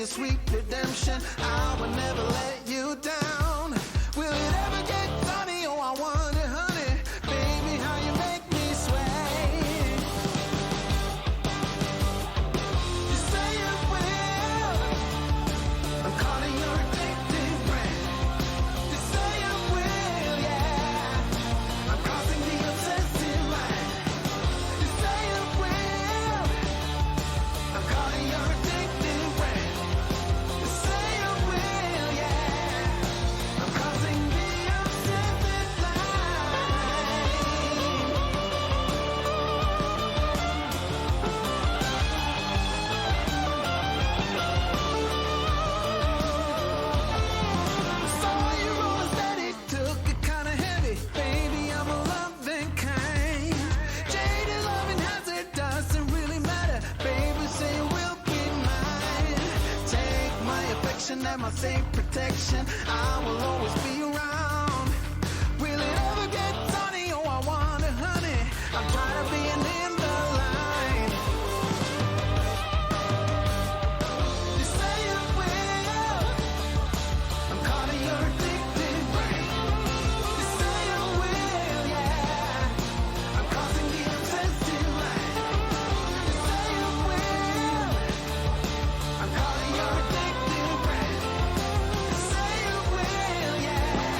a sweet redemption. I will never let you down. Will it ever get sunny? Oh, I wonder, honey, baby, how you make me sway. You say you will. I'm calling your addictive brain. You say you will, yeah. I'm crossing the obsessive line. You say you will. I'm calling your addictive brain. You say you will, yeah. I'm crossing the obsessive line. Saw you rolling steady, took it kinda heavy. Baby, I'm a loving kind. Jaded loving hazard doesn't really matter. Baby, say you will be mine. Take my affection and my safe protection. I will always be around. Will it ever get sunny? Oh, I wonder, honey. I'm tired of being in the line. You say you will. I'm calling your addictive brain. You say you will, yeah. I'm crossing the obsessive line. You say you will. I'm calling your addictive brain. You say you will, yeah.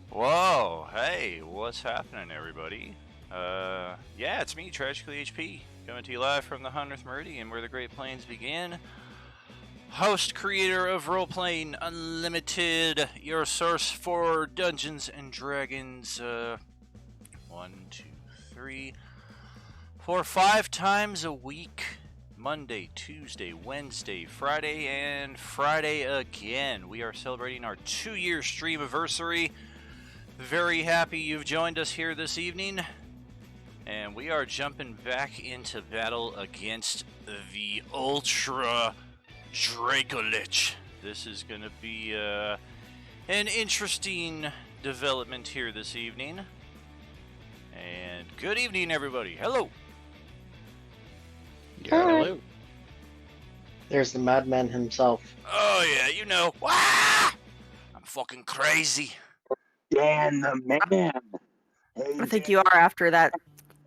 Whoa, hey, what's happening, everybody? Yeah, it's me, Tragically HP, coming to you live from the 100th Meridian, where the Great Plains begin. Host, creator of Role-Playing Unlimited, your source for Dungeons and Dragons, 1, 2, 3, 4, 5 times a week. Monday, Tuesday, Wednesday, Friday, and Friday again. We are celebrating our 2-year streamiversary. Very happy you've joined us here this evening. And we are jumping back into battle against the Ultra Dracolich. This is going to be an interesting development here this evening. And good evening, everybody. Hello. Yeah, hello. There's the madman himself. Oh yeah, you know. Wah! I'm fucking crazy. Dan the man. Hey, I think you are after that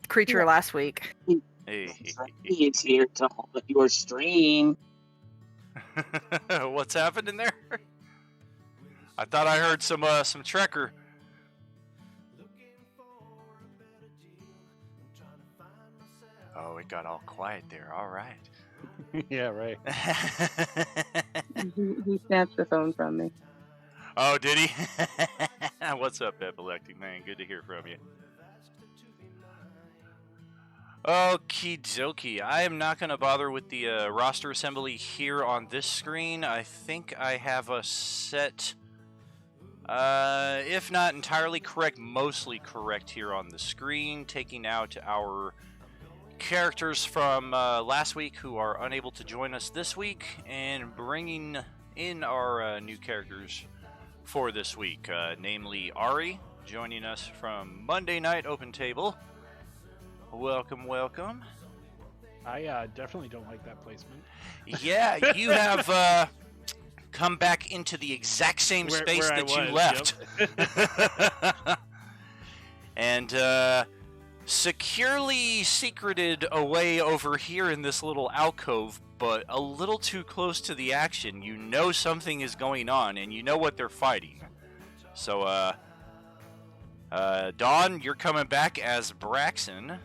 creature Yeah. last week. Hey. He's here to hold your stream. What's happening there? I thought I heard some Trekker. Oh, it got all quiet there. All right. Yeah, right. He snatched the phone from me. Oh, did he? What's up, Epileptic Man? Good to hear from you. Okie dokie. I am not going to bother with the roster assembly here on this screen. I think I have us set, if not entirely correct, mostly correct here on the screen, taking out our characters from last week who are unable to join us this week and bringing in our new characters for this week, namely Ari, joining us from Monday Night Open Table. Welcome, welcome. I definitely don't like that placement. Yeah, you have come back into the exact same space where I that you was, left. And securely secreted away over here in this little alcove, but a little too close to the action. You know something is going on, and you know what they're fighting. So, Dawn, you're coming back as Braxton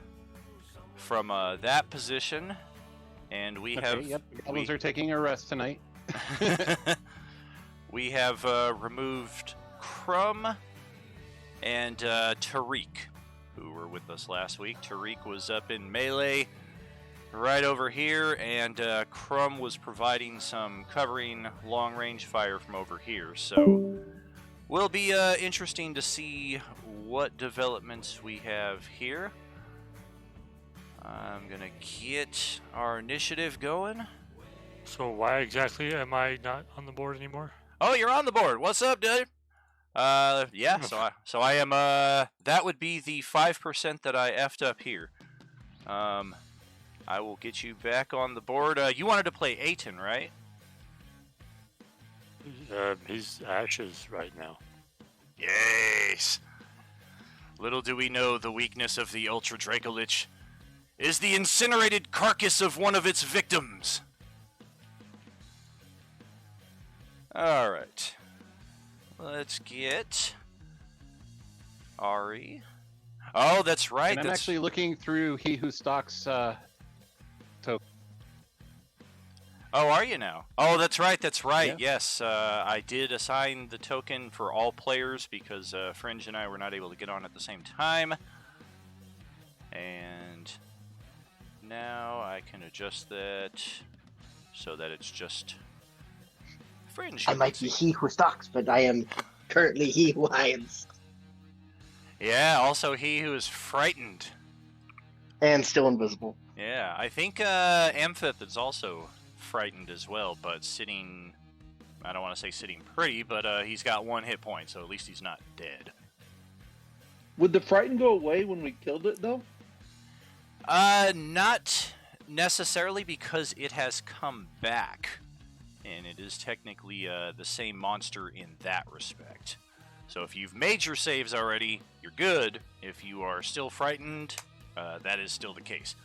from that position, and we have... Yep, the goblins are taking a rest tonight. We have removed Crumb and Tariq, who were with us last week. Tariq was up in melee right over here, and Crumb was providing some covering long-range fire from over here. So, will be interesting to see what developments we have here. I'm gonna get our initiative going. So why exactly am I not on the board anymore? Oh, you're on the board. What's up, dude? Yeah. So I am. That would be the 5% that I effed up here. I will get you back on the board. You wanted to play Aiton, right? He's ashes right now. Yes. Little do we know the weakness of the Ultra Dracolich is the incinerated carcass of one of its victims. Alright. Let's get Ari. Oh, that's right. And I'm actually looking through He Who Stalks token. Oh, are you now? Oh, that's right, that's right. Yeah. Yes, I did assign the token for all players because Fringe and I were not able to get on at the same time. And now I can adjust that so that it's just Fringe. I might be he who stalks, but I am currently he who hides. Yeah, also he who is frightened. And still invisible. Yeah, I think Amphith is also frightened as well, but sitting... I don't want to say sitting pretty, but he's got 1 hit point, so at least he's not dead. Would the frighten go away when we killed it, though? Not necessarily, because it has come back. And it is technically the same monster in that respect. So if you've made your saves already, you're good. If you are still frightened, that is still the case.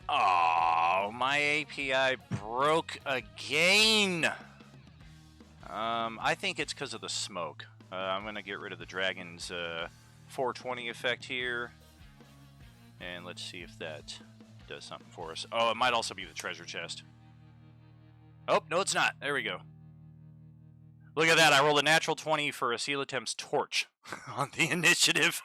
Oh, my API broke again. I think it's because of the smoke. I'm going to get rid of the dragon's 420 effect here. And let's see if that does something for us. Oh, it might also be the treasure chest. Oh, no, it's not. There we go. Look at that. I rolled a natural 20 for a Coelatem's torch on the initiative.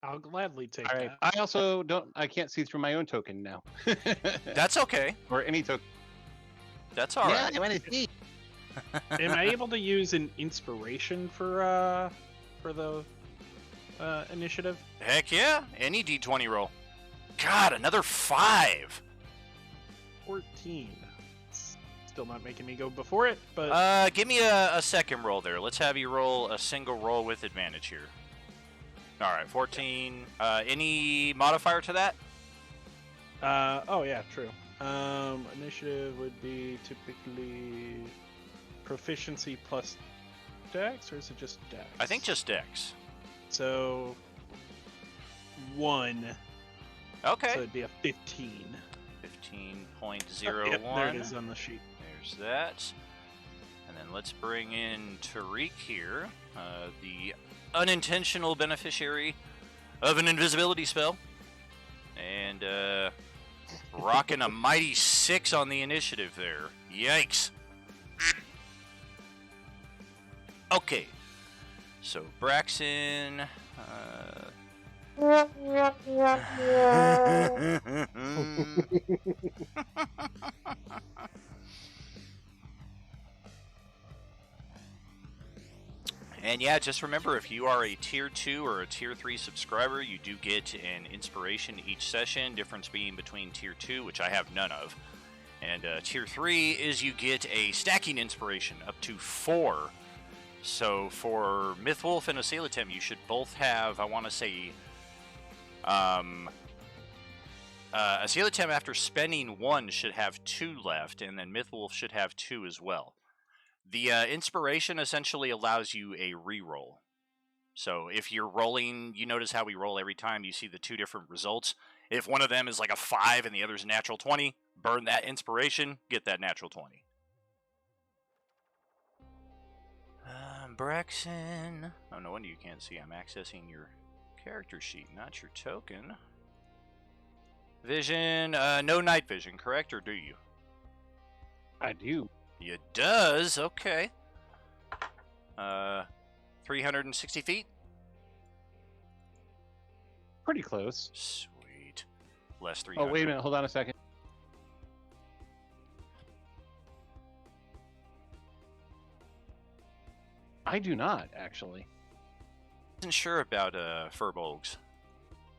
I'll gladly take All right. that. I also I can't see through my own token now. That's okay. Or any token. That's all right. I want to see. Am I able to use an inspiration for the initiative? Heck yeah. Any D20 roll. God, another 5. 14. Still not making me go before it, but Give me a second roll there. Let's have you roll a single roll with advantage here. Alright, 14. Any modifier to that? oh yeah, true. Initiative would be typically proficiency plus dex, or is it just dex? I think just Dex. So 1. Okay. So it'd be a 15. 15.01. Yep, there it is on the sheet. There's that. And then let's bring in Tariq here, the unintentional beneficiary of an invisibility spell. And rocking a mighty 6 on the initiative there. Yikes. Okay. So Braxton. And yeah, just remember, if you are a tier 2 or a tier 3 subscriber, you do get an inspiration each session, difference being between tier 2, which I have none of, and tier 3 is you get a stacking inspiration up to 4. So for Mythwolf and Asailatem, you should both have, I want to say, Asailatem after spending 1 should have 2 left, and then Mythwolf should have 2 as well. The inspiration essentially allows you a reroll. So if you're rolling, you notice how we roll every time you see the 2 different results. If one of them is like a 5 and the other's a natural 20, burn that inspiration, get that natural 20. Braxton. Oh, no wonder you can't see. I'm accessing your character sheet, not your token. Vision, no night vision, correct, or do you? I do. It does, okay. 360 feet? Pretty close. Sweet. Less 300. Oh, wait a minute. Hold on a second. I do not, actually. Wasn't sure about Furbolgs.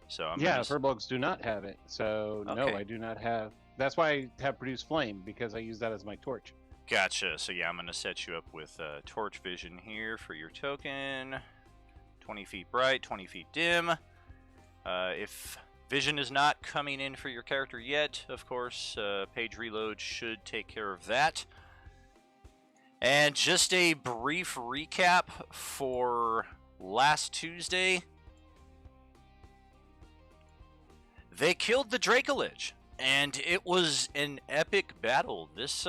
So I'm Yeah, gonna Furbolgs do not have it. So, no, Okay. I do not have. That's why I have Produce Flame, because I use that as my torch. Gotcha. So yeah, I'm going to set you up with torch vision here for your token. 20 feet bright, 20 feet dim. If vision is not coming in for your character yet, of course, page reload should take care of that. And just a brief recap for last Tuesday. They killed the Dracolich, and it was an epic battle. This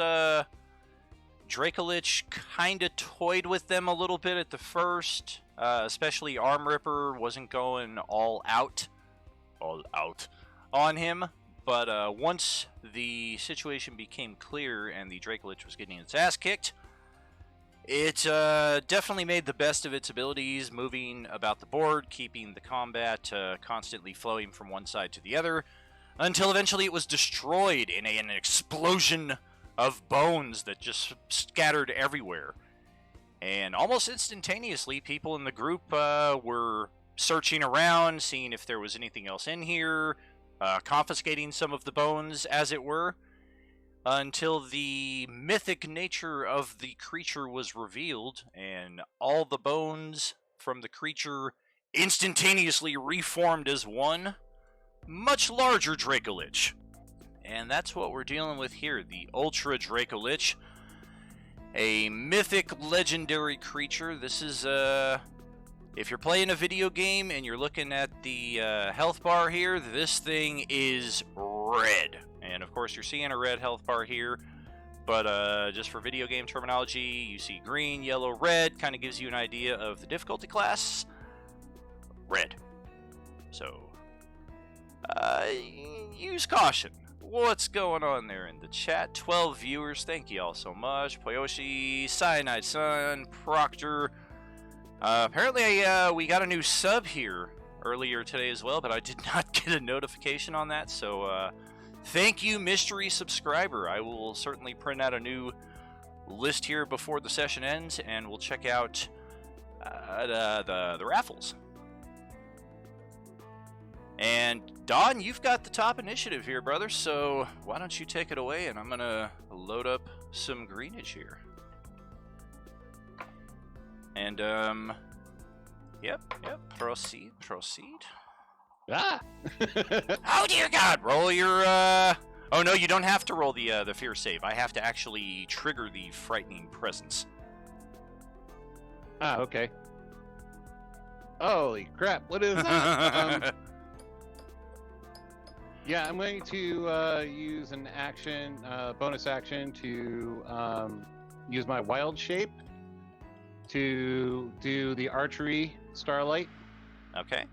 Dracolich kind of toyed with them a little bit at the first, especially Arm Ripper wasn't going all out on him. But once the situation became clear and the Dracolich was getting its ass kicked, it definitely made the best of its abilities, moving about the board, keeping the combat constantly flowing from one side to the other, until eventually it was destroyed in an explosion of bones that just scattered everywhere. And almost instantaneously, people in the group were searching around, seeing if there was anything else in here, confiscating some of the bones, as it were, until the mythic nature of the creature was revealed, and all the bones from the creature instantaneously reformed as one much larger Dracolich. And that's what we're dealing with here, the Ultra Dracolich, a mythic legendary creature. This is, if you're playing a video game and you're looking at the health bar here, this thing is red. And of course you're seeing a red health bar here, but just for video game terminology, you see green, yellow, red, kind of gives you an idea of the difficulty class. Red. So, use caution. What's going on there in the chat? 12 viewers, thank you all so much. Poyoshi, Cyanide Sun, Proctor. Apparently we got a new sub here earlier today as well, but I did not get a notification on that, so thank you, mystery subscriber. I will certainly print out a new list here before the session ends, and we'll check out the raffles. And Don, you've got the top initiative here, brother, so why don't you take it away, and I'm going to load up some greenage here. And, yep, proceed. Ah! Oh, dear God, roll your, Oh no, you don't have to roll the fear save. I have to actually trigger the frightening presence. Ah, okay. Holy crap! What is that? Yeah, I'm going to use an action, bonus action, to use my wild shape to do the archery starlight. Okay.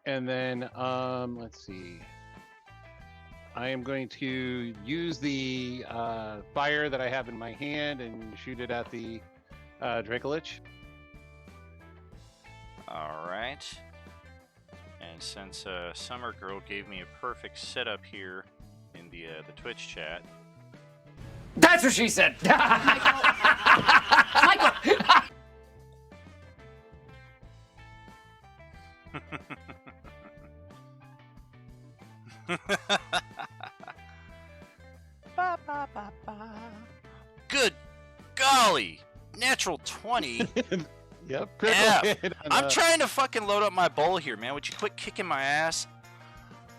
And then, let's see. I am going to use the fire that I have in my hand and shoot it at the Dracolich. All right. And since Summer Girl gave me a perfect setup here in the Twitch chat. That's what she said. Michael. Good golly! Natural 20. Yep. Yeah. I'm trying to fucking load up my bowl here, man. Would you quit kicking my ass?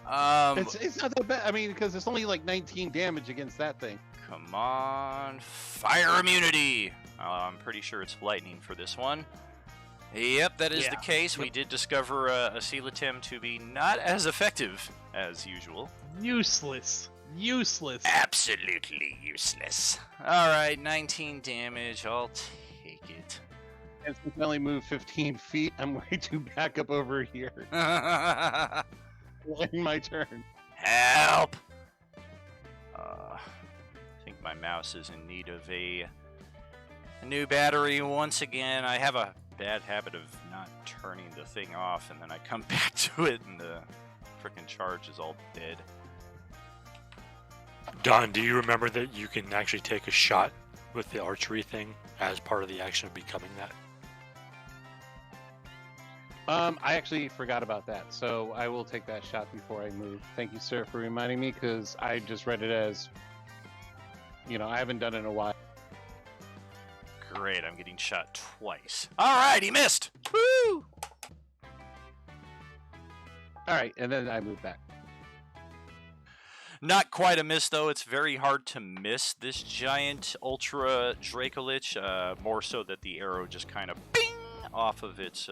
It's not that bad. I mean, because it's only like 19 damage against that thing. Come on. Fire immunity! I'm pretty sure it's lightning for this one. Yep, that is the case. We did discover a Coelatim to be not as effective as usual. Useless. Useless. Absolutely useless. Alright, 19 damage. I'll take it. And since I only moved 15 feet, I'm going to back up over here. In my turn. Help! I think my mouse is in need of a new battery once again. I have a bad habit of not turning the thing off, and then I come back to it, and the frickin' charge is all dead. Don, do you remember that you can actually take a shot with the archery thing as part of the action of becoming that? I actually forgot about that, so I will take that shot before I move. Thank you, sir, for reminding me, because I just read it as, I haven't done it in a while. Great, I'm getting shot twice. Alright, he missed! Woo! Alright, and then I move back. Not quite a miss, though. It's very hard to miss this giant Ultra Dracolich. More so that the arrow just kind of bing off of its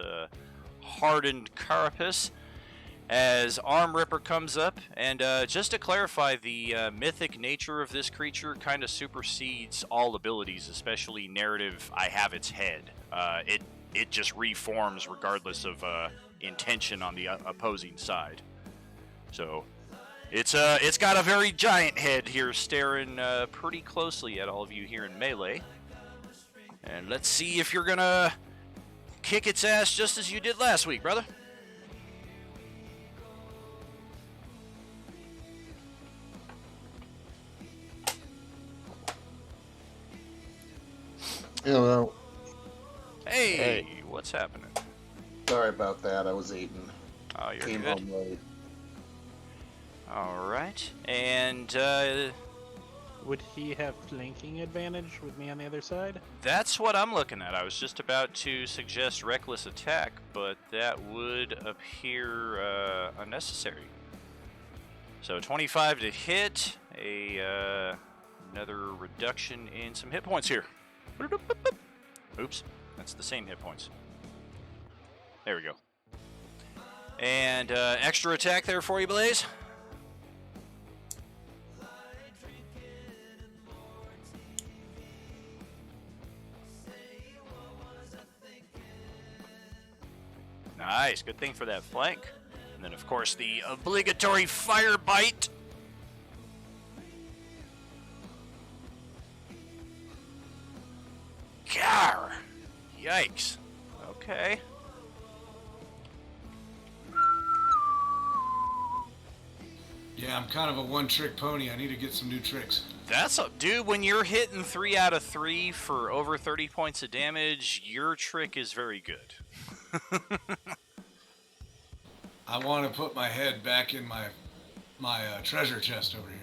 hardened carapace as Arm Ripper comes up. And just to clarify, the mythic nature of this creature kind of supersedes all abilities, especially narrative. I have its head. It just reforms regardless of intention on the opposing side. So it's got a very giant head here, staring pretty closely at all of you here in melee. And let's see if you're gonna kick its ass just as you did last week, brother. Hello. Hey, what's happening? Sorry about that. I was eating. Oh, you're Came good. home late. All right, and Would he have flanking advantage with me on the other side? that's what I'm looking at. I was just about to suggest reckless attack, but that would appear unnecessary. So 25 to hit, another reduction in some hit points here. Oops, that's the same hit points. There we go. And extra attack there for you, Blaze. Nice, good thing for that flank. And then, of course, the obligatory fire bite. Gar! Yikes. Okay. Yeah, I'm kind of a one-trick pony. I need to get some new tricks. Dude, when you're hitting 3 out of 3 for over 30 points of damage, your trick is very good. I want to put my head back in my treasure chest over here.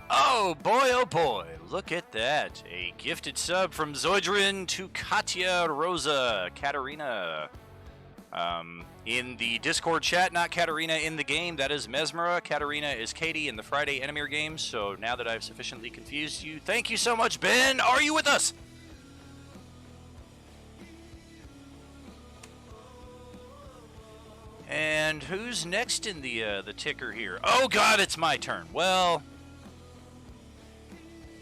Oh boy, look at that. A gifted sub from Zoidrin to Katya Rosa, Katarina. In the Discord chat, not Katarina in the game, that is Mesmera. Katarina is Katie in the Friday Enemir games, so now that I've sufficiently confused you, thank you so much, Ben! Are you with us? And who's next in the ticker here? Oh god, it's my turn. Well,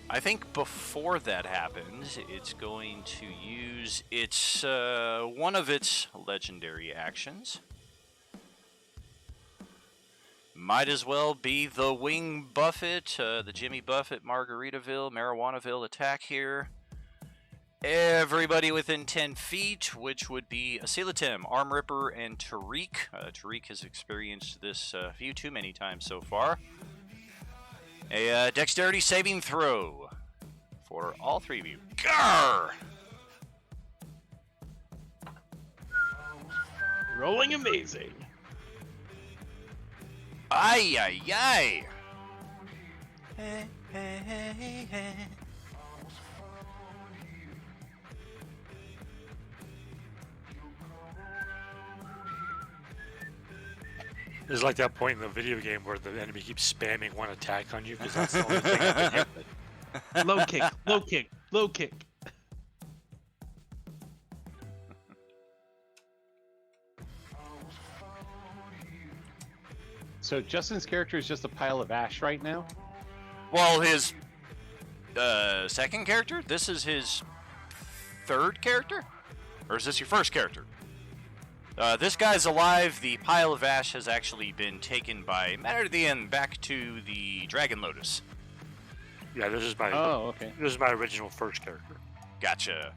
I think before that happens, it's going to use its one of its legendary actions. Might as well be the Wing Buffett, the Jimmy Buffett, Margaritaville, Marijuanaville attack here. Everybody within 10 feet, which would be Asilatim, Arm Ripper, and Tariq. Tariq has experienced this a few too many times so far. A dexterity saving throw for all three of you. Grrr! Rolling amazing. Ay, ay, ay! Hey, hey, hey, hey. It's like that point in the video game where the enemy keeps spamming one attack on you because that's the only thing I can hit. Low kick, low kick, low kick. So Justin's character is just a pile of ash right now? Well, his second character? This is his third character? Or is this your first character? This guy's alive. The pile of ash has actually been taken by Matter of the End back to the Dragon Lotus. Yeah, this is my. Oh, okay. This is my original first character. Gotcha.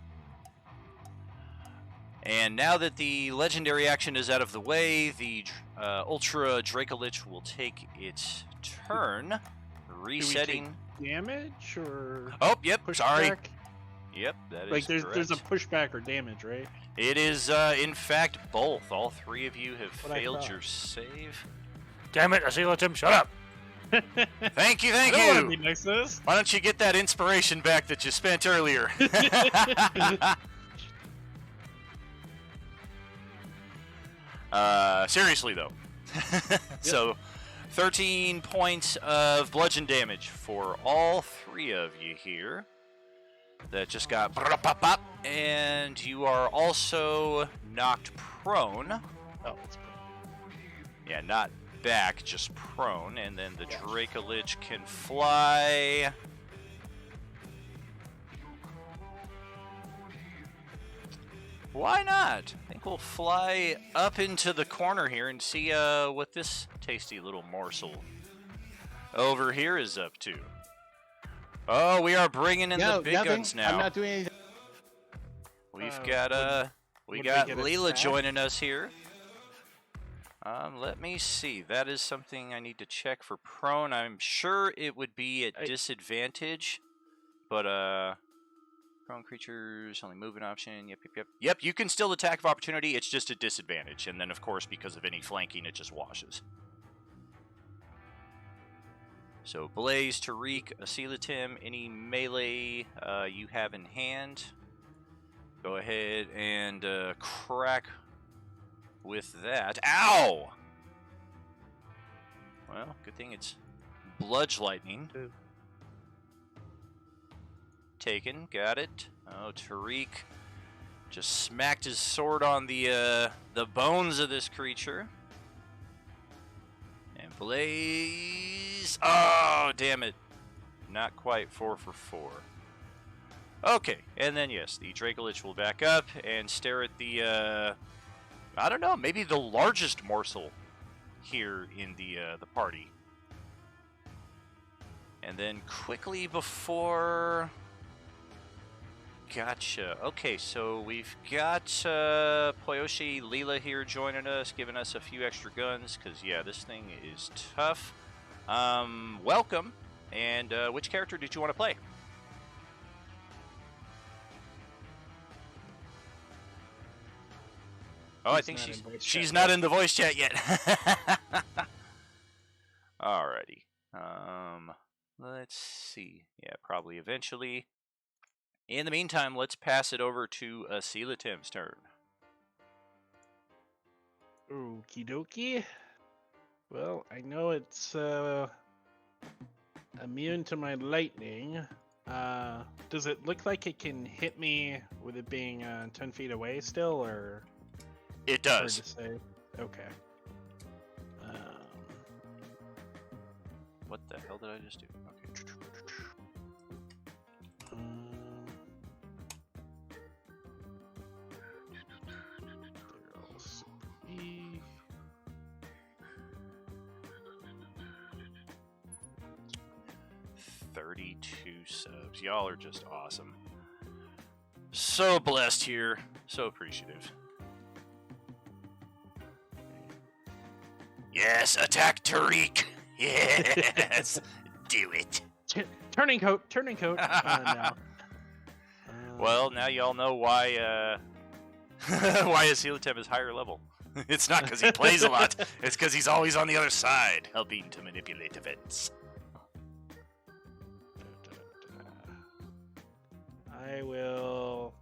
And now that the legendary action is out of the way, the Ultra Dracolich will take its turn, resetting. Damage or Oh, yep. Sorry. pushback? Yep, that is Like there's correct. a pushback or damage, right? It is, in fact, both. All three of you have What I failed thought. your save. Damn it, Asilatim, shut up! Thank you, I thank don't want to you. be next to this. Why don't you get that inspiration back that you spent earlier? Seriously, though. So, 13 points of bludgeon damage for all three of you here. That just got pop, and you are also knocked prone. Oh, that's cool. Yeah, not back, just prone, and then the Dracolich can fly. Why not? I think we'll fly up into the corner here and see what this tasty little morsel over here is up to. Oh, we are bringing in the big guns now. I'm not doing anything. We've got we would got they get Leela attacked? joining us here. Let me see. That is something I need to check for prone. I'm sure it would be at disadvantage, but prone creatures only movement option. Yep. You can still attack of opportunity. It's just a disadvantage, and then of course because of any flanking, it just washes. So Blaze, Tariq, Asilatim, any melee you have in hand, go ahead and crack with that. Ow! Well, good thing it's bludge lightning. Taken, got it. Oh, Tariq just smacked his sword on the bones of this creature. And Blaze. Oh, damn it! Not quite 4 for 4. Okay, and then yes, the Dracolich will back up and stare at the I don't know, maybe the largest morsel here in the party. And then quickly before... Gotcha. Okay, so we've got Poyoshi Leela here joining us, giving us a few extra guns, because, yeah, this thing is tough. Welcome. And which character did you want to play? Oh, I He's think not she's in voice she's chat not yet. in the voice chat yet. Alrighty. Let's see. Yeah, probably eventually. In the meantime, let's pass it over to Selatim's turn. Okie dokie. Well, I know it's immune to my lightning. Does it look like it can hit me with it being 10 feet away still, or? It Hard does. to say. Okay. What the hell did I just do? Okay. E. 32 subs. Y'all are just awesome. So blessed here. So appreciative. Yes, attack Tariq. Yes, do it. Turning coat. Turning coat. No. Well, now y'all know why why Selatim is higher level. It's not because he plays a lot. It's because he's always on the other side, helping to manipulate events. I will.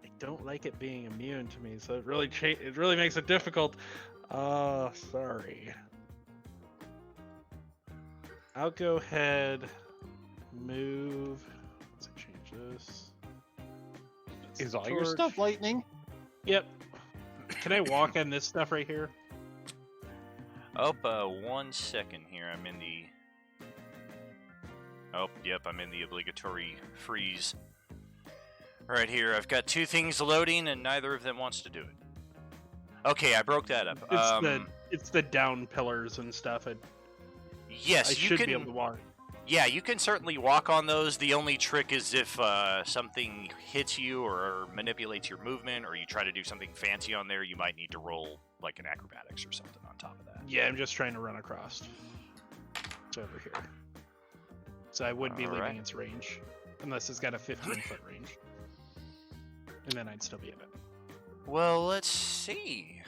I don't like it being immune to me, so it really makes it difficult. Sorry. I'll go ahead, move. Let's change this. Is all your stuff lightning? Yep. Can I walk on this stuff right here? Oh, 1 second here. I'm in the. Oh, yep, I'm in the obligatory freeze. Right here, I've got 2 things loading, and neither of them wants to do it. Okay, I broke that up. It's the down pillars and stuff. Yes, I you should can. be able to walk. Yeah, you can certainly walk on those. The only trick is if something hits you or manipulates your movement, or you try to do something fancy on there, you might need to roll like an acrobatics or something on top of that. Yeah, I'm just trying to run across. It's over here. So I would be Alright. leaving its range. Unless it's got a 15-foot range. And then I'd still be in it. Well, let's see.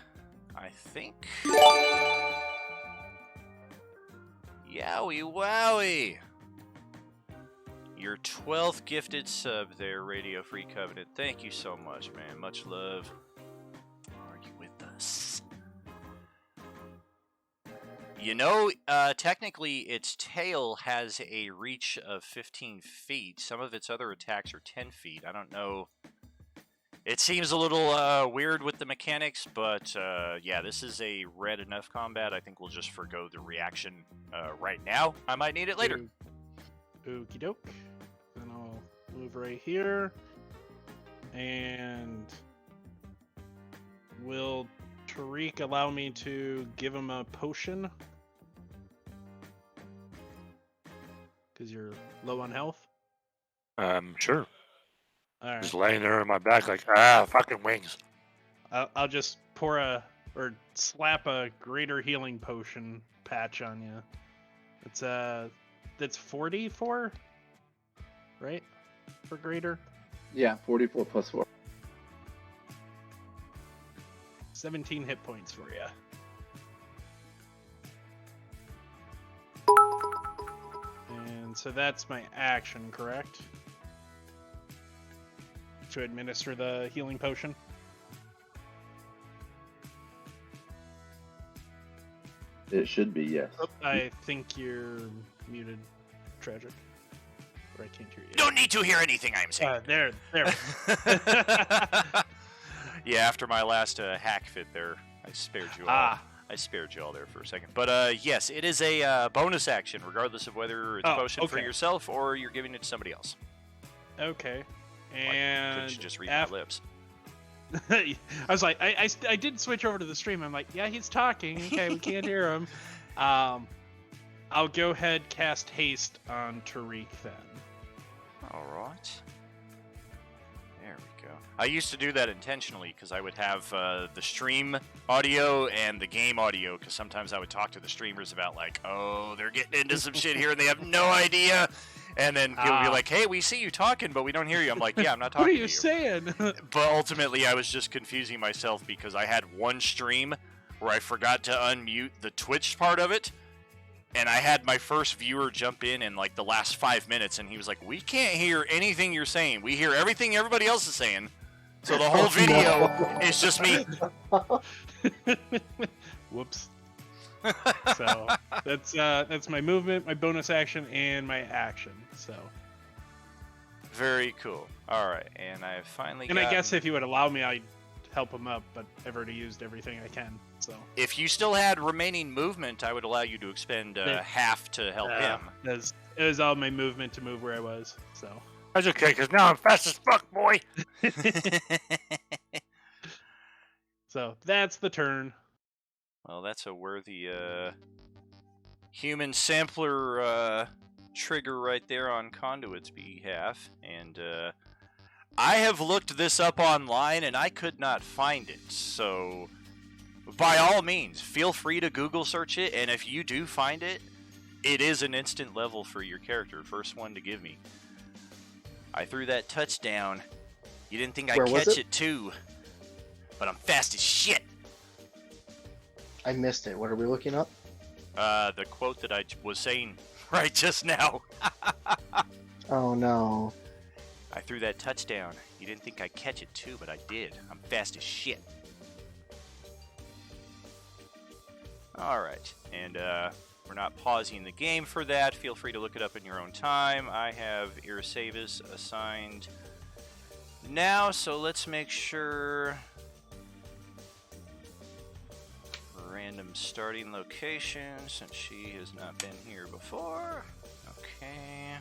I think. Yowie wowie! Your 12th gifted sub there, Radio Free Covenant. Thank you so much, man. Much love. Are you with us? You know, technically, its tail has a reach of 15 feet. Some of its other attacks are 10 feet. I don't know. It seems a little weird with the mechanics, but yeah, this is a red enough combat. I think we'll just forgo the reaction right now. I might need it later. Okie doke. Then I'll move right here. And will Tariq allow me to give him a potion? Because you're low on health? Sure. Alright. Just laying there on my back like, fucking wings. I'll just pour or slap a greater healing potion patch on you. It's that's 44, right? For greater. Yeah, 44 plus 4. 17 hit points for you. And so that's my action, correct? To administer the healing potion. It should be, yes. Oh, I think you're muted, Tragic. Or I can't hear you. Don't need to hear anything I'm saying. There. Yeah, after my last hack fit there, I spared you all. I spared you all there for a second. But yes, it is a bonus action, regardless of whether it's potion for yourself or you're giving it to somebody else. Okay. Like, And couldn't you just read my lips? I was like, I did switch over to the stream. I'm like, yeah, he's talking. Okay, we can't hear him. I'll go ahead cast haste on Tariq then. All right. There we go. I used to do that intentionally because I would have the stream audio and the game audio, because sometimes I would talk to the streamers about like, oh, they're getting into some shit here and they have no idea. And then people be like, "Hey, we see you talking, but we don't hear you." I'm like, "Yeah, I'm not What talking are to you you." saying? But ultimately, I was just confusing myself because I had one stream where I forgot to unmute the Twitch part of it, and I had my first viewer jump in like the last 5 minutes, and he was like, "We can't hear anything you're saying. We hear everything everybody else is saying." So the whole video is just me. Whoops. So that's my movement, my bonus action, and my action. So. Very cool. All right, and I finally. And I guess if you would allow me, I'd help him up, but I've already used everything I can. So. If you still had remaining movement, I would allow you to expend half to help him. It was all my movement to move where I was. So. That's okay, because now I'm fast as fuck, boy. So that's the turn. Well, that's a worthy human sampler trigger right there on Conduit's behalf. And I have looked this up online and I could not find it. So by all means, feel free to Google search it. And if you do find it, it is an instant level for your character. First one to give me. I threw that touchdown. You didn't think I'd catch it too. But I'm fast as shit. I missed it. What are we looking up? The quote that I was saying right just now. Oh no. I threw that touchdown. You didn't think I'd catch it too, but I did. I'm fast as shit. Alright, and we're not pausing the game for that. Feel free to look it up in your own time. I have Irasavis assigned now, so let's make sure... Random starting location, since she has not been here before. Okay.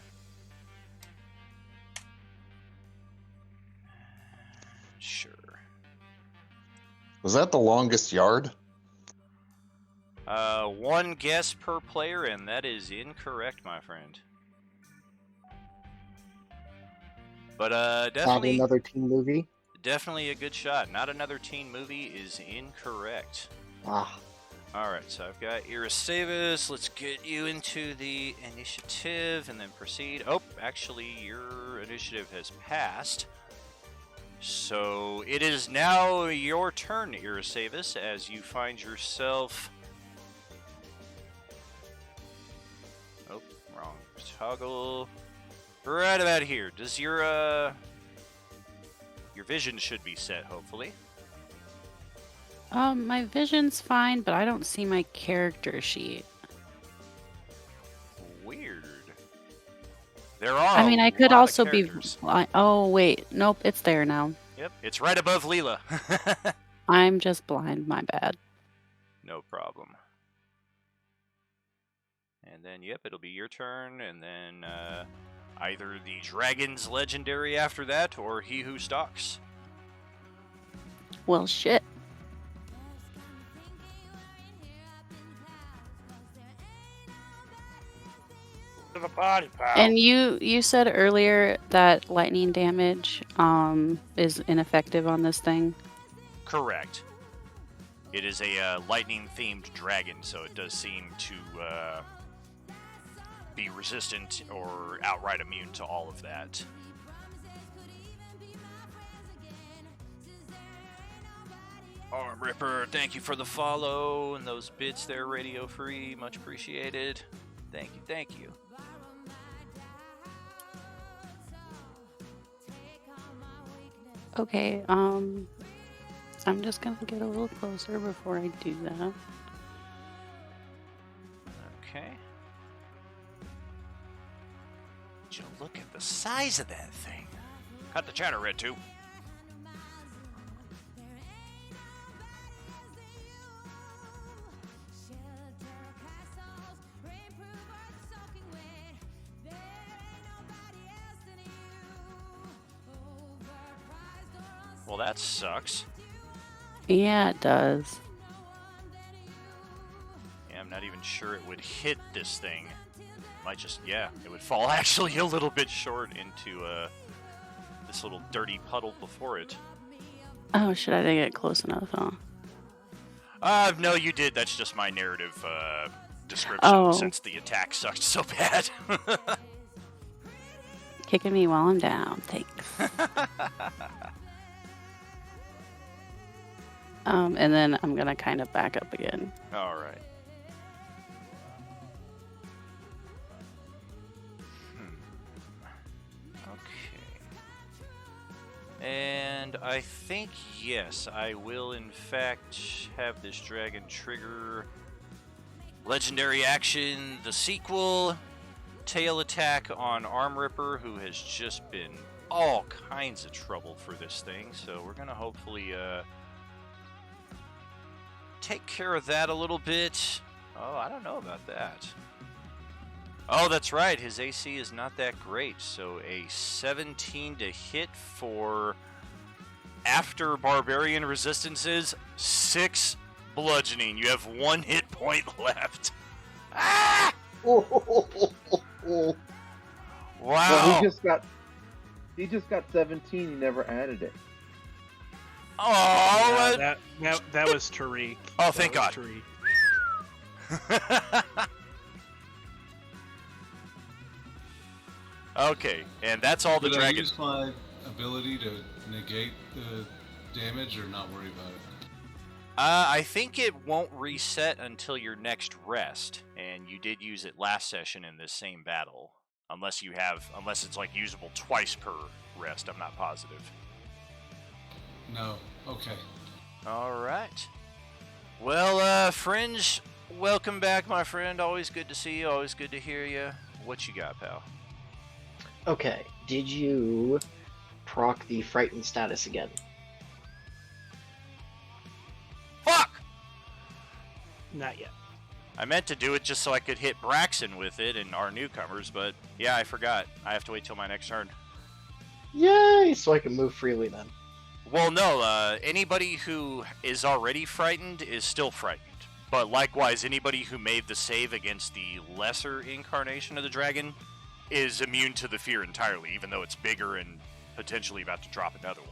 Sure. Was that the longest yard? One guess per player, and that is incorrect, my friend. But definitely Not another teen movie. Definitely a good shot. Not another teen movie is incorrect. Ah. Alright, so I've got Irasavis. Let's get you into the initiative and then proceed. Oh, actually, your initiative has passed. So it is now your turn, Irasavis, as you find yourself... Oh, wrong toggle. Right about here. Does your vision should be set, hopefully. My vision's fine, but I don't see my character sheet. Weird. There are. I mean, I could also be. Characters. Oh wait, nope, it's there now. Yep, it's right above Leela. I'm just blind. My bad. No problem. And then, yep, it'll be your turn, and then either the Dragon's Legendary after that, or He Who Stalks. Well, shit. To the party, pal. And you said earlier that lightning damage is ineffective on this thing. Correct. It is a lightning-themed dragon, so it does seem to be resistant or outright immune to all of that. Arm Ripper, thank you for the follow and those bits there, Radio Free. Much appreciated. Thank you, thank you. Okay, I'm just gonna get a little closer before I do that. Okay. Would you look at the size of that thing? Cut the chatter, Red 2. Well, that sucks. Yeah, it does. Yeah, I'm not even sure it would hit this thing. Might just, yeah, it would fall actually a little bit short into this little dirty puddle before it. Oh, shit, I didn't get close enough, huh? No, you did. That's just my narrative description Oh. since the attack sucked so bad. kicking me while I'm down. Thanks. And then I'm gonna kind of back up again. All right. And I think, yes, I will in fact have this dragon trigger legendary action, the sequel, tail attack on Arm Ripper, who has just been all kinds of trouble for this thing. So we're going to hopefully take care of that a little bit. Oh, I don't know about that. Oh, that's right. His AC is not that great. So a 17 to hit for after Barbarian Resistances, 6 bludgeoning. You have 1 hit point left. Ah! Wow. Well, he just got 17. He never added it. Oh, that was Tariq. Oh, thank God. Tariq. Okay, and that's all the Did I dragon. use my ability to negate the damage, or not worry about it? I think it won't reset until your next rest, and you did use it last session in this same battle. Unless it's like usable twice per rest, I'm not positive. No. Okay. Alright. Well, Fringe, welcome back, my friend. Always good to see you, always good to hear you. What you got, pal? Okay, did you proc the frightened status again? Fuck! Not yet. I meant to do it just so I could hit Braxton with it and our newcomers, but yeah, I forgot. I have to wait till my next turn. Yay! So I can move freely then. Well, no, anybody who is already frightened is still frightened. But likewise, anybody who made the save against the lesser incarnation of the dragon is immune to the fear entirely, even though it's bigger and potentially about to drop another one.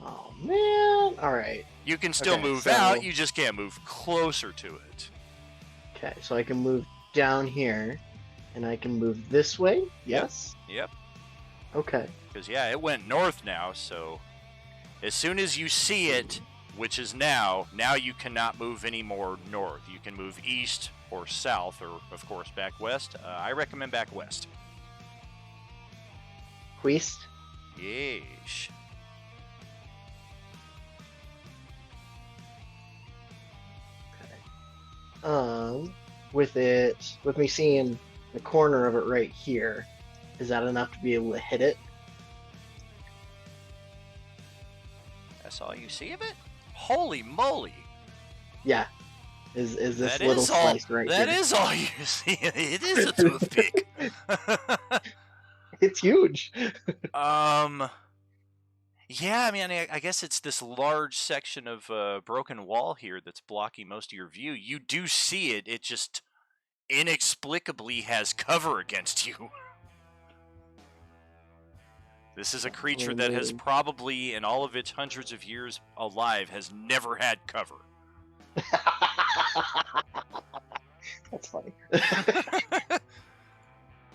Oh, man. Alright. You can still Okay, move so- out, you just can't move closer to it. Okay, so I can move down here, and I can move this way? Yes? Yep. Okay. Because, yeah, it went north now, so as soon as you see it, which is now you cannot move any more north. You can move east or south, or, of course, back west. I recommend back west. Queast? Yeesh. With me seeing the corner of it right here, is that enough to be able to hit it? That's all you see of it? Holy moly! Yeah. Is this That little is all. slice right That here? is all you see. It is a toothpick. It's huge. Yeah, I mean, I guess it's this large section of broken wall here that's blocking most of your view. You do see it. It just inexplicably has cover against you. This is a creature that has probably, in all of its hundreds of years alive, has never had cover. That's funny.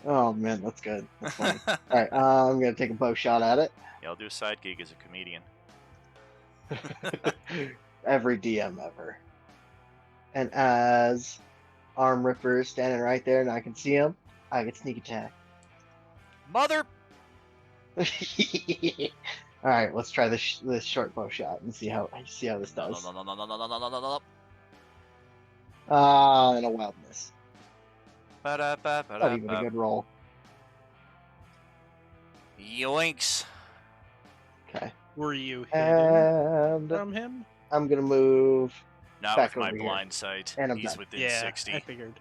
Oh man, that's good. That's funny. Alright, I'm gonna take a bow shot at it. Yeah, I'll do a side gig as a comedian. Every DM ever. And as Arm Ripper is standing right there and I can see him, I get sneak attack. Mother! Alright, let's try this short bow shot and see how this does. No. And a wildness. Not even a good roll. Yoinks. Okay. Were you hidden And from him? I'm gonna move Not back with my over here. blind sight. And I'm He's done. within Yeah, 60. I figured.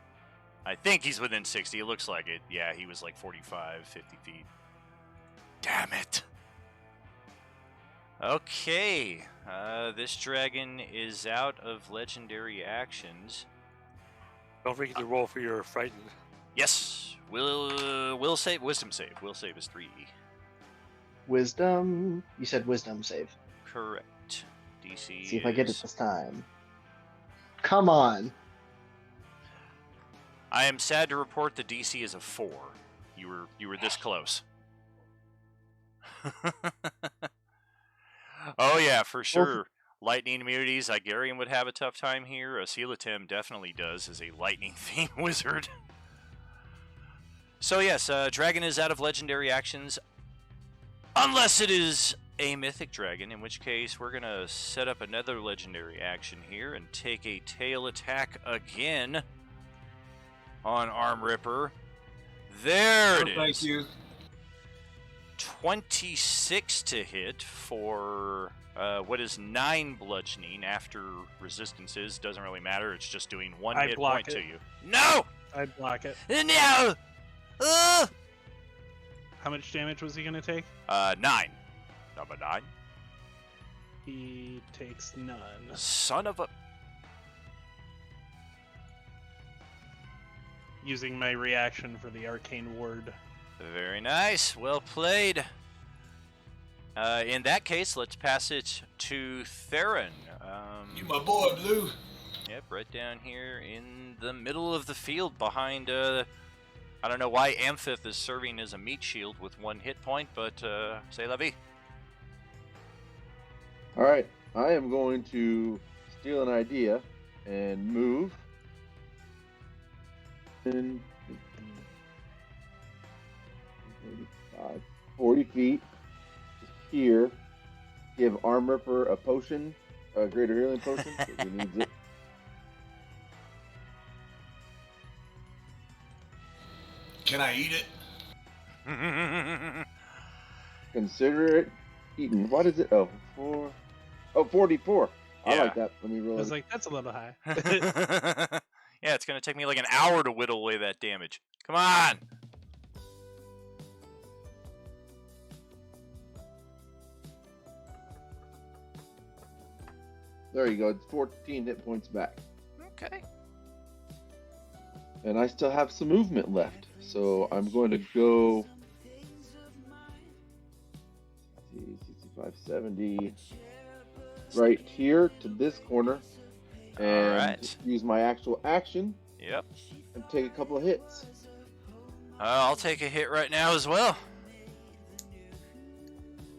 I think he's within 60. It looks like it. Yeah, he was like 45, 50 feet. Damn it. Okay. This dragon is out of legendary actions. Don't forget to roll for your frightened. Yes. Will save. Wisdom save. Will save is 3. Wisdom. You said wisdom save. Correct. DC. See if I get it is- this time. Come on. I am sad to report the DC is a 4. You were this close. Oh yeah, for sure. Lightning immunities, Igarian would have a tough time here. Silatem definitely does as a lightning theme wizard. So yes, dragon is out of legendary actions, unless it is a mythic dragon, in which case we're gonna set up another legendary action here and take a tail attack again on Arm Ripper. There it is. Thank you. 26 to hit for what is 9 bludgeoning after resistances. Doesn't really matter. It's just doing 1 I hit block point it. to you. No! I'd block it. No! How much damage was he gonna take? 9. Number 9. He takes none. Son of a... Using my reaction for the arcane ward. Very nice. Well played. In that case, let's pass it to Theron. You my boy, Blue. Yep, right down here in the middle of the field behind, I don't know why Amphith is serving as a meat shield with 1 hit point, but, say la vie. Alright, I am going to steal an idea and move. 40 feet. Just here. Give Arm Ripper a potion, a greater healing potion, because he needs it. Can I eat it? Consider it eaten. What is it? Oh, 44. I Yeah. like that. Let me I roll was it. like, that's a little high. Yeah, it's gonna take me like an hour to whittle away that damage. Come on! There you go. It's 14 hit points back. Okay. And I still have some movement left. So I'm going to go 65, 70 right here to this corner. And Alright. use my actual action Yep. and take a couple of hits. I'll take a hit right now as well.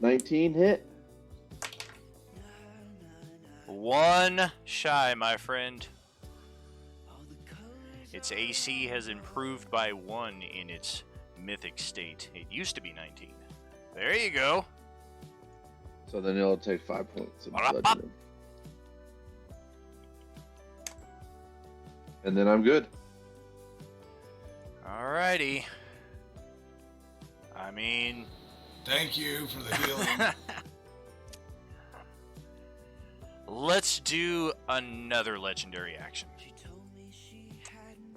19 hit. 1 shy, my friend. Its AC has improved by 1 in its mythic state. It used to be 19. There you go. So then it'll take 5 points of Up. bludgeoning. And then I'm good. Alrighty. I mean... Thank you for the healing. Let's do another legendary action.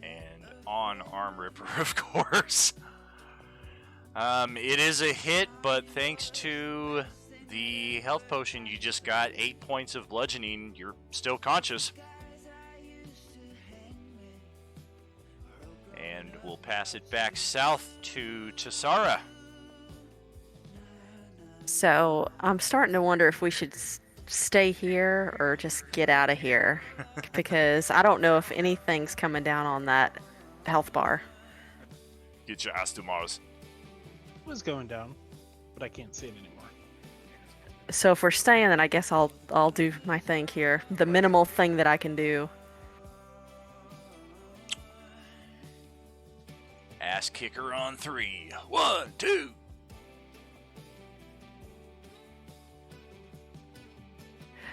And on Arm Ripper, of course. It is a hit, but thanks to the health potion you just got, 8 points of bludgeoning, you're still conscious. And we'll pass it back south to Tassara. So I'm starting to wonder if we should stay here or just get out of here, because I don't know if anything's coming down on that health bar. Get your ass to Mars. It was going down, but I can't see it anymore. So if we're staying, then I guess I'll do my thing here. The minimal thing that I can do. Ass kicker on 3. 1, 2.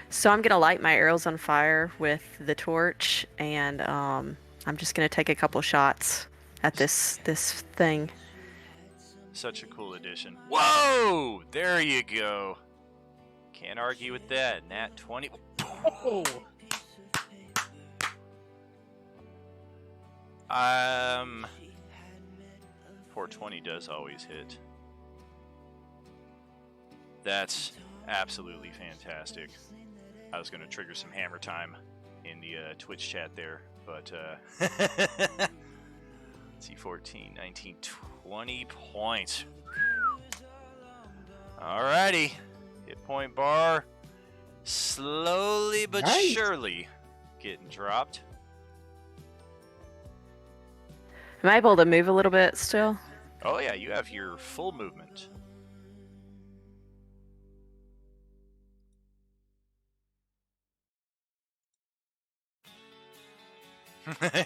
So I'm gonna light my arrows on fire with the torch, and I'm just gonna take a couple shots at this thing. Such a cool addition. Whoa! There you go. Can't argue with that. Nat 20. Oh! 420 does always hit. That's absolutely fantastic. I was going to trigger some hammer time in the Twitch chat there, but let's see, 14, 19, 20 points. Alrighty. Hit point bar slowly but Nice. surely getting dropped. Am I able to move a little bit still? Oh yeah, you have your full movement.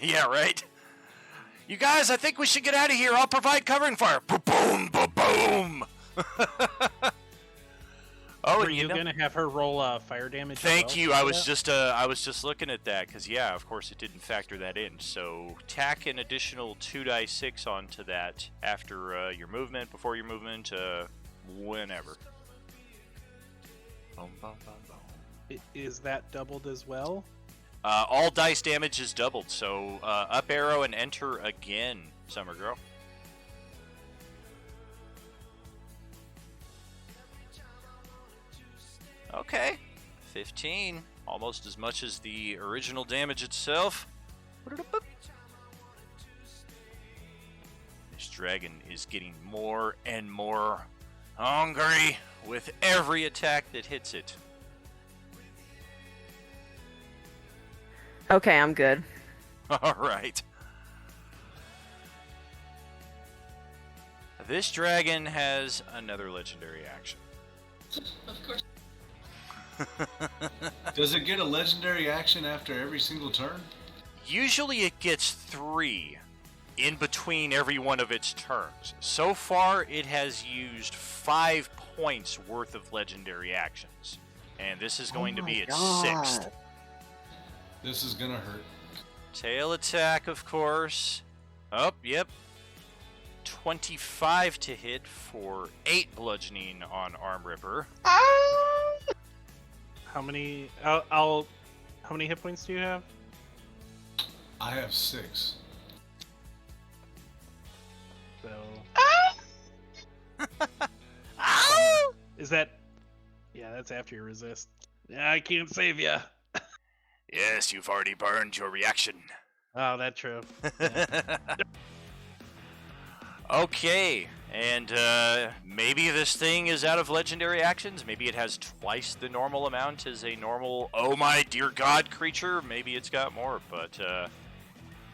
Yeah, right? You guys, I think we should get out of here. I'll provide covering fire. Boom, boom, boom. Oh, Were and you gonna have her roll fire damage? as Thank well you. for I was that? just looking at that because yeah, of course it didn't factor that in. So tack an additional 2d6 onto that after your movement, before your movement, whenever. Boom, boom, boom, boom. Is that doubled as well? All dice damage is doubled. So up arrow and enter again, Summer Girl. Okay, 15, almost as much as the original damage itself. This dragon is getting more and more hungry with every attack that hits it. Okay, I'm good. All right. This dragon has another legendary action. Of course. Does it get a legendary action after every single turn? Usually it gets 3 in between every one of its turns. So far, it has used 5 points worth of legendary actions. And this is going to be its 6th. This is gonna hurt. Tail attack, of course. Oh, yep. 25 to hit for 8 bludgeoning on Arm Ripper. How many? How many hit points do you have? I have 6. So. Ow! Is that? Yeah, that's after you resist. Yeah, I can't save you. Yes, you've already burned your reaction. Oh, that's true. Okay, and maybe this thing is out of legendary actions. Maybe it has twice the normal amount as a normal, oh my dear god creature. Maybe it's got more, but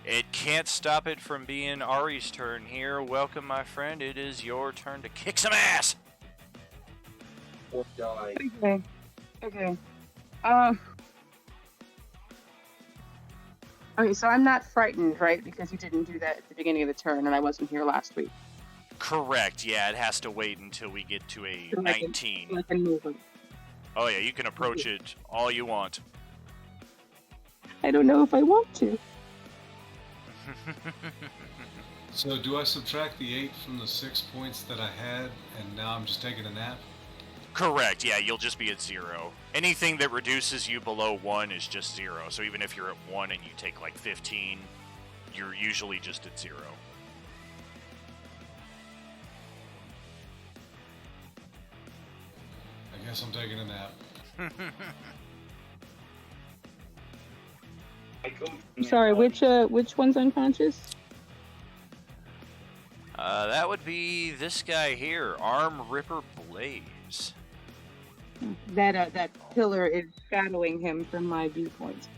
it can't stop it from being Ari's turn here. Welcome, my friend. It is your turn to kick some ass. Or die. Okay. Okay. Okay, so I'm not frightened, right? Because you didn't do that at the beginning of the turn, and I wasn't here last week. Correct. Yeah, it has to wait until we get to a So 19. I can move it. Oh yeah, you can approach it all you want. I don't know if I want to. So do I subtract the 8 from the 6 points that I had, and now I'm just taking a nap? Correct, yeah, you'll just be at 0. Anything that reduces you below 1 is just 0. So even if you're at 1 and you take like 15, you're usually just at 0. I guess I'm taking a nap. I'm sorry, which one's unconscious? That would be this guy here, Arm Ripper Blaze. That pillar is shadowing him from my viewpoint.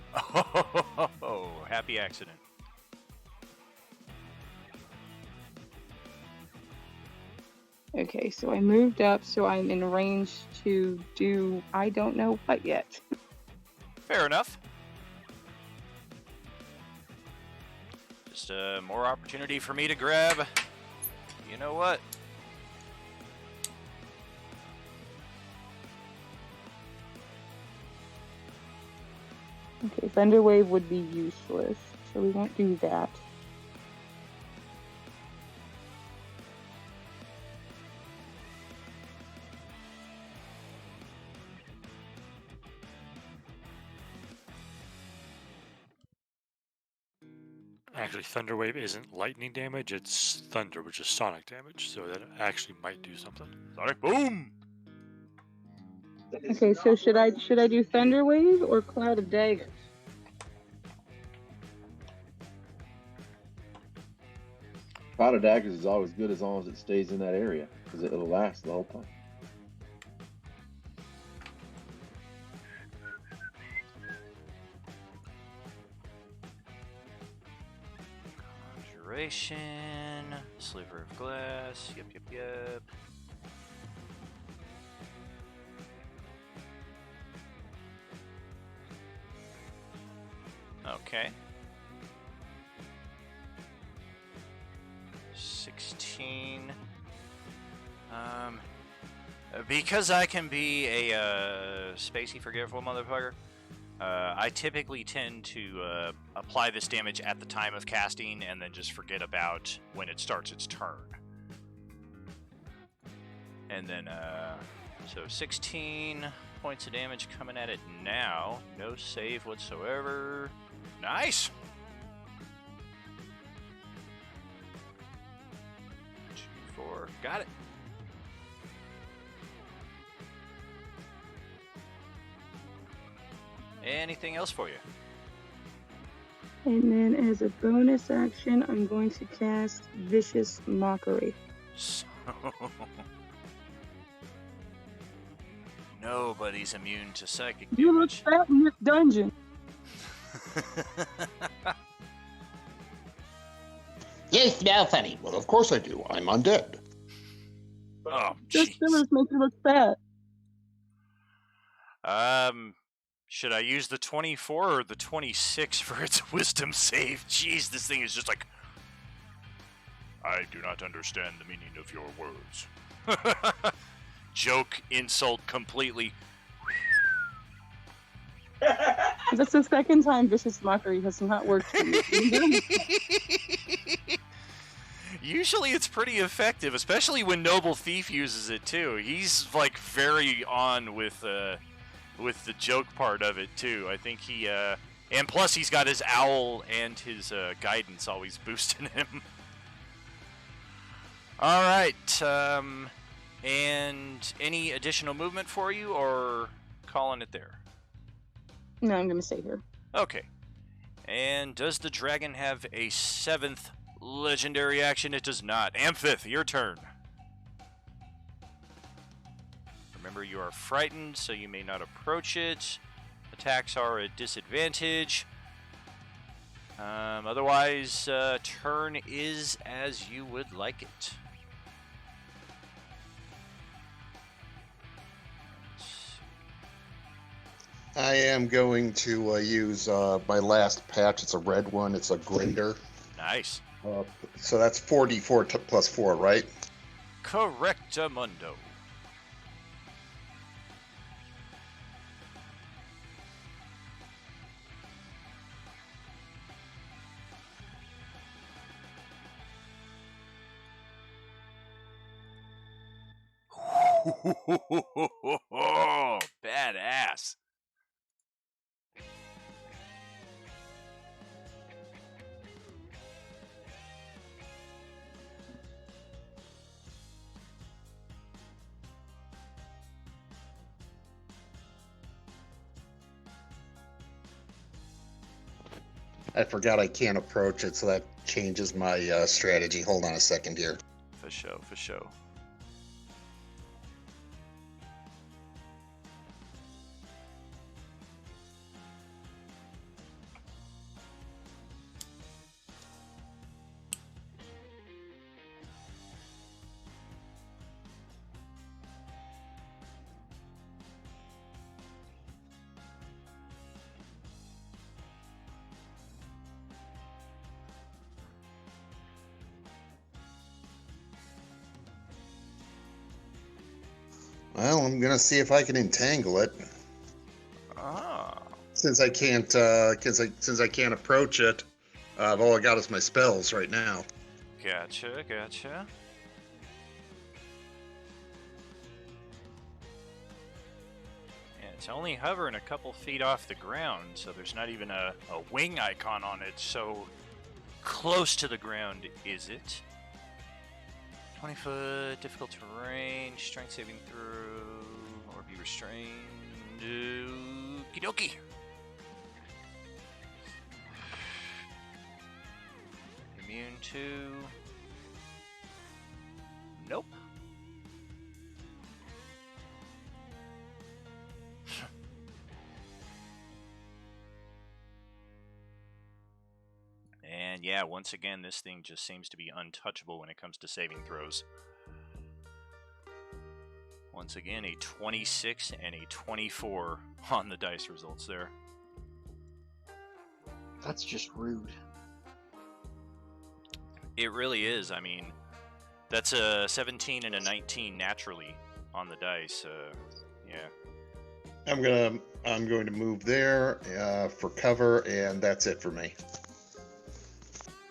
Oh, happy accident. Okay, so I moved up, so I'm in range to do I don't know what yet. Fair enough. Just more opportunity for me to grab. You know what? Okay, Thunderwave would be useless, so we won't do that. Actually, Thunderwave isn't lightning damage, it's thunder, which is sonic damage, so that actually might do something. Sonic boom! Okay, so should I do Thunderwave or Cloud of Daggers? Cloud of Daggers is always good as long as it stays in that area, because it'll last the whole time. Conjuration, sliver of glass, yep. Okay. Because I can be a spacey forgetful motherfucker, I typically tend to apply this damage at the time of casting and then just forget about when it starts its turn. And then, so 16 points of damage coming at it now. No save whatsoever. Nice! 2, 4, got it. Anything else for you? And then as a bonus action, I'm going to cast Vicious Mockery. So... Nobody's immune to psychic You look damage. fat in this dungeon. You smell funny. Well, of course I do. I'm undead. Oh, Just jeez. fillers make you look fat. Should I use the 24 or the 26 for its wisdom save? Jeez, this thing is just like... I do not understand the meaning of your words. Joke, insult, completely. That's the second time Vicious Mockery has not worked for me. Usually it's pretty effective, especially when Noble Thief uses it too. He's like very on with the joke part of it too. I think he and plus he's got his owl and his guidance always boosting him. All right, and any additional movement for you, or calling it there? No, I'm gonna stay here. Okay. And does the dragon have a 7th legendary action? It does not. Amphith, your turn. Remember, you are frightened, so you may not approach it. Attacks are at disadvantage. Otherwise, turn is as you would like it. I am going to use my last patch. It's a red one. It's a grater. Nice. So that's 4d4 plus 4, right? Correctamundo. Badass. I forgot I can't approach it, so that changes my strategy. Hold on a second here. For sure, for sure. Well, I'm gonna see if I can entangle it. Ah. Since I can't, since I can't approach it, all I got is my spells right now. Gotcha, gotcha. And it's only hovering a couple feet off the ground, so there's not even a wing icon on it, so close to the ground is it? 20 foot, difficult terrain, strength saving throw, or be restrained. Okie dokie. Immune to. Nope. And yeah, once again, this thing just seems to be untouchable when it comes to saving throws. Once again, a 26 and a 24 on the dice results there. That's just rude. It really is. I mean, That's a 17 and a 19 naturally on the dice. Yeah. I'm going to move there for cover, and that's it for me.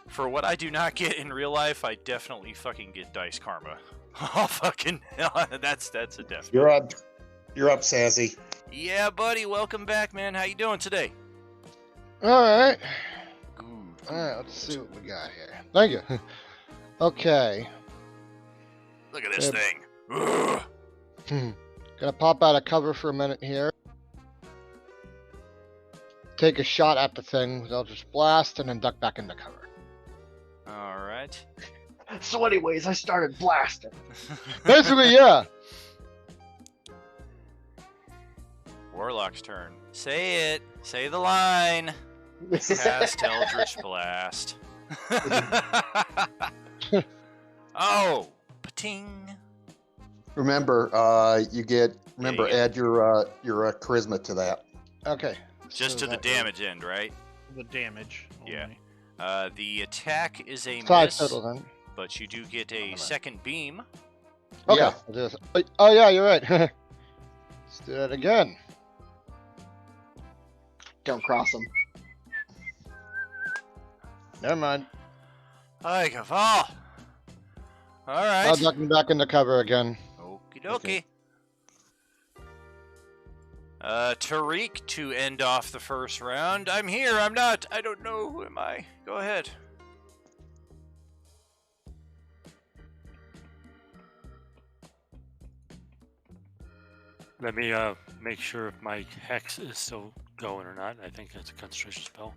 For what I do not get in real life, I definitely fucking get dice karma. Oh fucking hell, that's a definite. You're up, Sassy. Yeah, buddy, welcome back, man. How you doing today? Alright. Alright, let's see what we got here. Thank you. Okay. Look at this thing. Gonna pop out of cover for a minute here. Take a shot at the thing. They'll just blast and then duck back into cover. All right. So anyways, I started blasting. Basically, yeah. Warlock's turn. Say it. Say the line. Cast Eldritch Blast. Oh, pating. Remember, add your charisma to that. Okay. Just to the damage end, right? The damage. Yeah. The attack is a 5 miss, total then. but you do get a second beam. Okay. Yeah. I'll do this. Oh yeah, you're right. Let's do that again. Don't cross them. Never mind. Hi, Kaval. All right. Now ducking back into cover again. Okie dokie. Tariq to end off the first round. I'm here. I'm not. I don't know. Who am I? Go ahead. Let me make sure if my hex is still going or not. I think that's a concentration spell.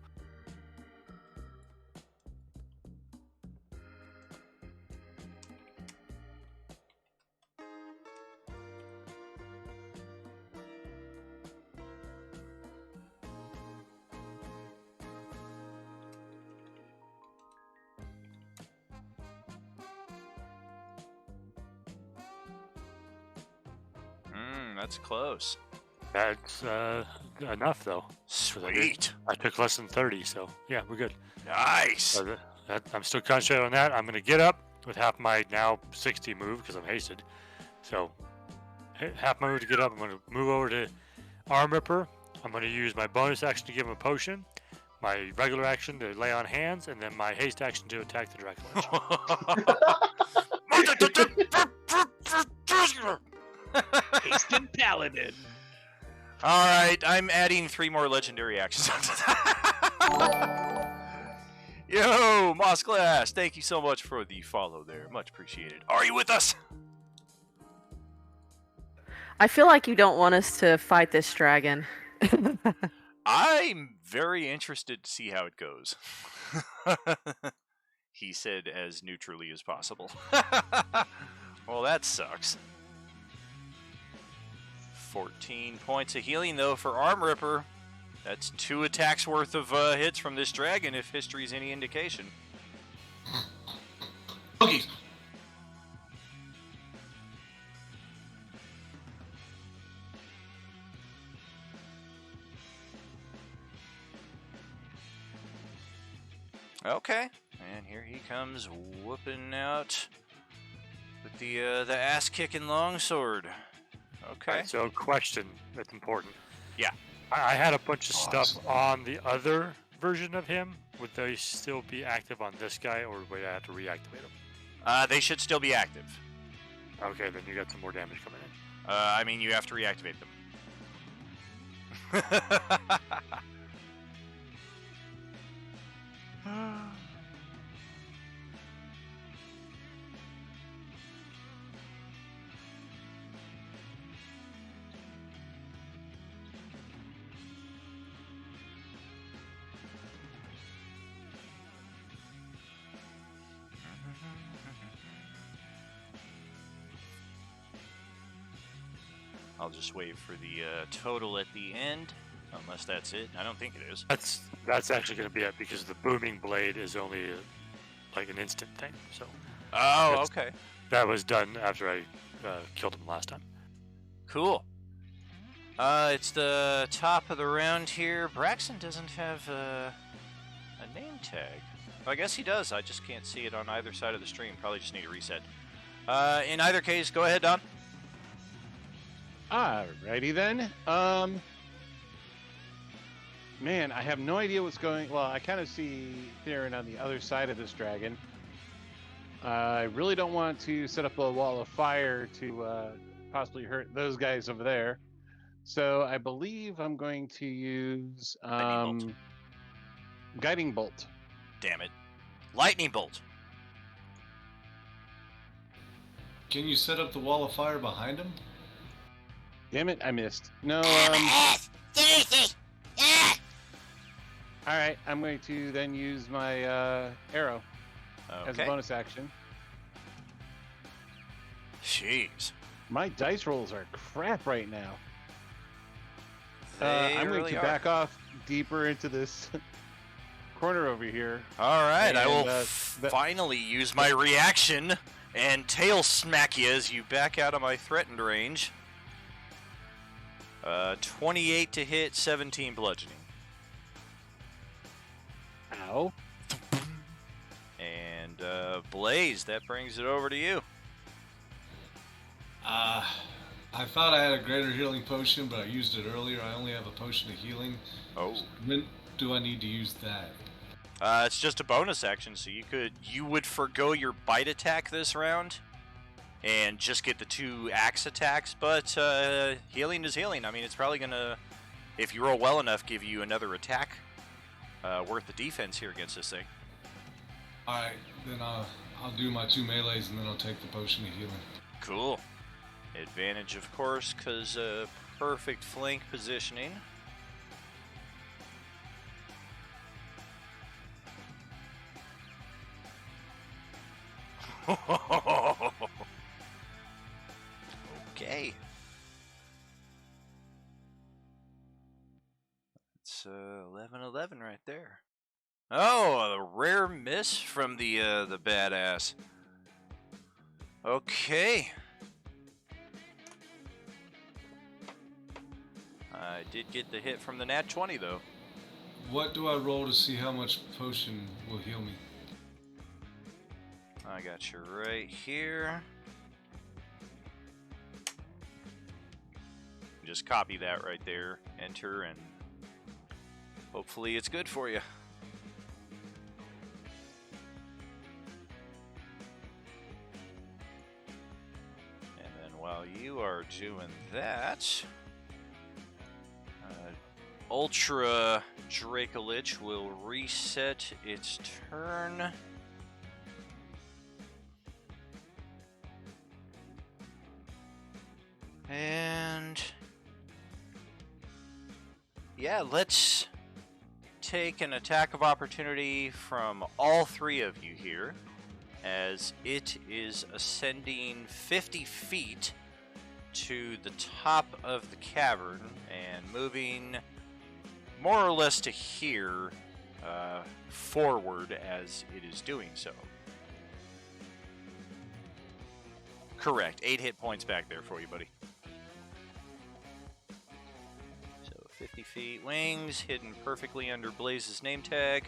That's close. That's enough though. Sweet. I took less than 30, so yeah, we're good. Nice. So I'm still concentrating on that. I'm gonna get up with half my now 60 move because I'm hasted. So half my move to get up. I'm gonna move over to Arm Ripper. I'm gonna use my bonus action to give him a potion, my regular action to lay on hands, and then my haste action to attack the Dracula. Hasted Paladin. All right, I'm adding 3 more legendary actions onto that. Yo, Moss Glass, thank you so much for the follow there. Much appreciated. Are you with us? I feel like you don't want us to fight this dragon. I'm very interested to see how it goes. He said as neutrally as possible. Well, that sucks. 14 points of healing, though, for Arm Ripper. That's 2 attacks worth of hits from this dragon, if history's any indication. Okay. Okay, and here he comes whooping out with the ass-kicking longsword. Okay. Right, so question that's important. Yeah. I had a bunch of stuff on the other version of him. Would they still be active on this guy, or would I have to reactivate them? They should still be active. Okay, then you got some more damage coming in. I mean, you have to reactivate them. I'll just wait for the total at the end, unless that's it. I don't think it is. That's actually going to be it because the booming blade is only like an instant thing. So. Oh, okay. That was done after I killed him last time. Cool. It's the top of the round here. Braxton doesn't have a name tag. Well, I guess he does. I just can't see it on either side of the stream. Probably just need a reset. In either case, go ahead, Don. Alrighty then. Man, I have no idea what's going. Well, I kind of see Theron on the other side of this dragon. I really don't want to set up a wall of fire to possibly hurt those guys over there. So I believe I'm going to use guiding bolt. Damn it. Lightning bolt. Can you set up the wall of fire behind him? Damn it, I missed. No, Alright, I'm going to then use my arrow as a bonus action. Jeez. My dice rolls are crap right now. They I'm going really to are. back off deeper into this corner over here. Alright, I will And, finally use my reaction and tail smack you as you back out of my threatened range. 28 to hit, 17 bludgeoning. Ow. And Blaze, that brings it over to you. I thought I had a greater healing potion, but I used it earlier. I only have a potion of healing. Oh. When do I need to use that? It's just a bonus action, so you would forgo your bite attack this round and just get the 2 axe attacks, but healing is healing. I mean, it's probably gonna, if you roll well enough, give you another attack worth the defense here against this thing. Alright, then I'll do my 2 melees and then I'll take the potion of healing. Cool. Advantage, of course, because perfect flank positioning. Okay. It's 11-11 right there. Oh, a rare miss from the badass. Okay. I did get the hit from the nat 20 though. What do I roll to see how much potion will heal me? I got you right here. Just copy that right there, enter, and hopefully it's good for you. And then while you are doing that, Ultra Dracolich will reset its turn. And yeah, let's take an attack of opportunity from all 3 of you here, as it is ascending 50 feet to the top of the cavern and moving more or less to here, forward as it is doing so. Correct. 8 hit points back there for you, buddy. So 50 feet wings, hidden perfectly under Blaze's name tag,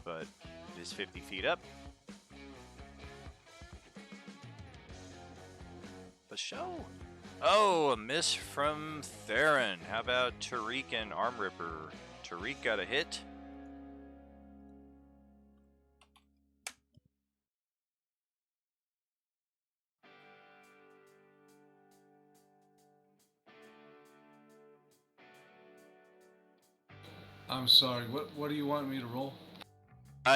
but it is 50 feet up. The show. Oh, a miss from Theron. How about Tariq and Arm Ripper? Tariq got a hit. I'm sorry, what do you want me to roll?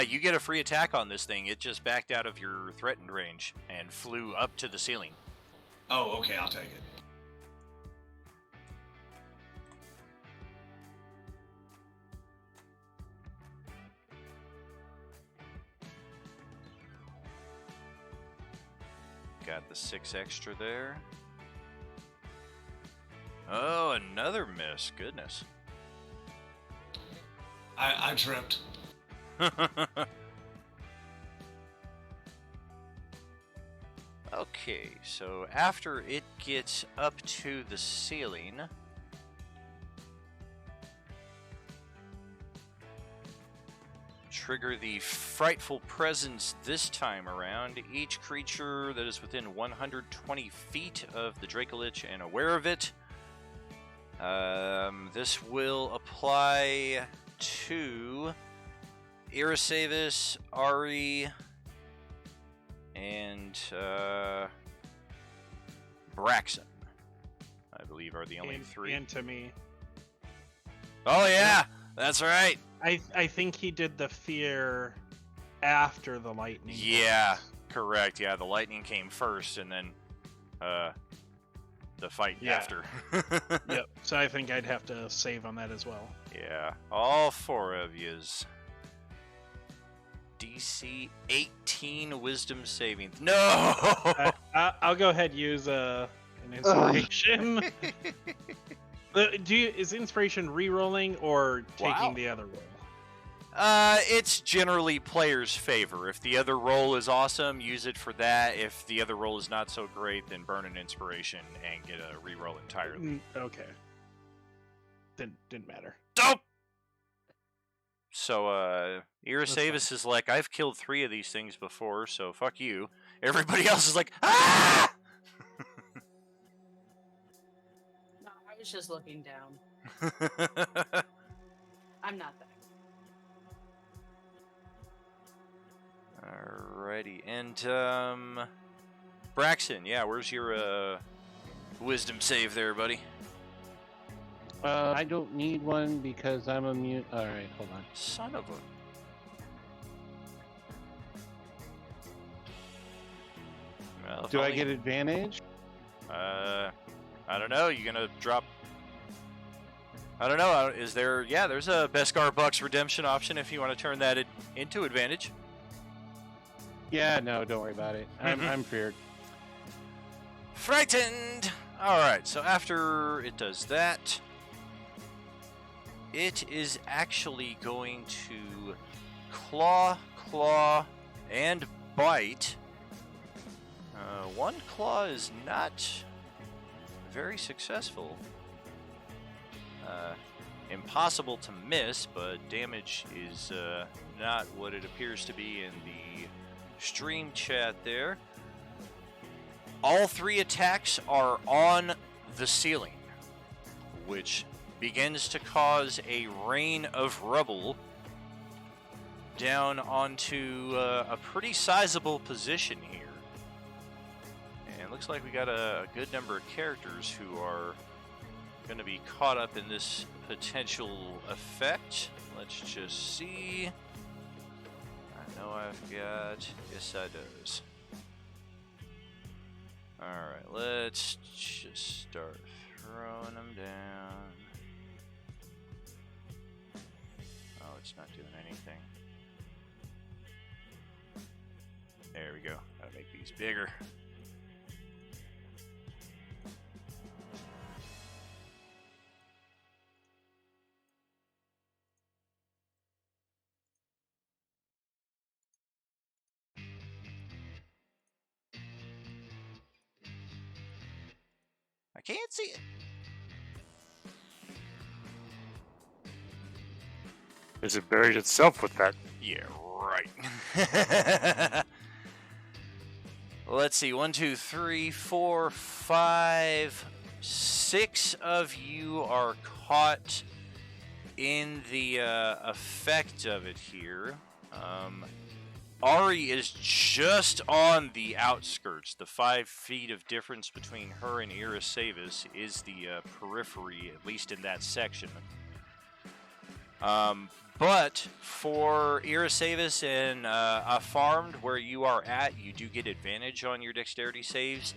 You get a free attack on this thing. It just backed out of your threatened range and flew up to the ceiling. Oh, okay, I'll take it. Got the 6 extra there. Oh, another miss. Goodness. I tripped. Okay, so after it gets up to the ceiling, trigger the Frightful Presence this time around. Each creature that is within 120 feet of the Dracolich and aware of it. This will apply to Irasavis, Ari, and Braxton. I believe are the only three. And to me. Oh yeah, that's right. I think he did the fear after the lightning. Yeah, correct. Yeah, the lightning came first, and then the fight after. Yep. So I think I'd have to save on that as well. Yeah, all four of yous. DC 18 Wisdom saving. No. I'll go ahead and use an inspiration. Is inspiration re-rolling or taking the other roll? It's generally player's favor. If the other roll is awesome, use it for that. If the other roll is not so great, then burn an inspiration and get a re-roll entirely. Okay. Didn't matter. Dope! So, Irasavis is like, I've killed 3 of these things before, so fuck you. Everybody else is like, ah! No, I was just looking down. I'm not that. Alrighty, and Braxton, yeah, where's your wisdom save there, buddy? I don't need one because I'm immune. Alright, hold on. Son of a... Well, Do I get advantage? I don't know. You gonna drop... I don't know. Is there... Yeah, there's a Beskar Bucks redemption option if you want to turn that into advantage. Yeah, no, don't worry about it. I'm feared. Frightened! Alright, so after it does that, it is actually going to claw, and bite. One claw is not very successful. Impossible to miss, but damage is not what it appears to be in the stream chat there. All 3 attacks are on the ceiling, which begins to cause a rain of rubble down onto a pretty sizable position here. And it looks like we got a good number of characters who are going to be caught up in this potential effect. Let's just see. I know I've got... Yes, I does. Alright, let's just start throwing them down. Oh, it's not doing anything. There we go. Gotta make these bigger. I can't see it. Is it buried itself with that? Yeah, right. Let's see. 1, 2, 3, 4, 5, 6 of you are caught in the effect of it here. Ari is just on the outskirts. The 5 feet of difference between her and Irasavis is the periphery, at least in that section. But for Irasavis and Farmed, where you are at, you do get advantage on your dexterity saves.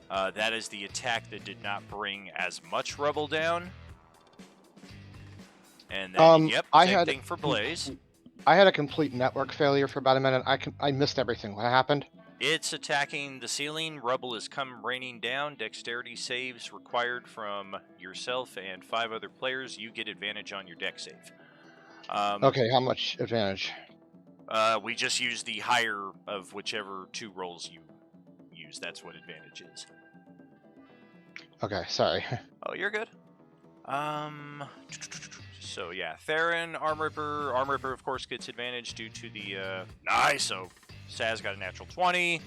That is the attack that did not bring as much rubble down. And then, yep, same thing for Blaze. I had a complete network failure for about a minute. I missed everything. What happened? It's attacking the ceiling. Rubble has come raining down. Dexterity saves required from yourself and 5 other players. You get advantage on your dex save. Okay, how much advantage? We just use the higher of whichever 2 rolls you use. That's what advantage is. Okay, sorry. Oh, you're good. So yeah, Theron, Arm Ripper. Arm Ripper, of course, gets advantage due to the nice. So Saz got a natural 20.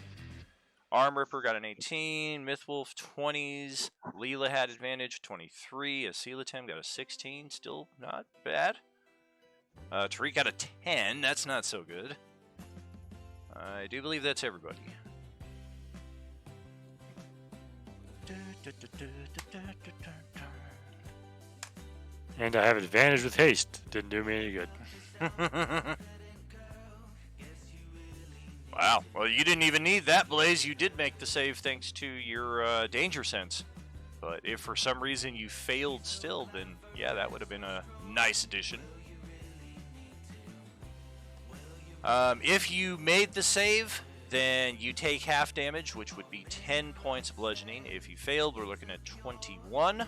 Arm Ripper got an 18. Mythwolf 20s. Leela had advantage 23. Asilatim got a 16. Still not bad. Tariq got a 10. That's not so good. I do believe that's everybody. And I have advantage with haste. Didn't do me any good. Wow. Well, you didn't even need that, Blaze. You did make the save thanks to your danger sense. But if for some reason you failed still, then yeah, that would have been a nice addition. If you made the save, then you take half damage, which would be 10 points of bludgeoning. If you failed, we're looking at 21.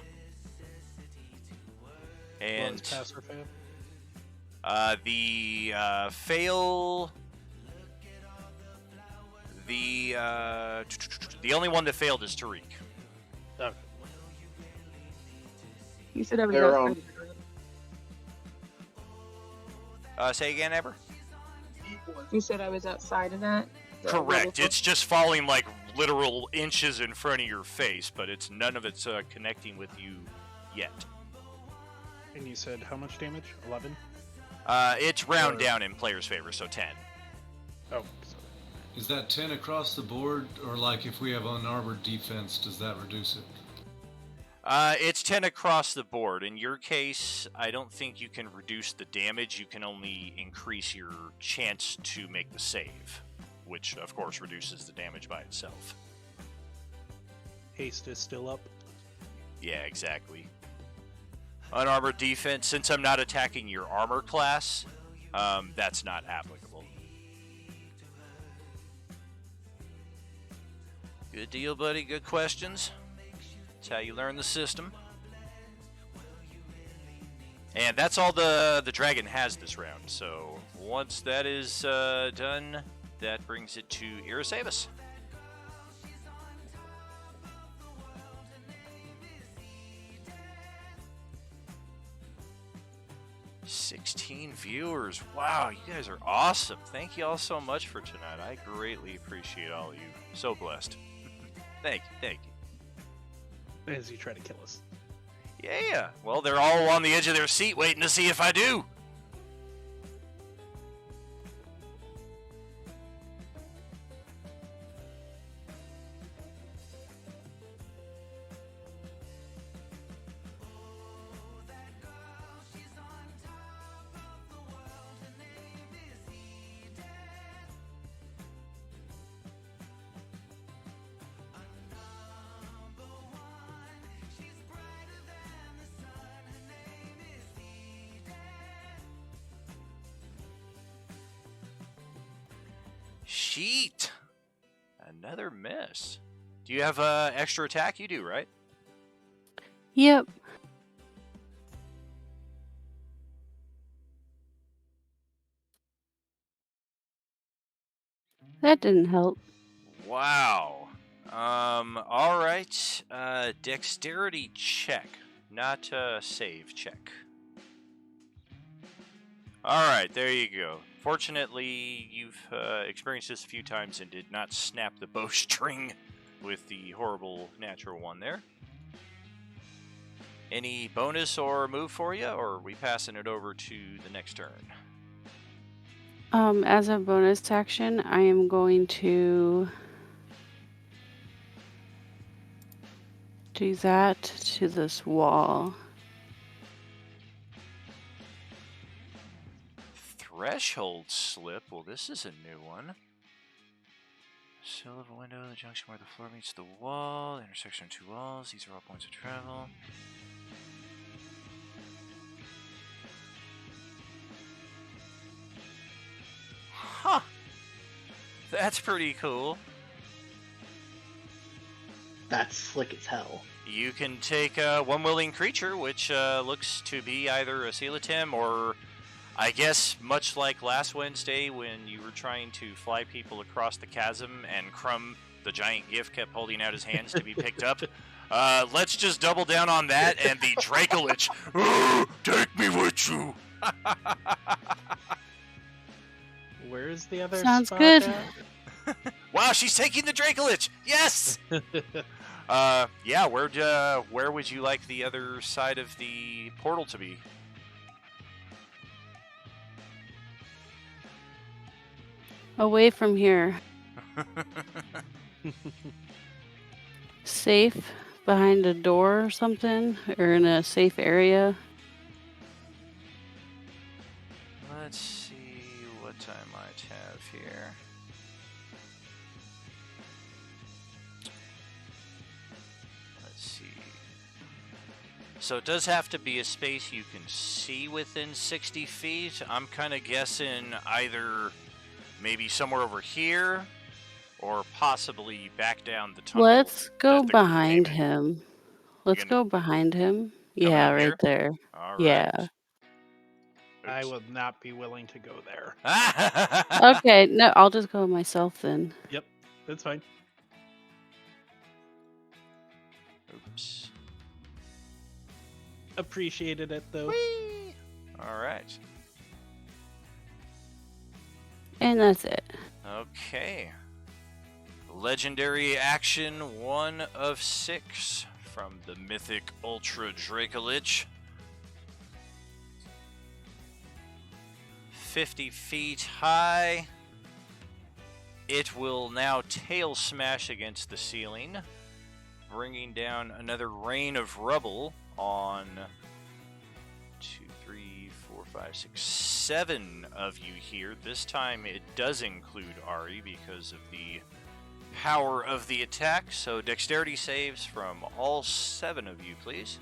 And pass or fail? The fail. The only one that failed is Tariq. Okay. You said I was They're outside. Say again, Ever? You said I was outside of that. Correct. It's just falling like literal inches in front of your face, but it's none of it's connecting with you yet. And you said how much damage? 11? It's round down in player's favor, so 10. Oh. Is that 10 across the board, or like if we have unarmored defense, does that reduce it? It's 10 across the board. In your case, I don't think you can reduce the damage. You can only increase your chance to make the save, which of course reduces the damage by itself. Haste is still up. Yeah, exactly. Unarmored defense, since I'm not attacking your armor class, that's not applicable. Good deal, buddy. Good questions. That's how you learn the system. And that's all the dragon has this round. So once that is done, that brings it to Irasavis. $16 viewers. Wow, you guys are awesome. Thank you all so much for tonight. I greatly appreciate all of you. So blessed. Thank you. As you try to kill us. Yeah. Well, they're all on the edge of their seat waiting to see if I do. Sheet. Another miss. Do you have extra attack? You do, right? Yep. That didn't help. Wow. All right. Dexterity check, not save check. All right, there you go. Fortunately, you've experienced this a few times and did not snap the bowstring with the horrible natural one there. Any bonus or move for you, or are we passing it over to the next turn? As a bonus action, I am going to do that to this wall. Threshold slip. Well, this is a new one. Sill of a window, the junction where the floor meets the wall, the intersection of two walls. These are all points of travel. Huh. That's pretty cool. That's slick as hell. You can take one willing creature, which looks to be either a Asilatim or, I guess, much like last Wednesday when you were trying to fly people across the chasm and Crumb, the giant gift, kept holding out his hands to be picked up. Let's just double down on that and the Dracolich. Take me with you. Where is the other Sounds spot good. at? Wow, she's taking the Dracolich. Yes. Yeah. Where would you like the other side of the portal to be? Away from here. Safe behind a door or something, or in a safe area. Let's see what I might have here. Let's see. So it does have to be a space you can see within 60 feet. I'm kind of guessing either maybe somewhere over here or possibly back down the tunnel. Let's go that the group behind came in. him. Let's gonna- go behind him. Coming Yeah, in right here? there. All right. Yeah. I will not be willing to go there. Okay, no, I'll just go myself then. Yep, that's fine. Oops. Appreciated it though. All right. And that's it. Okay. Legendary action 1 of 6 from the mythic Ultra Dracolich. 50 feet high. It will now tail smash against the ceiling, bringing down another rain of rubble on 2, 3, 4, 5, 6, 7 of you here. This time it does include Ari because of the power of the attack. So dexterity saves from all 7 of you, please.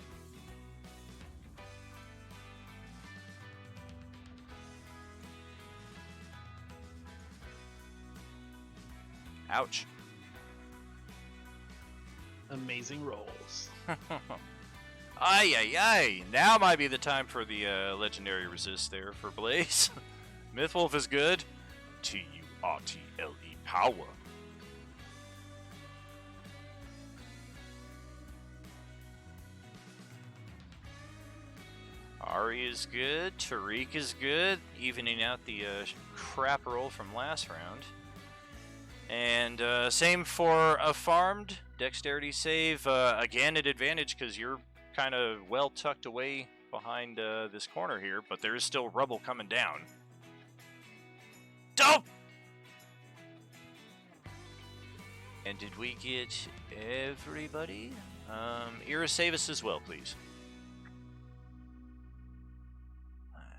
Ouch. Amazing rolls. Ay, ay, ay. Now might be the time for the legendary resist there for Blaze. Mythwolf is good. T-U-R-T-L-E power. Ari is good. Tariq is good. Evening out the crap roll from last round. And same for a farmed dexterity save. Again at advantage because you're kind of well tucked away behind this corner here, but there is still rubble coming down. Dope! And did we get everybody? Ira, save us as well, please.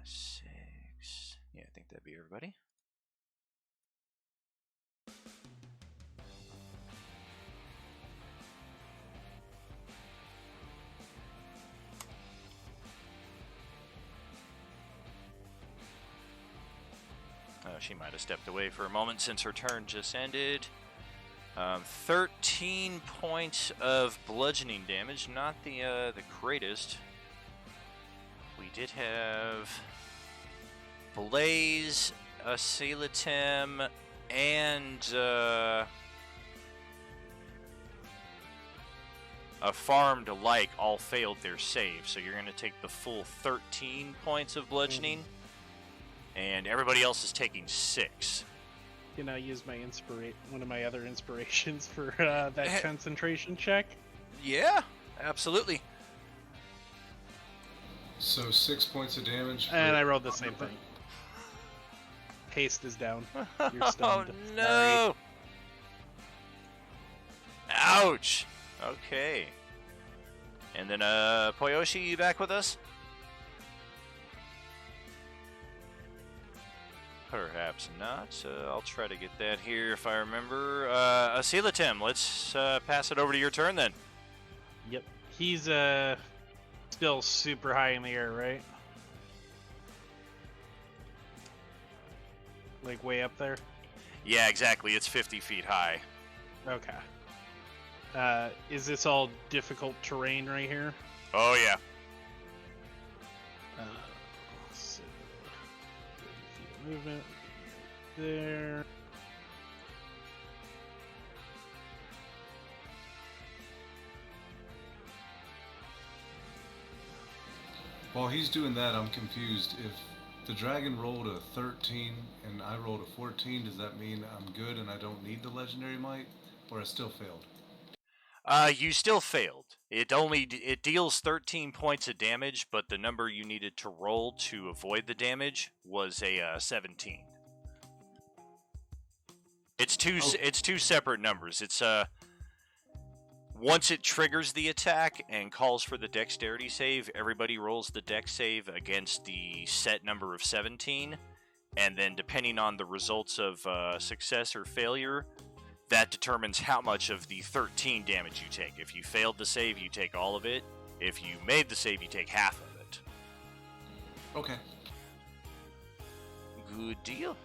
6. Yeah, I think that'd be everybody. She might have stepped away for a moment since her turn just ended. 13 points of bludgeoning damage, not the greatest. We did have Blaze, Asilitim, and a farmed alike all failed their save, so you're going to take the full 13 points of bludgeoning. And everybody else is taking 6. Can I use my one of my other inspirations for that concentration check? Yeah, absolutely. So 6 points of damage. And I rolled the same thing. Haste is down. You're Oh stunned. no! Ouch! Okay. And then Poyoshi, you back with us? Perhaps not. I'll try to get that here if I remember. Asilitim, let's pass it over to your turn then. Yep. He's still super high in the air, right? Like way up there? Yeah, exactly. It's 50 feet high. Okay. Is this all difficult terrain right here? Oh, yeah. So, 30 feet movement there. While he's doing that, I'm confused. If the dragon rolled a 13 and I rolled a 14, does that mean I'm good and I don't need the legendary might, or I still failed? You still failed. It deals 13 points of damage, but the number you needed to roll to avoid the damage was a 17. It's two separate numbers. It's once it triggers the attack and calls for the dexterity save, everybody rolls the dex save against the set number of 17, and then depending on the results of success or failure, that determines how much of the 13 damage you take. If you failed the save, you take all of it. If you made the save, you take half of it. Okay. Good deal.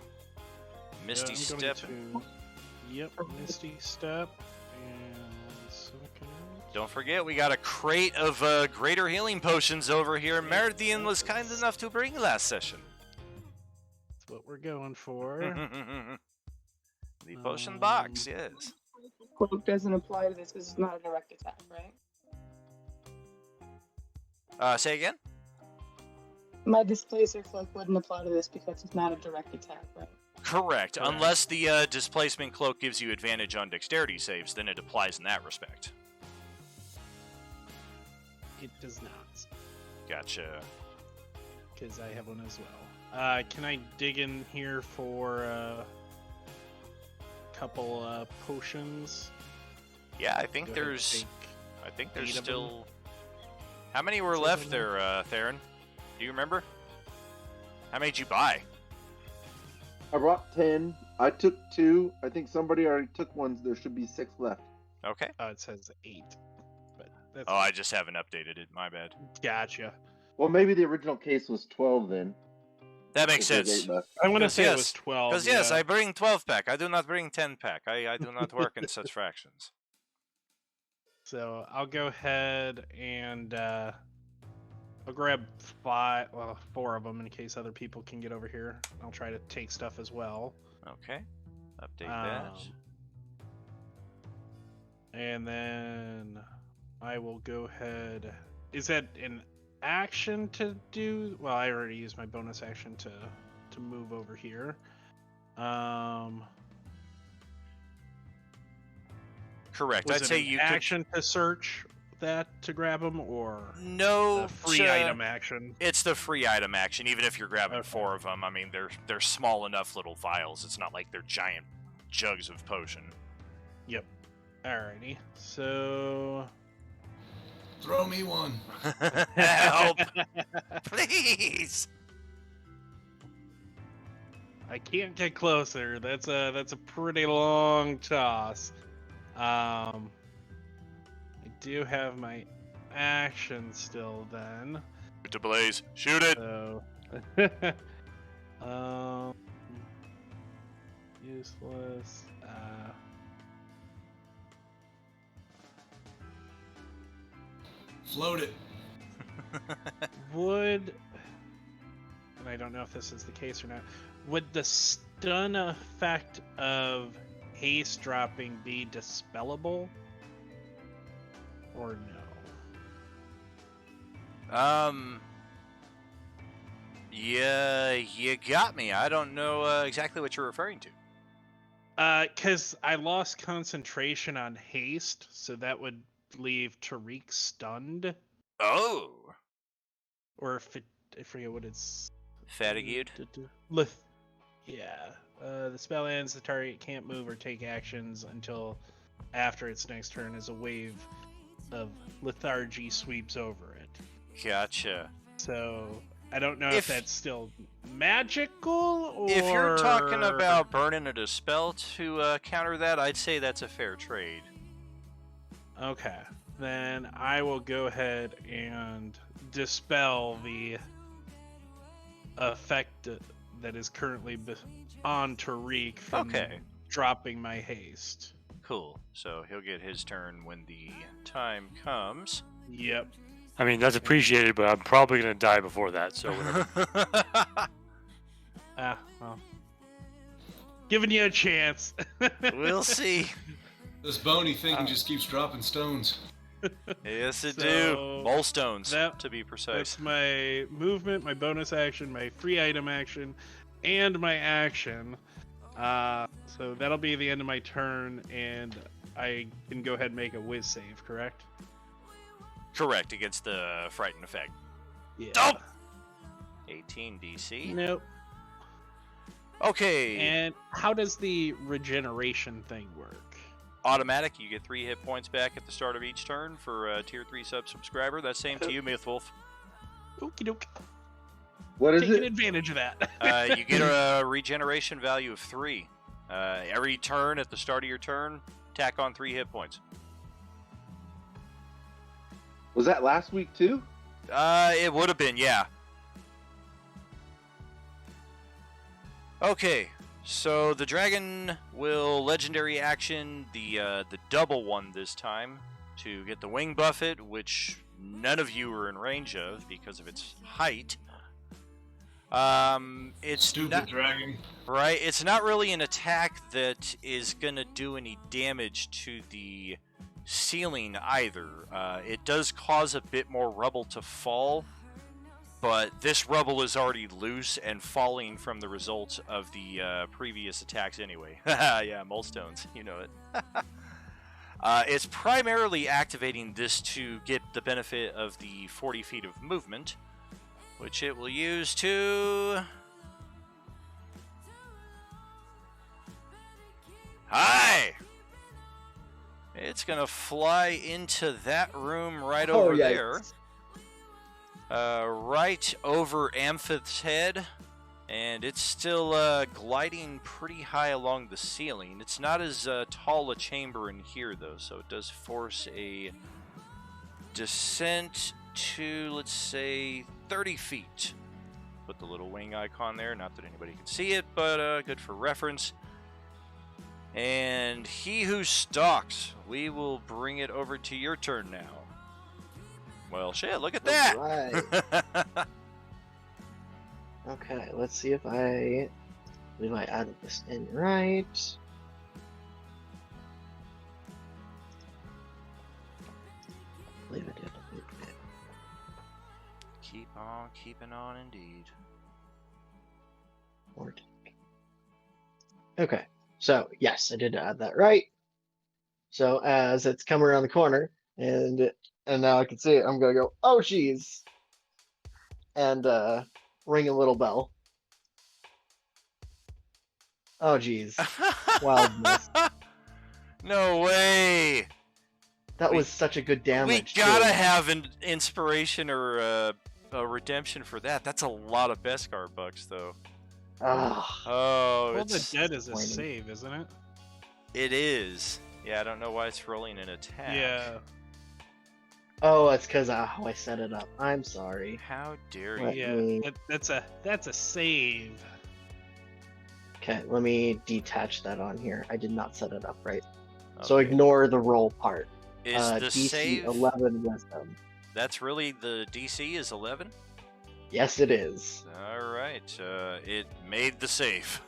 Misty I'm Step. going to- Yep, Misty Step. And 1 second. Don't forget, we got a crate of greater healing potions over here. Meridian was kind enough to bring last session. That's what we're going for. The potion box, yes. Cloak doesn't apply to this because it's not a direct attack, right? Say again? My displacer cloak wouldn't apply to this because it's not a direct attack, right? Correct. Unless the displacement cloak gives you advantage on dexterity saves, then it applies in that respect. It does not, Gotcha. because I have one as well. Can I dig in here for a couple potions? Yeah, I think Go ahead and there's take 8 of still... How many were 7 left of there, Theron? Do you remember? How many did you buy? I brought 10. I took 2. I think somebody already took one. There should be 6 left. Okay. Oh, it says 8. But that's Oh, I just haven't updated it. My bad. Gotcha. Well, maybe the original case was 12 then. That makes If there's sense. 8 left. I want to Because say yes, it was 12. Because yes, yeah. I bring 12-pack. I do not bring 10-pack. I do not work in such fractions. So I'll go ahead and I'll grab 4 of them in case other people can get over here. I'll try to take stuff as well. Okay. Update that. And then I will go ahead. Is that an action to do? Well, I already used my bonus action to move over here. Correct. Was I'd it say an you action to search that to grab them, or No, the free item action? It's the free item action. Even if you're grabbing 4 of them, I mean they're small enough little vials. It's not like they're giant jugs of potion. Yep. Alrighty. So Throw me one. Help, please. I can't get closer. That's a pretty long toss. I do have my action still then. To blaze. Shoot it. So useless. Float it. Would, and I don't know if this is the case or not, would the stun effect of haste dropping be dispellable? Or no? Yeah, you got me. I don't know exactly what you're referring to. Because I lost concentration on haste, so that would leave Tariq stunned. Oh. Or if it, I forget what it's. Fatigued? Yeah. The spell ends, the target can't move or take actions until after its next turn as a wave of lethargy sweeps over it. Gotcha. So I don't know if that's still magical or. If you're talking about burning a dispel to counter that, I'd say that's a fair trade. Okay, then I will go ahead and dispel the effect that is currently on Tariq from dropping my haste. Cool. So he'll get his turn when the time comes. Yep. I mean, that's appreciated, but I'm probably going to die before that, so whatever. Well. Giving you a chance. We'll see. This bony thing just keeps dropping stones. Yes, it So do. Molestones, that- to be precise. That's my movement, my bonus action, my free item action, and my action. So that'll be the end of my turn, and I can go ahead and make a whiz save, correct? Correct, against the frightened effect. Yeah. Oh! 18 DC. Nope. Okay. And how does the regeneration thing work? Automatic, you get 3 hit points back at the start of each turn for a tier 3 subscriber. That's same to you, Mythwolf. Okie doke. What is Taking it? advantage of that. You get a regeneration value of 3. Every turn at the start of your turn, tack on 3 hit points. Was that last week too? It would have been, yeah. Okay, so the dragon will legendary action the double one this time to get the wing buffet, which none of you are in range of because of its height. It's Stupid not, dragon. right? It's not really an attack that is gonna do any damage to the ceiling either. It does cause a bit more rubble to fall, but this rubble is already loose and falling from the results of the previous attacks anyway. Yeah, Molestones, you know it. It's primarily activating this to get the benefit of the 40 feet of movement, which it will use to... Hi! It's gonna fly into that room right over there. Right over Amphith's head. And it's still gliding pretty high along the ceiling. It's not as tall a chamber in here, though, so it does force a descent to, let's say, 30 feet. Put the little wing icon there, not that anybody can see it, but good for reference. And he who stalks, we will bring it over to your turn now. Well, shit, look at that! Right. Okay, let's see if I believe I added this in right. I believe I did. Keep on keeping on, indeed. Okay, so yes, I did add that right. So as it's coming around the corner, and now I can see it, I'm gonna go, oh geez, and ring a little bell. Oh geez, wildness. No way! That was such a good damage. We gotta too. have an inspiration or a redemption for that. That's a lot of Beskar bucks, though. Ah, Oh, Well, the it's, dead is a disappointing. save, isn't it? it is. Yeah, I don't know why it's rolling an attack. Yeah. oh, it's because how I set it up. I'm sorry. How dare Let you? Yeah. me- That's a save. Okay, let me detach that on here. I did not set it up right. So Okay. ignore the roll part. Is the DC save? 11 wisdom. That's really the DC is 11. Yes, it is. All right. It made the save.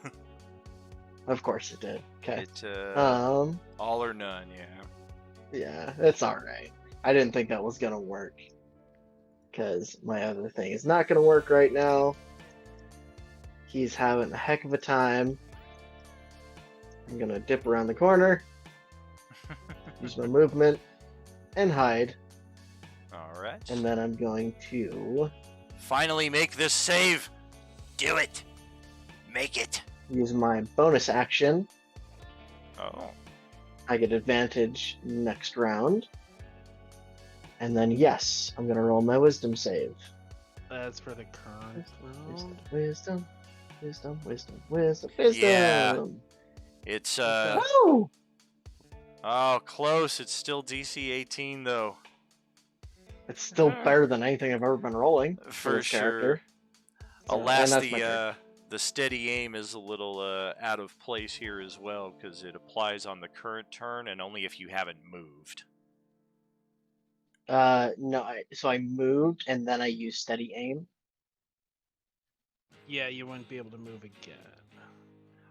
Of course it did. Okay. It all or none. Yeah. Yeah, it's all right. I didn't think that was gonna work because my other thing is not gonna work right now. He's having a heck of a time. I'm gonna dip around the corner, use my movement, and hide, All right. and then I'm going to Finally, make this save. Do it. Make it. use my bonus action. Oh. I get advantage next round. And then, yes, I'm going to roll my wisdom save. That's for the current round. Wisdom, wisdom, wisdom, wisdom, wisdom. Yeah. It's Woo! oh, close. It's still DC 18 though. It's still better than anything I've ever been rolling For this sure. character. So, Alas, and that's my turn. the steady aim is a little out of place here as well because it applies on the current turn and only if you haven't moved. No, so I moved and then I used steady aim. Yeah, you wouldn't be able to move again.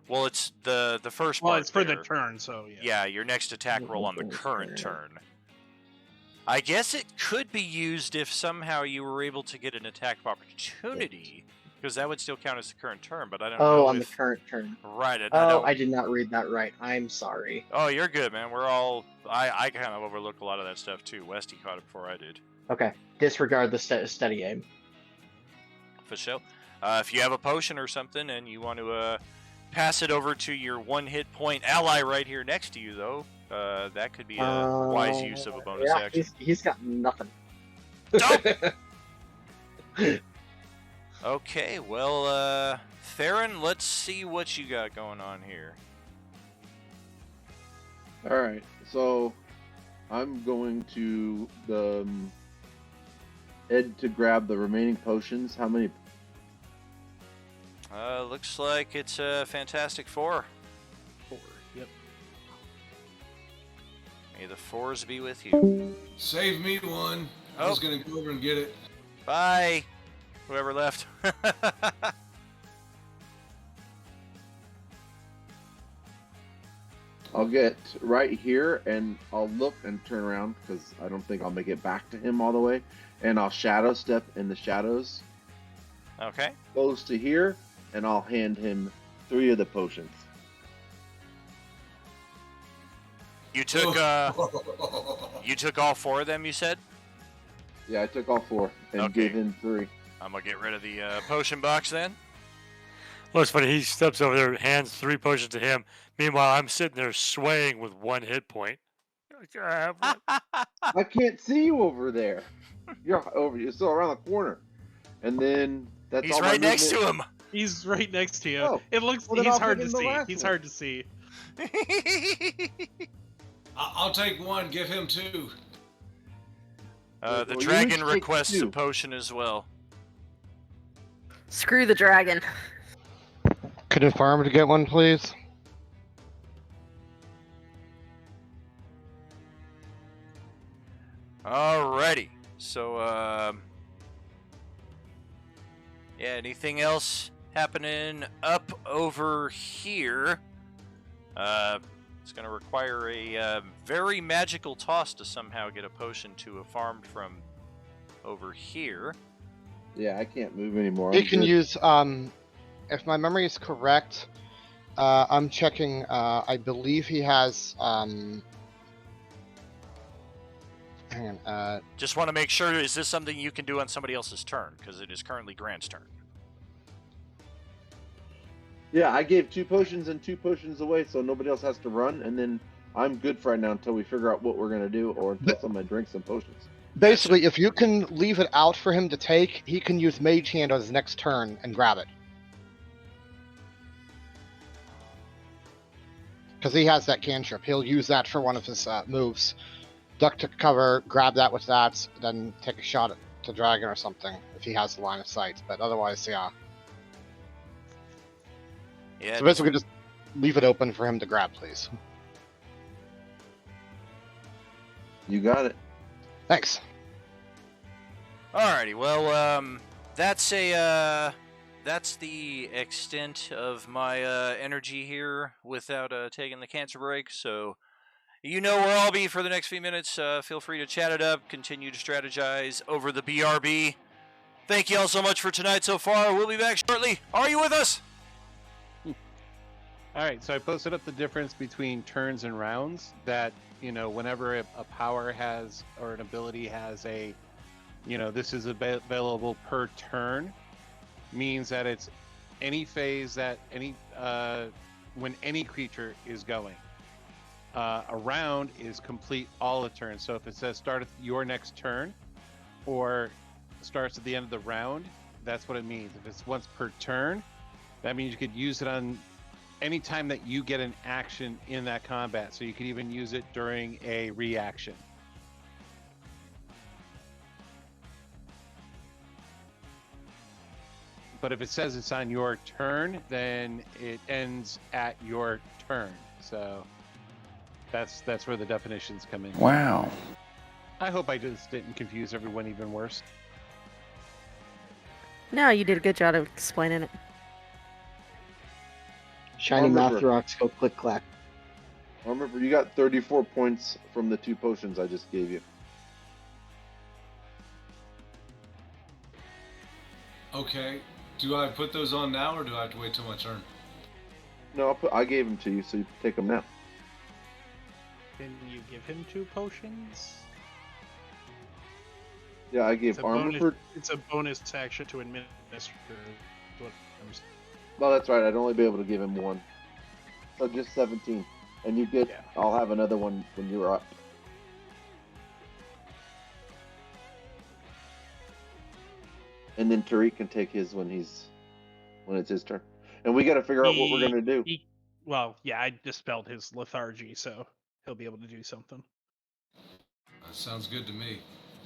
Well, it's the first Well, part. it's for the there. turn, so yeah. Yeah, your next attack roll on the Okay, current sure. turn. I guess it could be used if somehow you were able to get an attack of opportunity, because that would still count as the current turn. But I don't know on if the current turn. right. I Oh, don't. I did not read that right. I'm sorry. Oh, you're good, man. We're all. I kind of overlook a lot of that stuff too. Westy caught it before I did. Okay, disregard the steady aim. For sure. If you have a potion or something and you want to pass it over to your 1 hit point ally right here next to you, though, that could be a wise use of a bonus yeah, action. He's got nothing. Okay, well, Theron, let's see what you got going on here. All right, so I'm going to the Ed to grab the remaining potions. How many? Looks like it's a Fantastic Four. 4. Yep. May the fours be with you. Save me one. I was gonna go over and get it. Bye, whoever left. I'll get right here and I'll look and turn around because I don't think I'll make it back to him all the way. And I'll shadow step in the shadows. Okay. Close to here, and I'll hand him 3 of the potions. You took you took all 4 of them, you said? Yeah, I took all 4 and Okay. gave him 3. I'm gonna get rid of the potion box then. Well, it's funny. He steps over there, hands 3 potions to him. Meanwhile, I'm sitting there swaying with 1 hit point. I can't see you over there. You're still around the corner. And then that's He's all my right next to movement. him. He's right next to you. Oh, It looks. well, then he's I'll hard give to him the see. last He's one. hard to see. I'll take 1. Give him 2. The Well, you dragon each take requests a 2. potion as well. Screw the dragon. Could a farmer get one, please? Alrighty. So, yeah, anything else happening up over here? It's going to require a very magical toss to somehow get a potion to have farmed from over here. Yeah, I can't move anymore. He I'm can good. use, if my memory is correct, I'm checking, I believe he has, hang on, Just want to make sure, is this something you can do on somebody else's turn? Because it is currently Grant's turn. Yeah, I gave 2 potions and 2 potions away, so nobody else has to run, and then I'm good for right now until we figure out what we're gonna do, or until somebody drinks some potions. basically, if you can leave it out for him to take, he can use Mage Hand on his next turn and grab it. Because he has that cantrip. He'll use that for one of his moves. Duck to cover, grab that with that, then take a shot at the dragon or something, if he has the line of sight. But otherwise, yeah. Yeah. So basically, just leave it open for him to grab, please. You got it. Thanks. Alrighty, well, that's the extent of my energy here without taking the cancer break. So, you know where I'll be for the next few minutes. Feel free to chat it up, continue to strategize over the BRB. Thank you all so much for tonight so far. We'll be back shortly. Are you with us? All right, so I posted up the difference between turns and rounds. That, you know, whenever a power has, or an ability has a, you know, this is available per turn, means that it's any phase that when any creature is going. A round is complete all the turns. So if it says start at your next turn, or starts at the end of the round, that's what it means. If it's once per turn, that means you could use it on any time that you get an action in that combat. So you could even use it during a reaction. But if it says it's on your turn, then it ends at your turn. So that's where the definitions come in. Wow. I hope I just didn't confuse everyone even worse. No, you did a good job of explaining it. Shiny Remember- mouth rocks go click clack. Remember, you got 34 points from the 2 potions I just gave you. Okay. Do I put those on now, or do I have to wait till my turn? No, I gave them to you, so you can take them now. Can you give him 2 potions? Yeah, I gave It's a armor bonus, for. it's a bonus action to administer. What I'm saying. Well, that's right. I'd only be able to give him 1. So just 17. And you get. Yeah. I'll have another one when you're up. And then Tariq can take his when it's his turn. And we got to figure out what we're gonna do. Well, yeah, I dispelled his lethargy, so he'll be able to do something. That sounds good to me.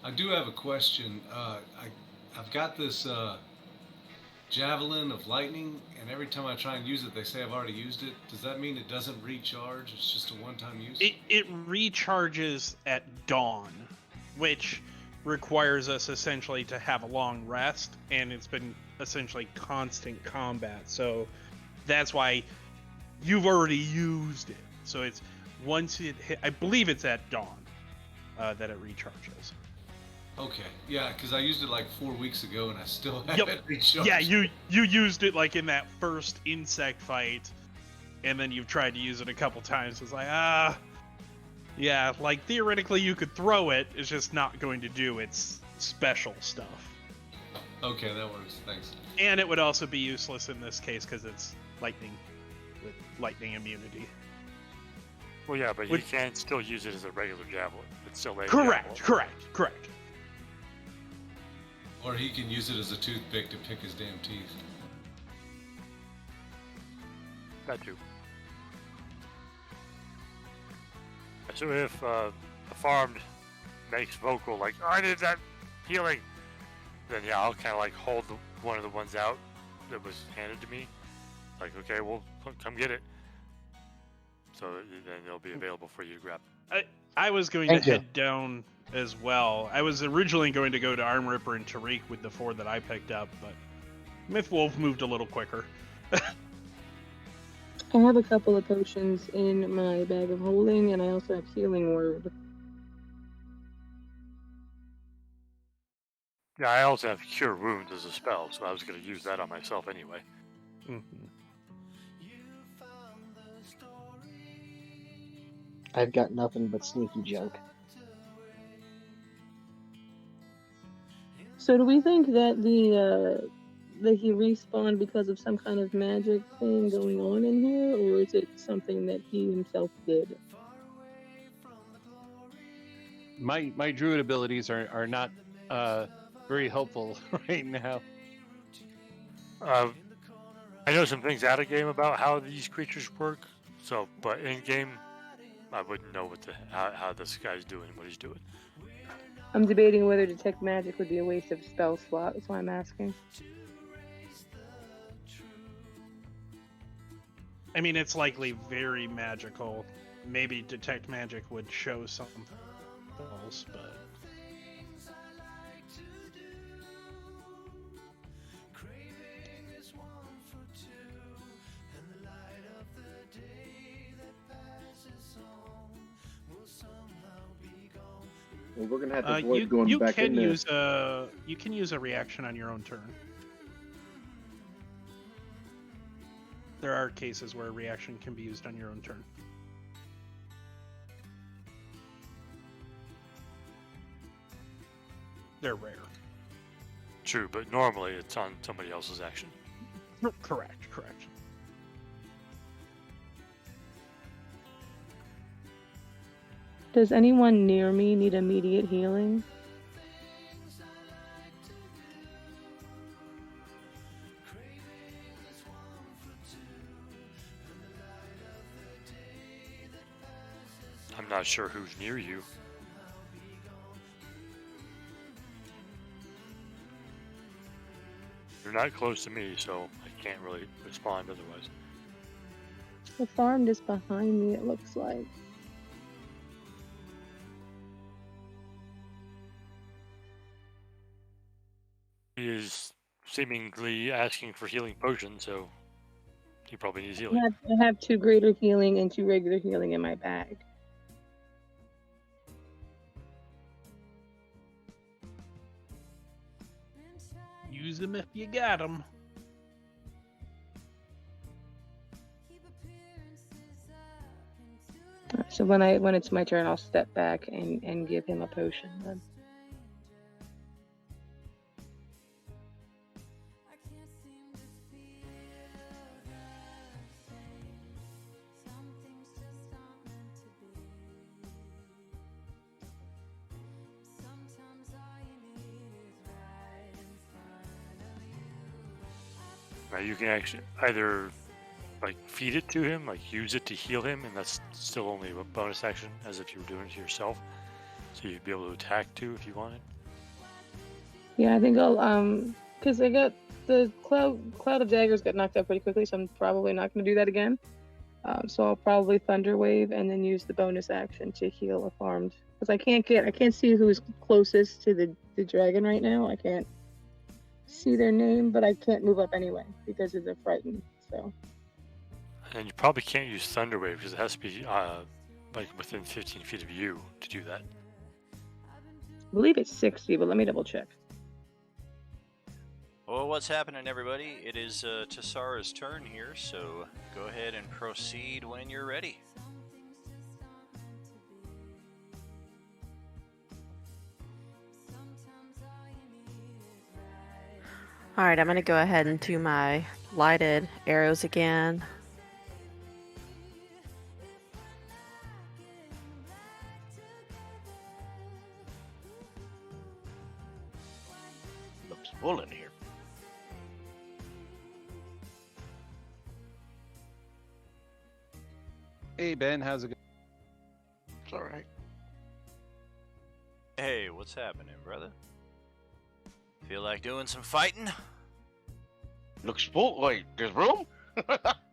I do have a question. I've got this javelin of lightning, and every time I try and use it, they say I've already used it. Does that mean it doesn't recharge? It's just a one-time use? It recharges at dawn, which requires us essentially to have a long rest, and it's been essentially constant combat. So that's why you've already used it. So it's once it hit, I believe it's at dawn that it recharges. Okay, yeah, because I used it like 4 weeks ago, and I still haven't recharged. Yeah, you used it like in that first insect fight, and then you've tried to use it a couple times. It's like, yeah, like theoretically you could throw it, it's just not going to do its special stuff. Okay, that works, thanks. And it would also be useless in this case because it's lightning, with lightning immunity. Well, yeah, but you can still use it as a regular javelin. It's still a Correct. Or he can use it as a toothpick to pick his damn teeth. That too. So if a farmed makes vocal like, I did that healing, then yeah, I'll kind of like hold one of the ones out that was handed to me. Like, okay, well, come get it. So then they'll be available for you to grab. I was going to head down as well. I was originally going to go to Arm Ripper and Tariq with the 4 that I picked up, but Mythwolf moved a little quicker. I have a couple of potions in my bag of holding, and I also have Healing Word. Yeah, I also have Cure Wounds as a spell, so I was going to use that on myself anyway. I've got nothing but sneaky junk. So do we think that that he respawned because of some kind of magic thing going on in here, or is it something that he himself did? My druid abilities are not very helpful right now. I know some things out of game about how these creatures work, but in game, I wouldn't know how this guy's doing what he's doing. I'm debating whether Detect Magic would be a waste of spell slot. That's why I'm asking. I mean, it's likely very magical. Maybe Detect Magic would show something else, but... Well, we're gonna have to avoid going back in there. You can use a reaction on your own turn. There are cases where a reaction can be used on your own turn. They're rare. True, but normally it's on somebody else's action. Correct. Does anyone near me need immediate healing? I'm not sure who's near you. You're not close to me, so I can't really respond otherwise. The farm just behind me, it looks like. He is seemingly asking for healing potions, so he probably needs I healing. have 2 greater healing and 2 regular healing in my bag. Use them if you got them. So when it's my turn, I'll step back and give him a potion then. Now you can actually either like feed it to him, like use it to heal him, and that's still only a bonus action as if you were doing it to yourself. So you'd be able to attack too if you wanted. Yeah, I think I'll because I got the cloud of daggers got knocked out pretty quickly, so I'm probably not going to do that again. So I'll probably Thunder Wave and then use the bonus action to heal if armed, because I can't see who's closest to the dragon right now. I can't see their name, but I can't move up anyway because they're frightened. So. And you probably can't use Thunder Wave because it has to be like within 15 feet of you to do that. I believe it's 60, but let me double check. Well, what's happening, everybody? It is Tassara's turn here, so go ahead and proceed when you're ready. Alright, I'm going to go ahead and do my lighted arrows again. Looks full in here. Hey Ben, how's it going? It's alright. Hey, what's happening, brother? Feel like doing some fighting? Looks full. Wait, there's room?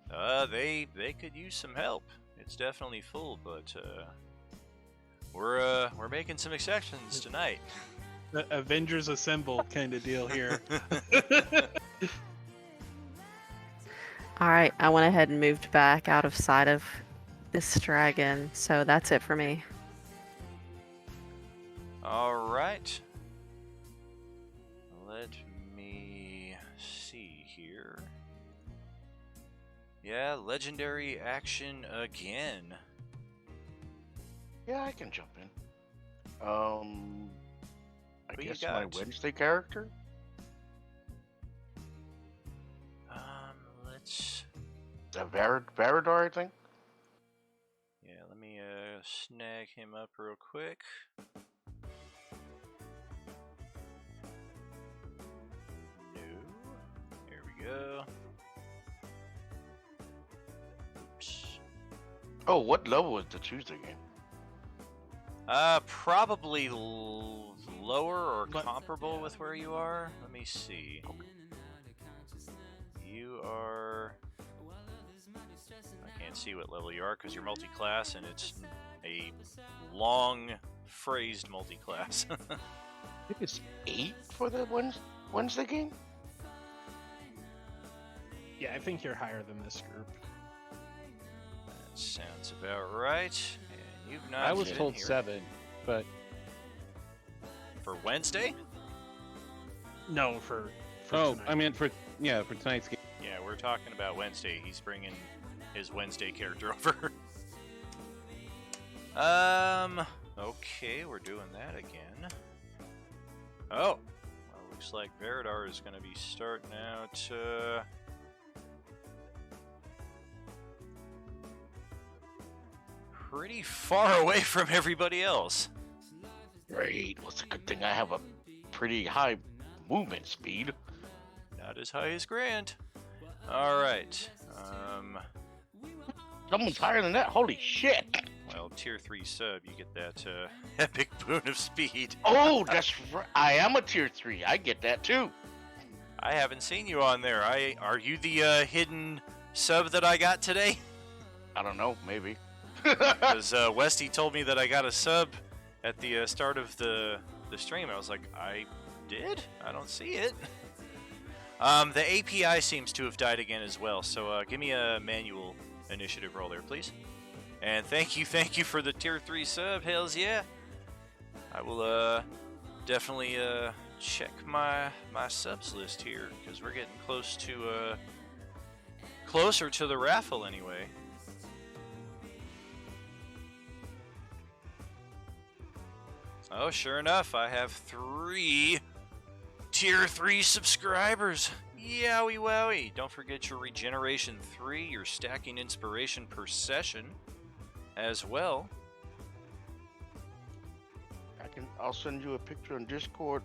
They could use some help. It's definitely full, but we're making some exceptions tonight. The Avengers Assemble kind of deal here. Alright, I went ahead and moved back out of sight of this dragon, so that's it for me. Alright. Let me see here. Yeah, legendary action again. Yeah, I can jump in. I What you guess my got? Wednesday character? Let's... The Varadar, I think? Yeah, let me snag him up real quick. No. There we go. Oops. Oh, what level is the Tuesday game? Probably lower or comparable with where you are. Let me see. You are... I can't see what level you are because you're multi-class and it's a long phrased multi-class. I think it's 8 for the Wednesday game? Yeah, I think you're higher than this group. That sounds about right. And you've not I was been told here. 7, but For Wednesday? No, for oh, tonight. I meant for tonight's game. Yeah, we're talking about Wednesday. He's bringing his Wednesday character over. Okay, we're doing that again. Oh, well, looks like Varadar is going to be starting out, pretty far away from everybody else. Great. Well, it's a good thing I have a pretty high movement speed. Not as high as Grant. Alright, Someone's higher than that? Holy shit! well, tier 3 sub, you get that, epic boon of speed. Oh, that's right. I am a tier 3. I get that too. I haven't seen you on there. Are you the hidden sub that I got today? I don't know, maybe. Because Westy told me that I got a sub at the start of the stream. I was like, I did? I don't see it. The API seems to have died again as well, so give me a manual initiative roll there, please. And thank you for the tier 3 sub. Hells yeah. I will definitely check my subs list here because we're getting close to closer to the raffle anyway. Oh, sure enough, I have 3 tier 3 subscribers. Yowie wowie. Don't forget your regeneration 3, your stacking inspiration per session as well. I'll send you a picture on Discord.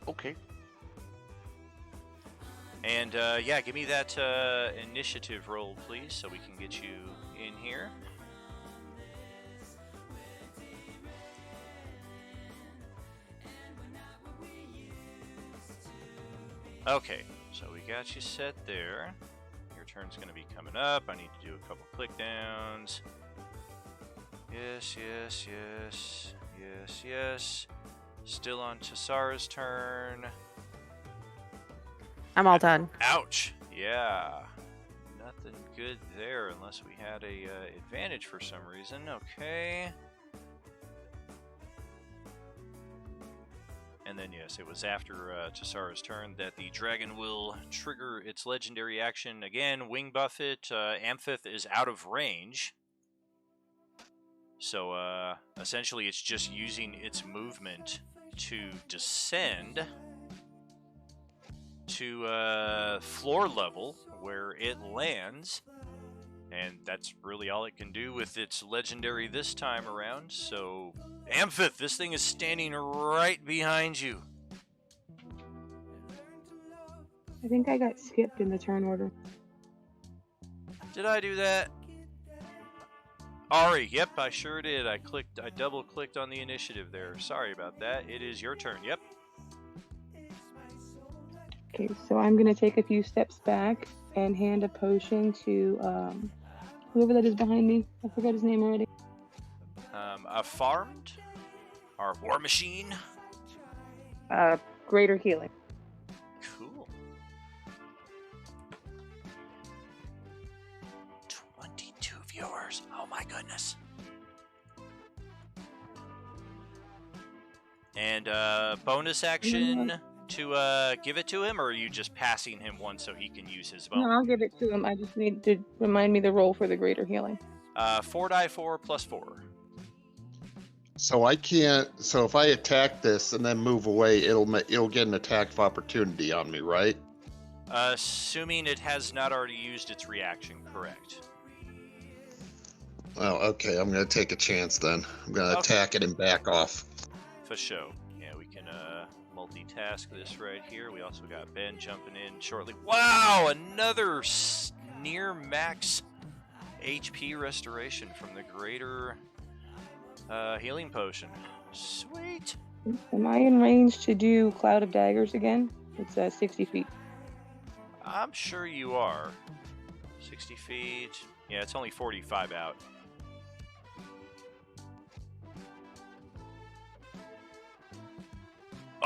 Okay. And yeah, give me that initiative roll, please, so we can get you in here. Okay, so we got you set there. Your turn's going to be coming up. I need to do a couple click downs. Yes, yes, yes, yes, yes. Still on Tassara's turn. I'm all done. Ouch. Yeah. Nothing good there unless we had a advantage for some reason. Okay. And then yes, it was after Tassara's turn that the dragon will trigger its legendary action again. Wing buff it. Amphith is out of range. So essentially it's just using its movement to descend to floor level where it lands, and that's really all it can do with its legendary this time around. So Amphith, this thing is standing right behind you. I think I got skipped in the turn order. Did I do that? Ari, yep, I sure did. I double clicked on the initiative there. Sorry about that. It is your turn. Yep. Okay, so I'm gonna take a few steps back and hand a potion to whoever that is behind me. I forgot his name already. A farmed? Our war machine? Greater healing. Cool. 22 viewers. Oh my goodness. And bonus action to give it to him, or are you just passing him one so he can use his No, bonus? I'll give it to him. I just need to remind me the roll for the greater healing. 4 die 4 plus 4. So I can't. So if I attack this and then move away, it'll get an attack of opportunity on me, right? Assuming it has not already used its reaction, correct. Well, okay. I'm gonna take a chance then. I'm gonna Okay. attack it and back off. For sure. Yeah, we can multitask this right here. We also got Ben jumping in shortly. Wow, another near max HP restoration from the greater healing potion. Sweet. Am I in range to do Cloud of Daggers again? It's 60 feet. I'm sure you are. 60 feet. Yeah, it's only 45 out.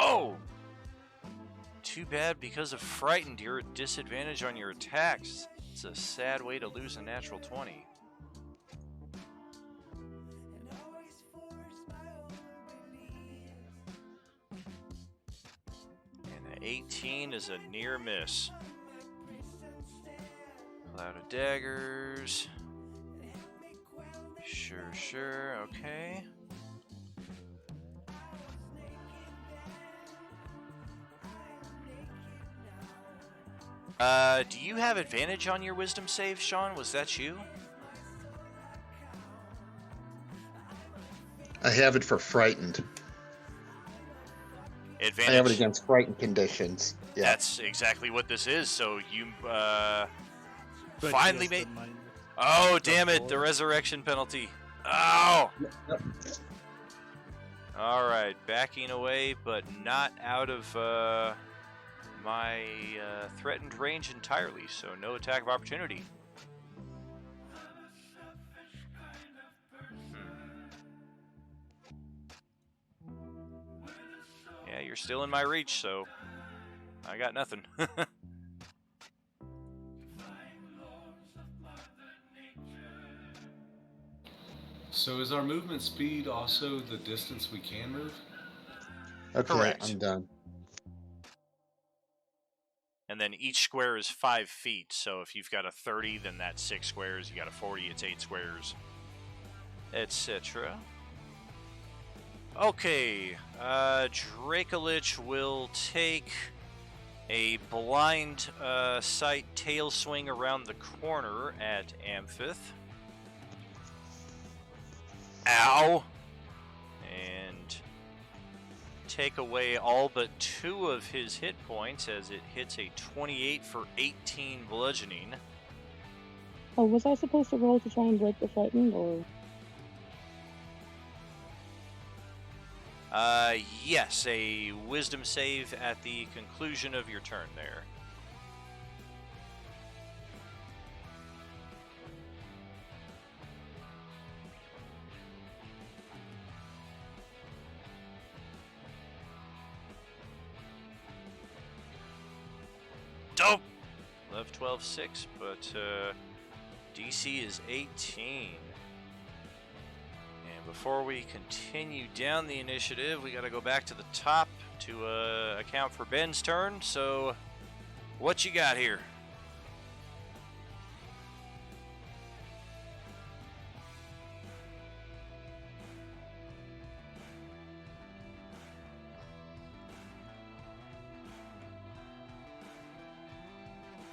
Oh! Too bad, because of Frightened, you're at disadvantage on your attacks. It's a sad way to lose a natural 20. And an 18 is a near miss. Cloud of Daggers. Sure, okay. Do you have advantage on your wisdom save, Sean? Was that you? I have it for frightened. Advantage. I have it against frightened conditions. Yeah. That's exactly what this is. So you But finally just made. the mind- Oh, damn it! The resurrection penalty. Oh. All right, backing away, but not out of my threatened range entirely. So no attack of opportunity. Yeah, you're still in my reach, so I got nothing. So is our movement speed also the distance we can move? Okay, Correct. I'm done. And then each square is 5 feet. So if you've got a 30, then that's 6 squares. You got a 40, it's 8 squares, etc. Okay, Dracolich will take a blind sight tail swing around the corner at Amphith. Ow! And take away all but 2 of his hit points as it hits a 28 for 18 bludgeoning. Oh, was I supposed to roll to try and break the frightened, or? Yes, a wisdom save at the conclusion of your turn there. Dope! 11, 12, 6, but DC is 18. And before we continue down the initiative, we got to go back to the top to account for Ben's turn. So, what you got here?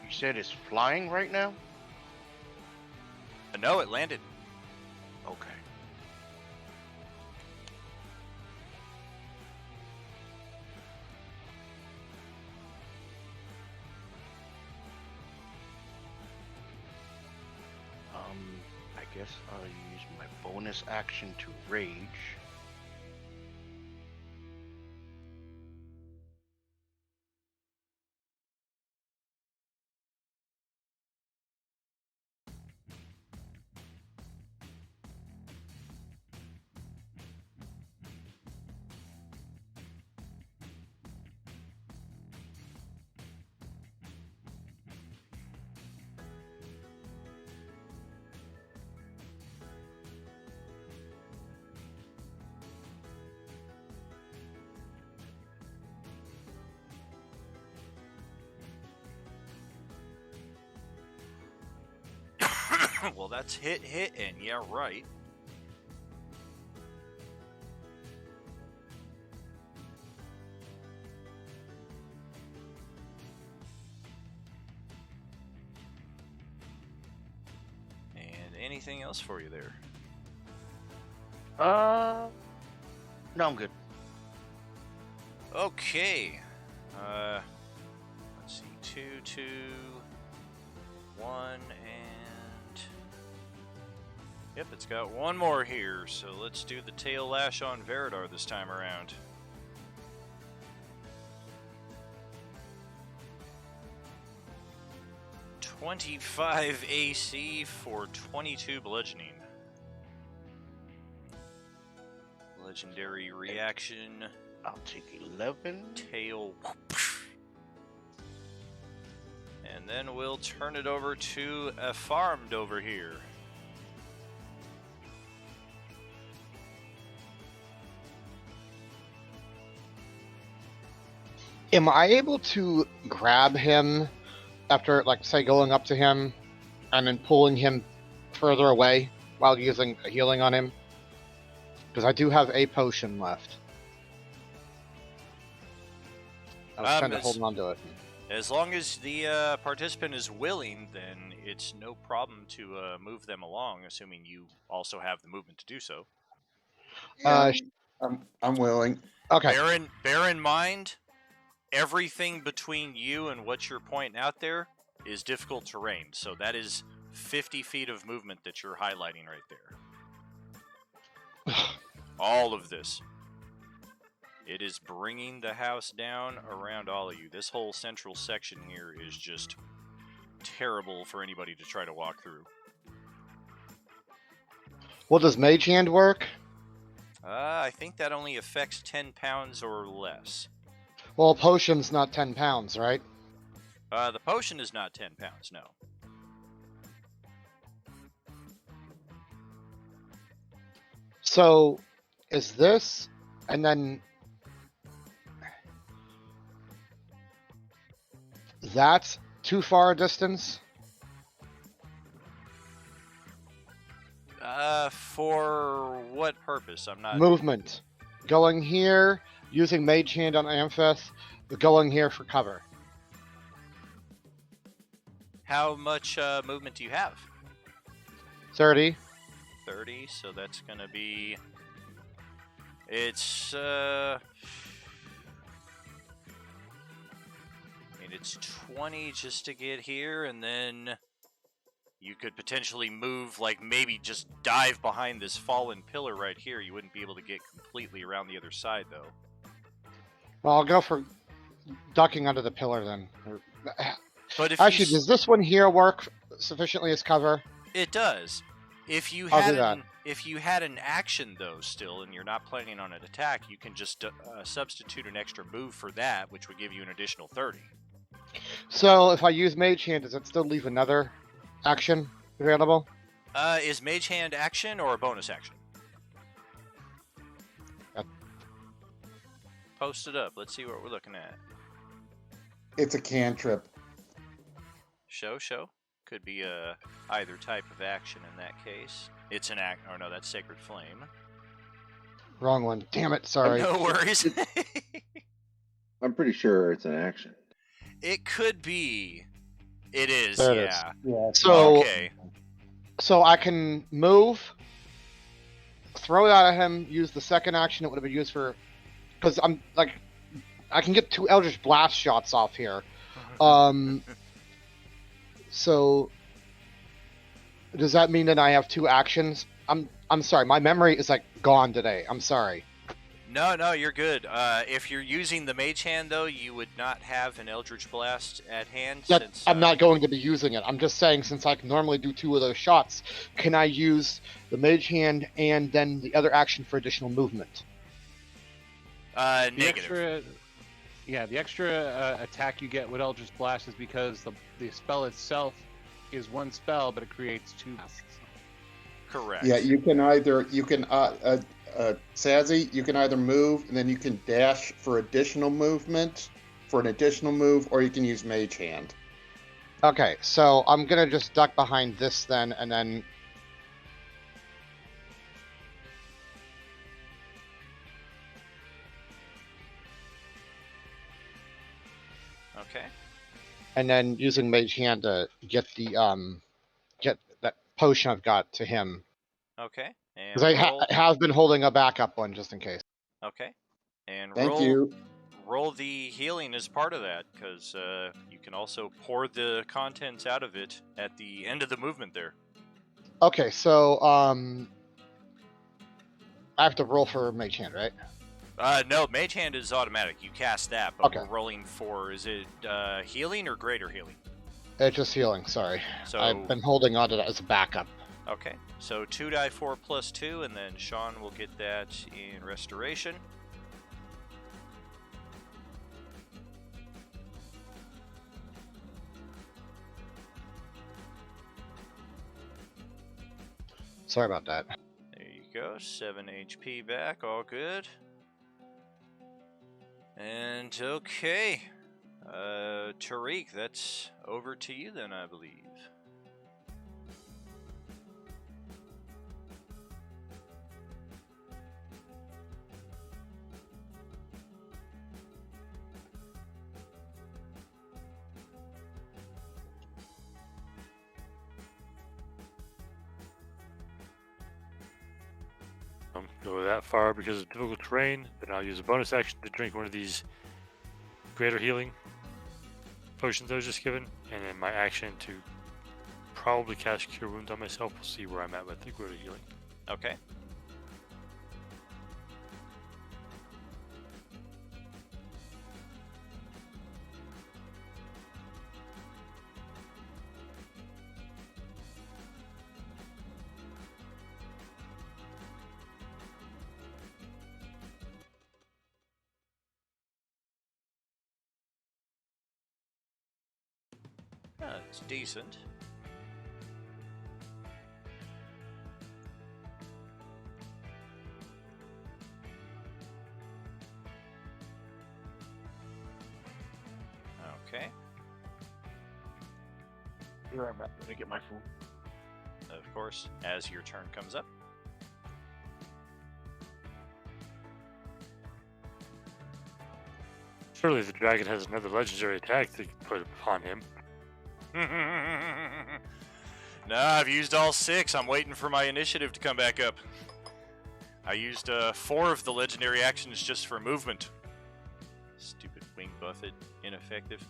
You said it's flying right now? No, it landed. Okay. I guess I'll use my bonus action to rage. Well, that's hit, and yeah, right. And anything else for you there? No, I'm good. Okay. Let's see. 2, 2, 1, and yep, it's got one more here. So let's do the tail lash on Veridar this time around. .25 AC for 22 bludgeoning. Legendary reaction. I'll take 11. Tail. And then we'll turn it over to a farmed over here. Am I able to grab him after, like, say, going up to him and then pulling him further away while using a healing on him? Because I do have a potion left. I was kind of holding on to it. As long as the participant is willing, then it's no problem to move them along, assuming you also have the movement to do so. I'm willing. Okay. Bear in mind, everything between you and what you're pointing out there is difficult terrain. So that is 50 feet of movement that you're highlighting right there. All of this. It is bringing the house down around all of you. This whole central section here is just terrible for anybody to try to walk through. Well, does Mage Hand work? I think that only affects 10 pounds or less. Well, a potion's not 10 pounds, right? The potion is not 10 pounds, no. So, is this, and then that too far a distance? For what purpose? I'm not. Movement. Going here, using Mage Hand on Amphith, going here for cover. How much movement do you have? 30. 30, so that's gonna be. It's I mean, it's 20 just to get here, and then you could potentially move, like maybe just dive behind this fallen pillar right here. You wouldn't be able to get completely around the other side, though. Well, I'll go for ducking under the pillar then. But if Actually, you... does this one here work sufficiently as cover? It does. If you I'll had do that. if you had an action though still, and you're not planning on an attack, you can just substitute an extra move for that, which would give you an additional 30. So if I use Mage Hand, does it still leave another action available? Is Mage Hand action or a bonus action? Post it up. Let's see what we're looking at. It's a cantrip. Show. Could be either type of action in that case. It's an act. Oh no, that's Sacred Flame. Wrong one. Damn it, sorry. No worries. I'm pretty sure it's an action. It could be. It is. There it is. Yeah. Yeah. So, Okay. so I can move, throw it out at him, use the second action it would have been used for, because I'm like, I can get 2 Eldritch Blast shots off here. So does that mean that I have 2 actions? I'm sorry, my memory is like gone today. I'm sorry. No, you're good. If you're using the Mage Hand, though, you would not have an Eldritch Blast at hand. Since, I'm not going to be using it. I'm just saying, since I can normally do 2 of those shots, can I use the Mage Hand and then the other action for additional movement? Negative. The extra attack you get with Eldritch Blast is because the spell itself is 1 spell, but it creates 2 blasts. Correct. Yeah, you can Sazzy, you can either move and then you can dash for additional movement for an additional move, or you can use Mage Hand. Okay, so I'm gonna just duck behind this then, and then Okay. and then using Mage Hand to get the get that potion I've got to him, Okay. And because I roll. have been holding a backup one just in case. Okay. And Thank roll. you. Roll the healing as part of that, because you can also pour the contents out of it at the end of the movement there. Okay, so I have to roll for Mage Hand, right? No, Mage Hand is automatic. You cast that, but Okay. we're rolling for, is it healing or greater healing? It's just healing. Sorry, So I've been holding on to that as a backup. Okay, so 2d4 plus 2, and then Sean will get that in restoration. Sorry about that. There you go, 7 HP back, all good. And okay, Tariq, that's over to you then, I believe. Go that far because of difficult terrain, then I'll use a bonus action to drink one of these greater healing potions I was just given, and then my action to probably cast Cure Wounds on myself. We'll see where I'm at with the greater healing. Okay. It's decent. Okay. be right back. Let me get my food. Of course, as your turn comes up. Surely the dragon has another legendary attack to put upon him. No, I've used all 6. I'm waiting for my initiative to come back up. I used 4 of the legendary actions just for movement. Stupid wing buffet, ineffective.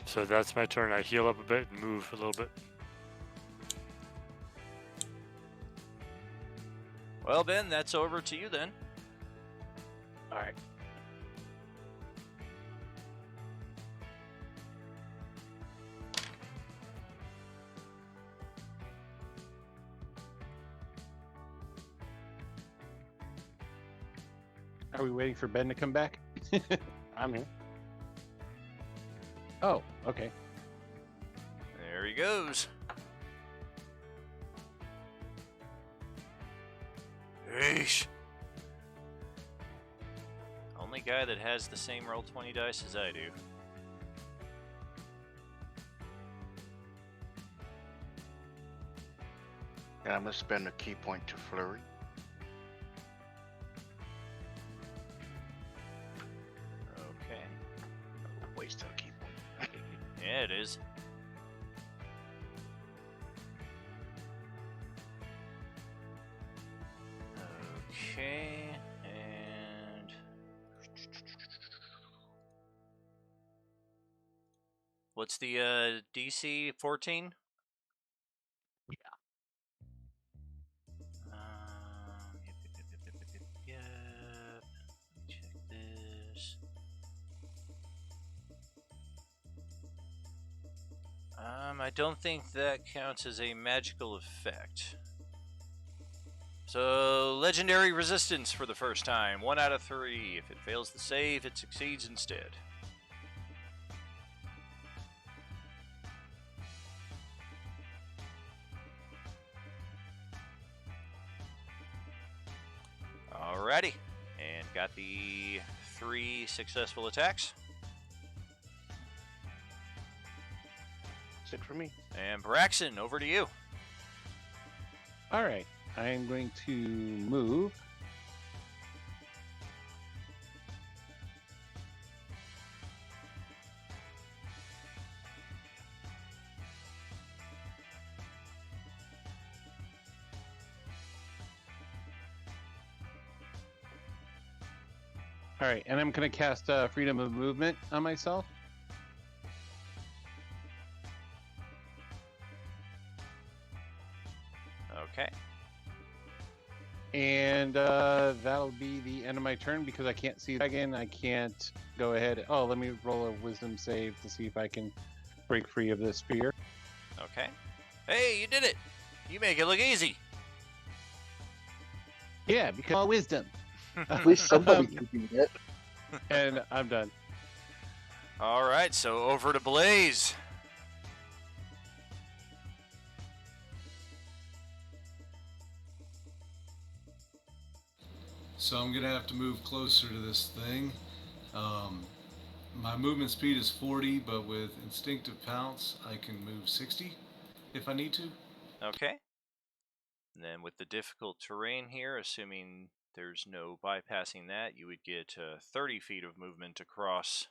So that's my turn. I heal up a bit and move a little bit. Well, Ben, that's over to you then. All right. Are we waiting for Ben to come back? I'm here. Oh, okay. There he goes. Eesh. Only guy that has the same roll 20 dice as I do. And I'm gonna spend a key point to flurry. Okay. Waste a key point. Yeah, it is. Okay, and what's the DC 14? Yeah. Yep. Check this. I don't think that counts as a magical effect. So, legendary resistance for the first time. 1 out of 3. If it fails the save, it succeeds instead. Alrighty. And got the 3 successful attacks. 6 for me. And Braxton, over to you. All right. I am going to move. All right, and I'm going to cast Freedom of Movement on myself. Okay. And that'll be the end of my turn because I can't see the dragon. I can't go ahead. Oh, let me roll a wisdom save to see if I can break free of this spear. Okay. Hey, you did it! You make it look easy. Yeah, because all wisdom. At least somebody can do it. And I'm done. Alright, so over to Blaze. So I'm gonna have to move closer to this thing. My movement speed is 40, but with instinctive pounce, I can move 60 if I need to. Okay. And then with the difficult terrain here, assuming there's no bypassing that, you would get 30 feet of movement across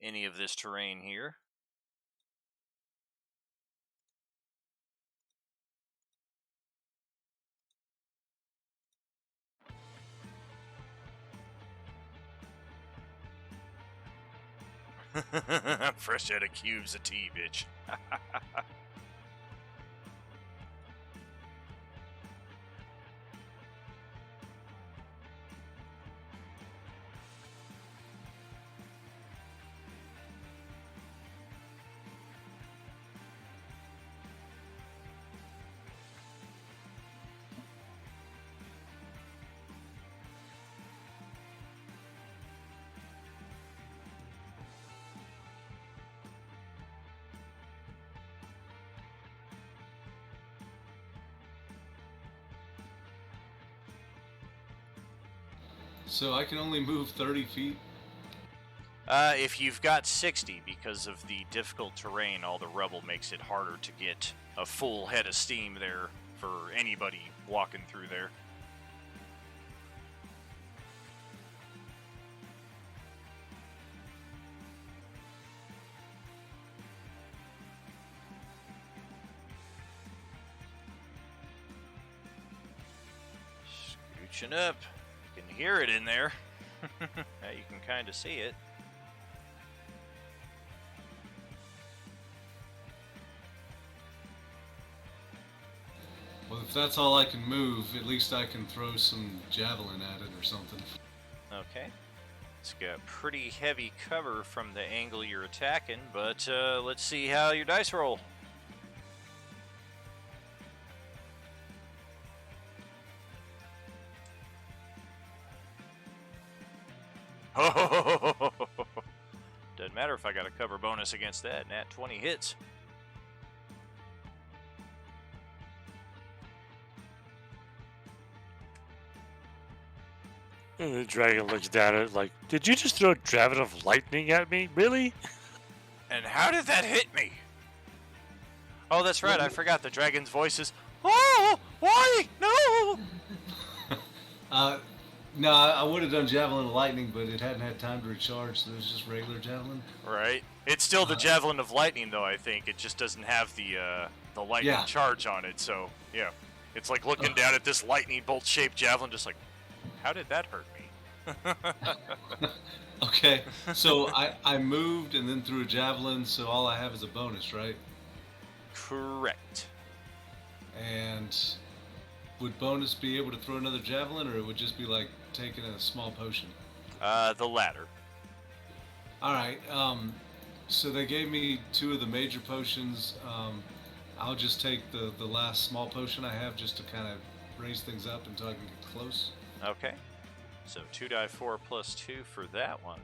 any of this terrain here. Fresh out of cubes of tea, bitch. So I can only move 30 feet. If you've got 60, because of the difficult terrain, all the rubble makes it harder to get a full head of steam there for anybody walking through there. Scooching up. You can hear it in there. Now you can kind of see it. Well, if that's all I can move, at least I can throw some javelin at it or something. Okay. It's got pretty heavy cover from the angle you're attacking, but let's see how your dice roll. Doesn't matter if I got a cover bonus against that. Nat 20 hits. And the dragon looks down at it like, did you just throw a javelin of lightning at me? Really? And how did that hit me? Oh, that's right. I forgot the dragon's voice is, oh, why? No! No, I would have done javelin of lightning, but it hadn't had time to recharge, so it was just regular javelin. Right. It's still the javelin of lightning, though. I think it just doesn't have the lightning charge on it. So yeah, it's like looking down at this lightning bolt-shaped javelin, just like, how did that hurt me? Okay, so I moved and then threw a javelin, so all I have is a bonus, right? Correct. And would bonus be able to throw another javelin, or it would just be like taking a small potion? The latter. All right. So they gave me 2 of the major potions. I'll just take the last small potion I have just to kind of raise things up until I can get close. Okay. So 2d4 plus 2 for that one.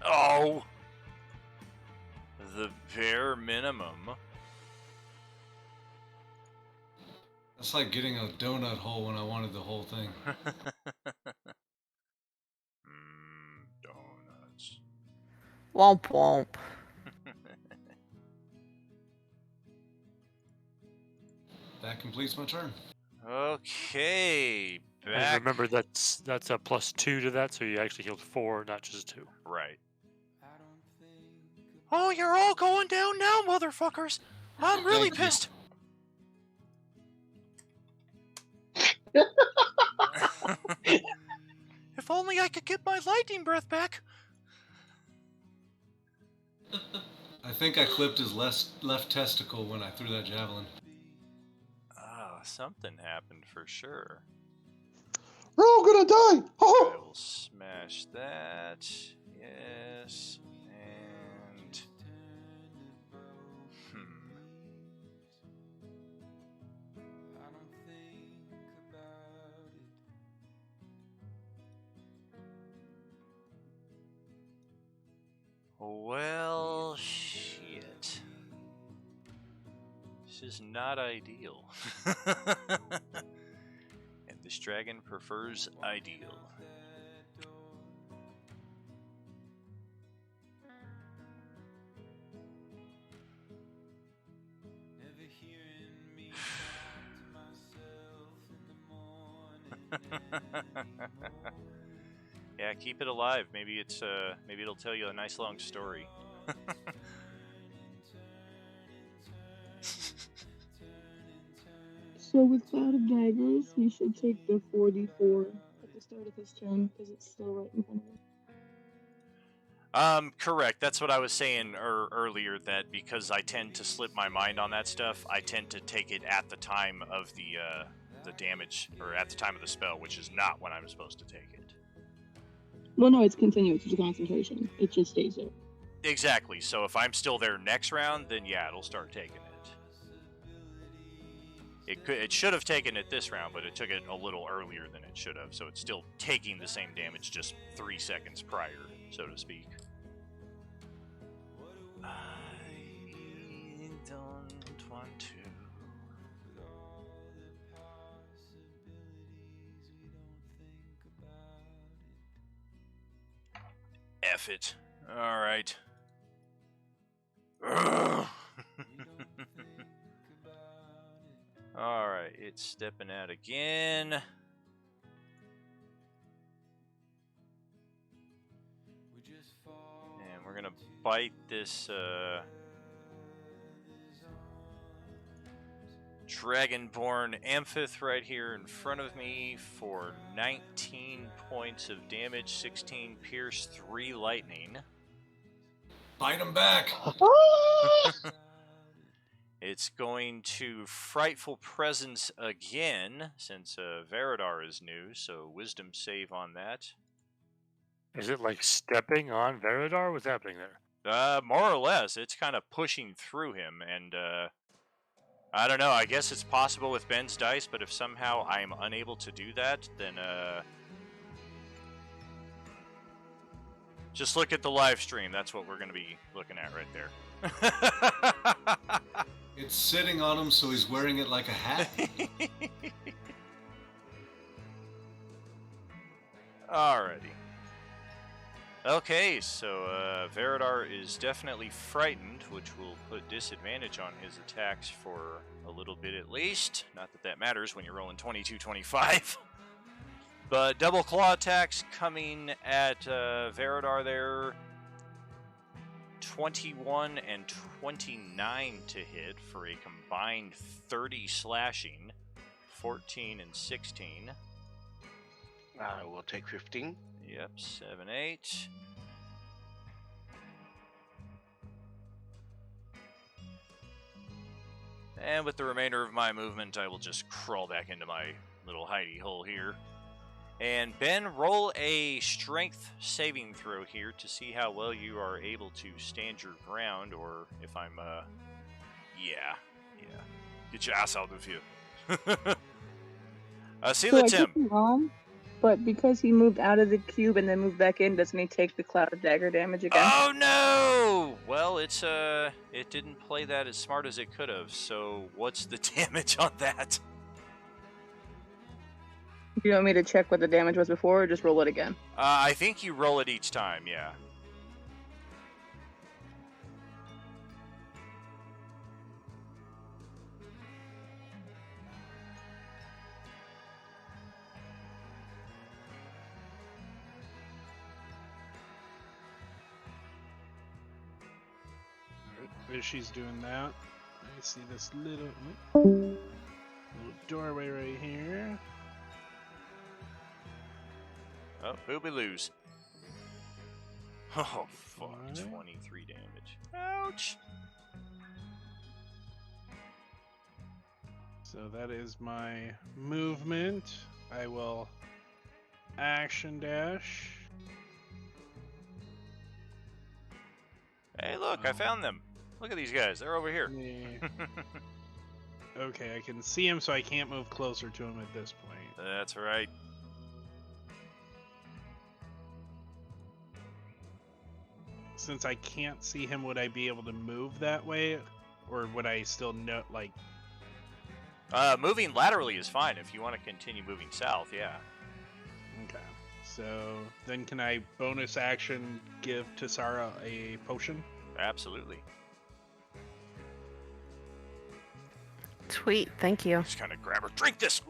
Oh! The bare minimum. That's like getting a donut hole when I wanted the whole thing. Donuts. Womp womp. That completes my turn. Okay, And back. remember, that's a +2 to that, so you actually healed 4, not just 2. Right. Oh, you're all going down now, motherfuckers! I'm really pissed. If only I could get my lightning breath back. I think I clipped his left testicle when I threw that javelin. Oh, something happened for sure. We're all gonna die! I will smash that. Yes. And... Well, shit. This is not ideal. And this dragon prefers ideal. Yeah, keep it alive. Maybe it's maybe it'll tell you a nice long story. So with Cloud of Daggers, we should take the 44 at the start of his turn because it's still right in front of him. Correct. That's what I was saying earlier, that because I tend to slip my mind on that stuff, I tend to take it at the time of the damage, or at the time of the spell, which is not when I'm supposed to take it. Well, no, it's continuous. It's a concentration. It just stays there. Exactly. So if I'm still there next round, then yeah, it'll start taking it. It should have taken it this round, but it took it a little earlier than it should have, so it's still taking the same damage, just 3 seconds prior, so to speak. I don't 1, 2. F it. Alright. Alright, it's stepping out again. And we're gonna bite this Dragonborn Amphith right here in front of me for 19 points of damage, 16 pierce, 3 lightning. Bite him back. It's going to Frightful Presence again, since Veridar is new, so wisdom save on that. Is it like stepping on Veridar? What's happening there? More or less. It's kind of pushing through him, and I don't know, I guess it's possible with Ben's dice, but if somehow I'm unable to do that, then just look at the live stream. That's what we're going to be looking at right there. It's sitting on him, so he's wearing it like a hat. Alrighty. Okay, so Veridar is definitely frightened, which will put disadvantage on his attacks for a little bit at least. Not that that matters when you're rolling 22-25. But double claw attacks coming at Veridar there. 21 and 29 to hit for a combined 30 slashing. 14 and 16. I will take 15. Yep, 7, 8. And with the remainder of my movement, I will just crawl back into my little hidey hole here. And Ben, roll a strength saving throw here to see how well you are able to stand your ground, or if I'm, yeah. Get your ass out of here. See So you, I Tim. could be wrong, but because he moved out of the cube and then moved back in, doesn't he take the cloud of dagger damage again? Oh no! Well, it didn't play that as smart as it could have. So what's the damage on that? Do you want me to check what the damage was before, or just roll it again? I think you roll it each time. Yeah. As she's doing that, I see this little doorway right here. Oh, booby lose. Oh, fuck. 23 damage. Ouch. So that is my movement. I will action dash. Hey, look, I found them. Look at these guys. They're over here. Okay, I can see him, so I can't move closer to him at this point. That's right. Since I can't see him, would I be able to move that way? Or would I still know, like... Moving laterally is fine if you want to continue moving south, yeah. Okay. So, then can I bonus action give Tisara a potion? Absolutely. Sweet, thank you. Just kind of grab her. Drink this!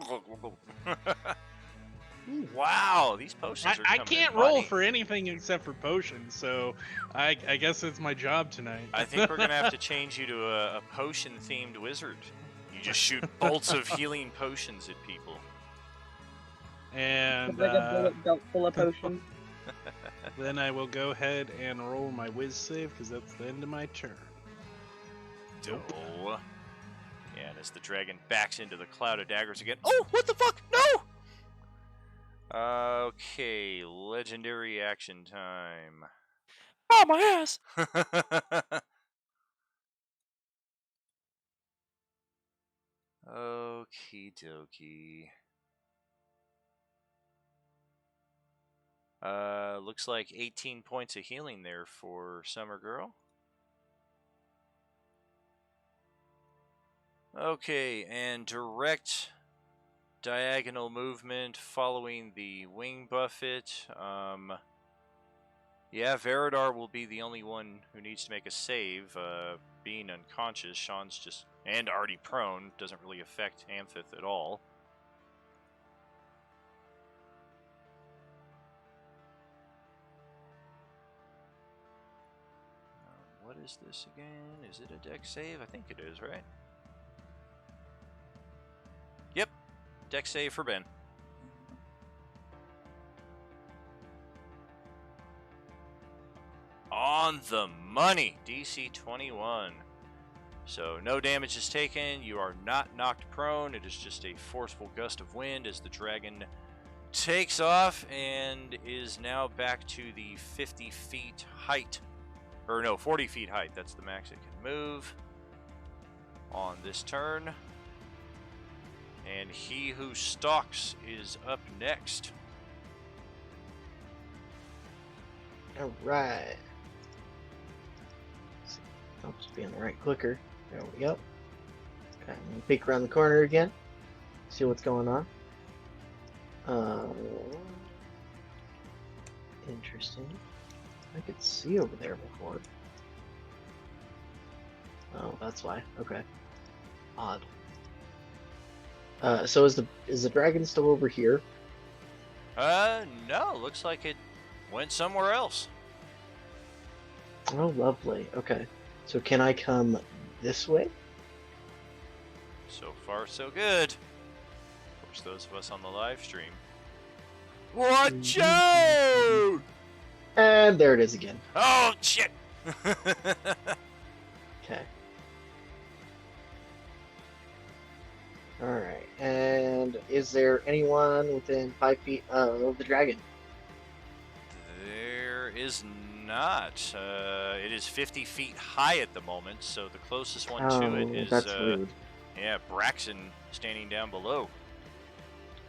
Wow, these potions are I coming can't in roll money. for anything except for potions, so I guess it's my job tonight. I think we're going to have to change you to a potion-themed wizard. You just shoot bolts of healing potions at people. And Like a bullet belt full of potions. then I will go ahead and roll my whiz save, because that's the end of my turn. Oh. Yeah, and as the dragon backs into the cloud of daggers again. Oh, what the fuck? No! Okay, legendary action time. Oh, my ass! Okie dokie. Looks like 18 points of healing there for Summer Girl. Okay, and direct diagonal movement following the wing buffet. Yeah, Veridar will be the only one who needs to make a save. Being unconscious, Sean's just, and already prone, doesn't really affect Amphith at all. What is this again? Is it a dex save? I think it is, right? Yep, dex save for Ben. On the money, DC 21. So no damage is taken. You are not knocked prone. It is just a forceful gust of wind as the dragon takes off and is now back to the 50 feet height. Or no, 40 feet height. That's the max it can move on this turn. And he who stalks is up next. All right. I'll just be on the right clicker. There we go. Okay, I'm gonna peek around the corner again. See what's going on. Interesting. I could see over there before. Oh, that's why. Okay. Odd. So is the dragon still over here? No. Looks like it went somewhere else. Oh, lovely. Okay. So can I come this way? So far, so good. Of course, those of us on the live stream. Watch out! And there it is again. Oh, shit! Okay. Alright. And is there anyone within 5 feet of the dragon? There is not. It is 50 feet high at the moment, so the closest one to it is that's rude. yeah, Braxton standing down below.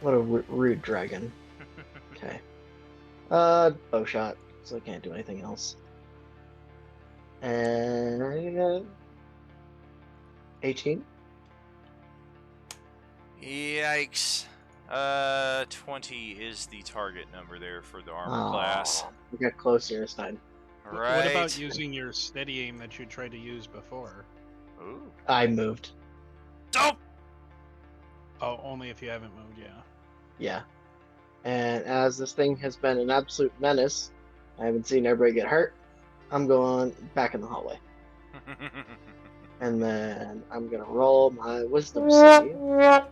What a rude dragon. Okay. Bow shot, so I can't do anything else. And 18. Yikes. 20 is the target number there for the armor class. We got closer this time. Right. What about using your steady aim that you tried to use before? Ooh. I moved. Oh! Oh, only if you haven't moved, yeah. Yeah. And as this thing has been an absolute menace, I haven't seen everybody get hurt. I'm going back in the hallway. And then I'm gonna roll my wisdom save. Let's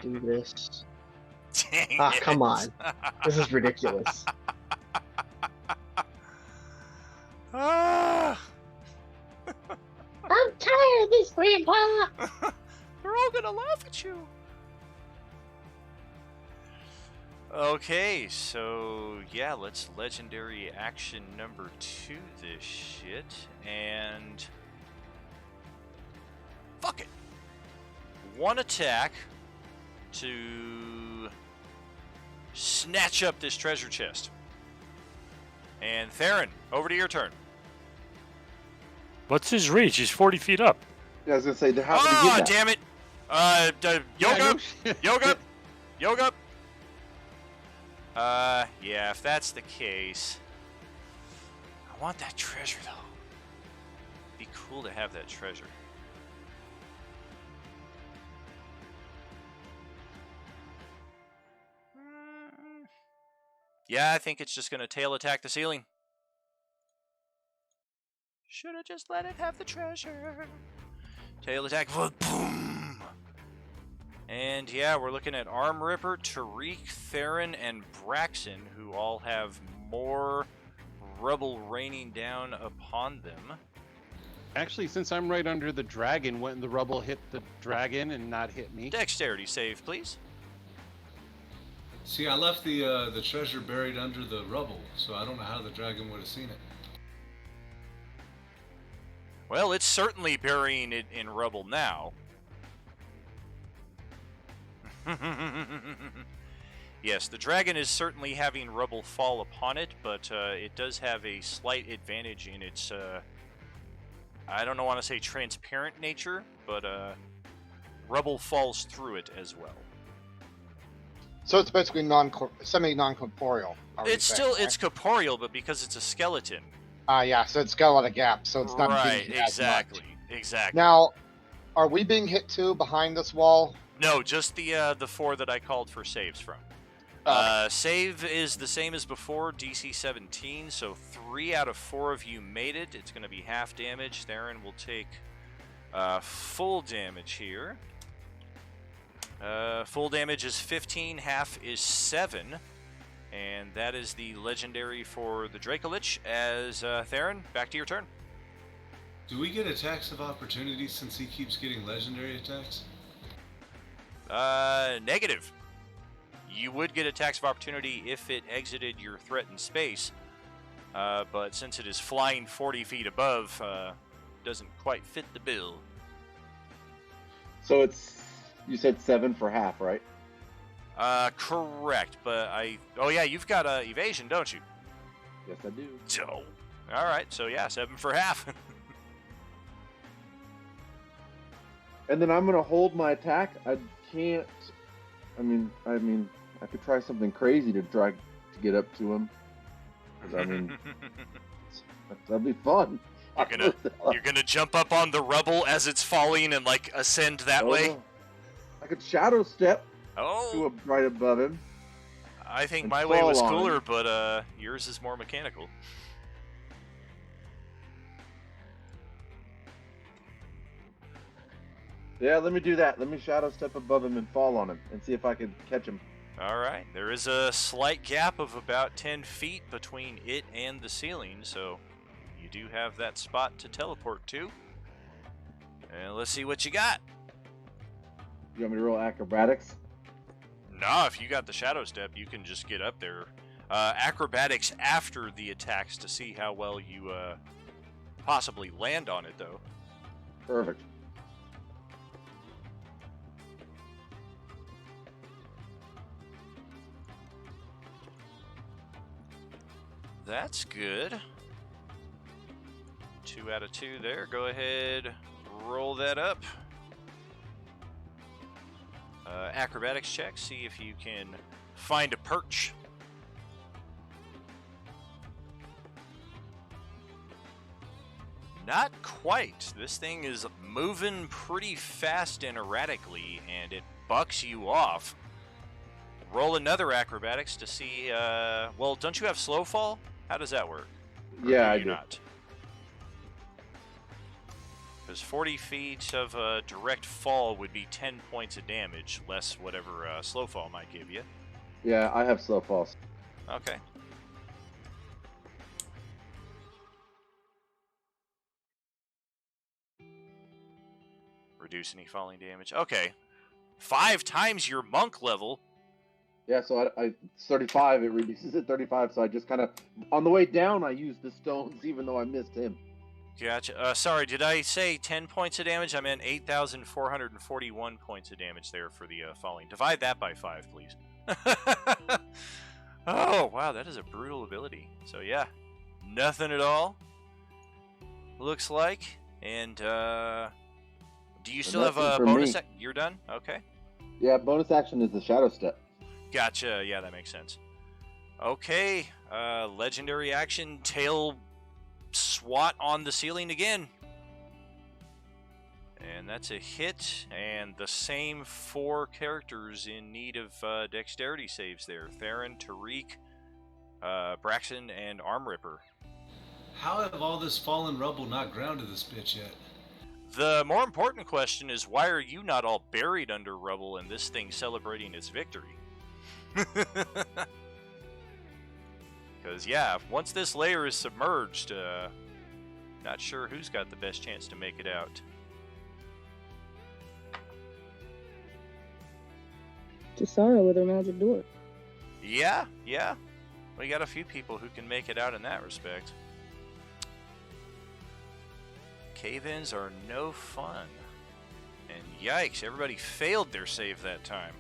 do this. Dang Ah, it. come on. This is ridiculous. Ah! I'm tired of this, Grandpa. They're all gonna laugh at you. Okay, so yeah, let's legendary action number 2 this shit, and fuck it. One attack to snatch up this treasure chest. And Theron, over to your turn. What's his reach? He's 40 feet up. Yeah, I was gonna say they're having to Oh, get that. damn it! Yoga, yoga, yoga. Yeah, if that's the case, I want that treasure though. Be cool to have that treasure. Yeah, I think it's just gonna tail attack the ceiling. Should have just let it have the treasure. Tail attack, boom! And yeah, we're looking at Arm Ripper, Tariq, Theron, and Braxton, who all have more rubble raining down upon them. Actually, since I'm right under the dragon, wouldn't the rubble hit the dragon and not hit me? Dexterity save, please. See, I left the treasure buried under the rubble, so I don't know how the dragon would have seen it. Well, it's certainly burying it in rubble now. Yes, the dragon is certainly having rubble fall upon it, but it does have a slight advantage in its I don't want to say transparent nature, but rubble falls through it as well. So it's basically semi-non-corporeal. It's it's corporeal, but because it's a skeleton. Yeah, so it's got a lot of gaps, so it's not right. being hit as much. Exactly. Now, are we being hit too behind this wall? No, just the 4 that I called for saves from. Save is the same as before, DC 17, so 3 out of 4 of you made it. It's going to be half damage. Theron will take full damage here. Full damage is 15, half is 7. And that is the legendary for the Dracolich. As Theron, back to your turn. Do we get attacks of opportunity since he keeps getting legendary attacks? Negative. You would get attacks of opportunity if it exited your threatened space, but since it is flying 40 feet above, doesn't quite fit the bill. So you said 7 for half, right? Correct, but oh yeah, you've got evasion, don't you? Yes, I do. So, all right, so yeah, 7 for half. And then I'm gonna hold my attack. I can't. I mean, I could try something crazy to get up to him. 'Cause, I mean, that'd be fun. You're gonna jump up on the rubble as it's falling and like ascend that way. I could shadow step. Oh. To right above him. I think and my way was fall on cooler, him. but yours is more mechanical. Yeah, let me do that. Let me shadow step above him and fall on him and see if I can catch him. All right, there is a slight gap of about 10 feet between it and the ceiling, so you do have that spot to teleport to. And let's see what you got. You want me to roll acrobatics? No, if you got the shadow step, you can just get up there. Acrobatics after the attacks to see how well you possibly land on it, though. Perfect. That's good. 2 out of 2 there. Go ahead, roll that up. Acrobatics check, see if you can find a perch. Not quite. This thing is moving pretty fast and erratically, and it bucks you off. Roll another acrobatics to see, well, don't you have slow fall? How does that work? Or Yeah, I do. do. Not? Because 40 feet of a direct fall would be 10 points of damage, less whatever slow fall might give you. Yeah, I have slow falls. Okay. Reduce any falling damage. Okay. 5 times your monk level. Yeah, so it's 35. It reduces it 35. So I just kind of on the way down, I used the stones, even though I missed him. Gotcha. Sorry, did I say 10 points of damage? I meant 8,441 points of damage there for the falling. Divide that by 5, please. Oh, wow, that is a brutal ability. So, yeah, nothing at all, looks like. And, do you still have a nothing for bonus? me. You're done? Okay. Yeah, bonus action is the shadow step. Gotcha. Yeah, that makes sense. Okay. Legendary action, tail swat on the ceiling again. And that's a hit, and the same 4 characters in need of dexterity saves there. Theron, Tariq, Braxton, and Arm Ripper. How have all this fallen rubble not grounded this bitch yet? The more important question is, why are you not all buried under rubble and this thing celebrating its victory? Because, yeah, once this layer is submerged, not sure who's got the best chance to make it out. Jasara with her magic door. Yeah. We got a few people who can make it out in that respect. Cave-ins are no fun. And yikes, everybody failed their save that time.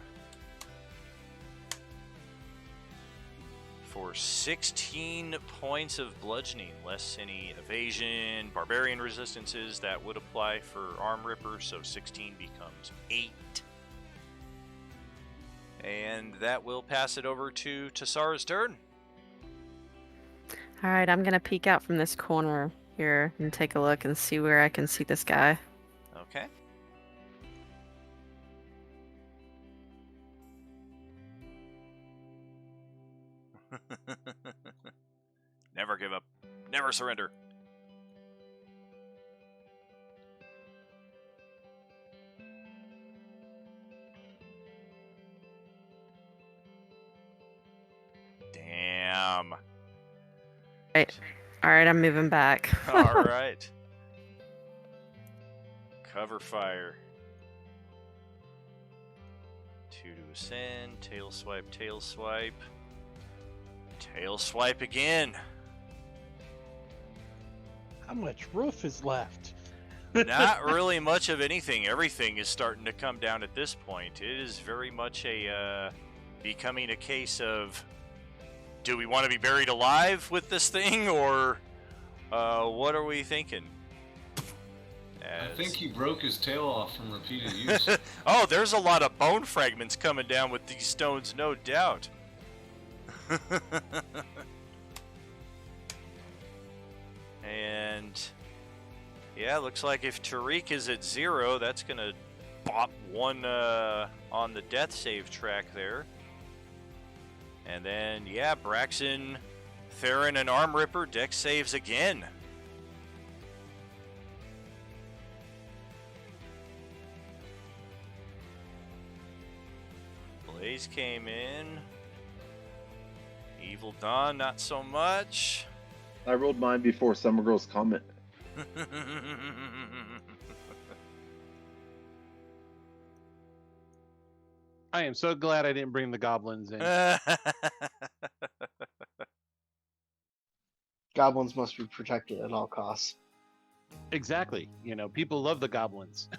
for 16 points of bludgeoning, less any evasion, barbarian resistances that would apply for Arm Ripper, so 16 becomes 8. And that will pass it over to Tassara's turn. All right, I'm gonna peek out from this corner here and take a look and see where I can see this guy. Okay. Never give up. Never surrender. Damn. All right, I'm moving back. All right. Cover fire. 2 to ascend. Tail swipe, tail swipe. Tail swipe again. How much roof is left? Not really much of anything. Everything is starting to come down at this point. It is very much a becoming a case of, do we want to be buried alive with this thing, or what are we thinking? I think he broke his tail off from repeated use. Oh, there's a lot of bone fragments coming down with these stones, no doubt. And yeah, looks like if Tariq is at 0, that's gonna bop one on the death save track there. And then yeah, Braxton, Theron, and Arm Ripper dex saves again. Blaze came in. Evil Dawn, not so much. I rolled mine before Summer Girl's comment. I am so glad I didn't bring the goblins in. Goblins must be protected at all costs. Exactly. You know, people love the goblins.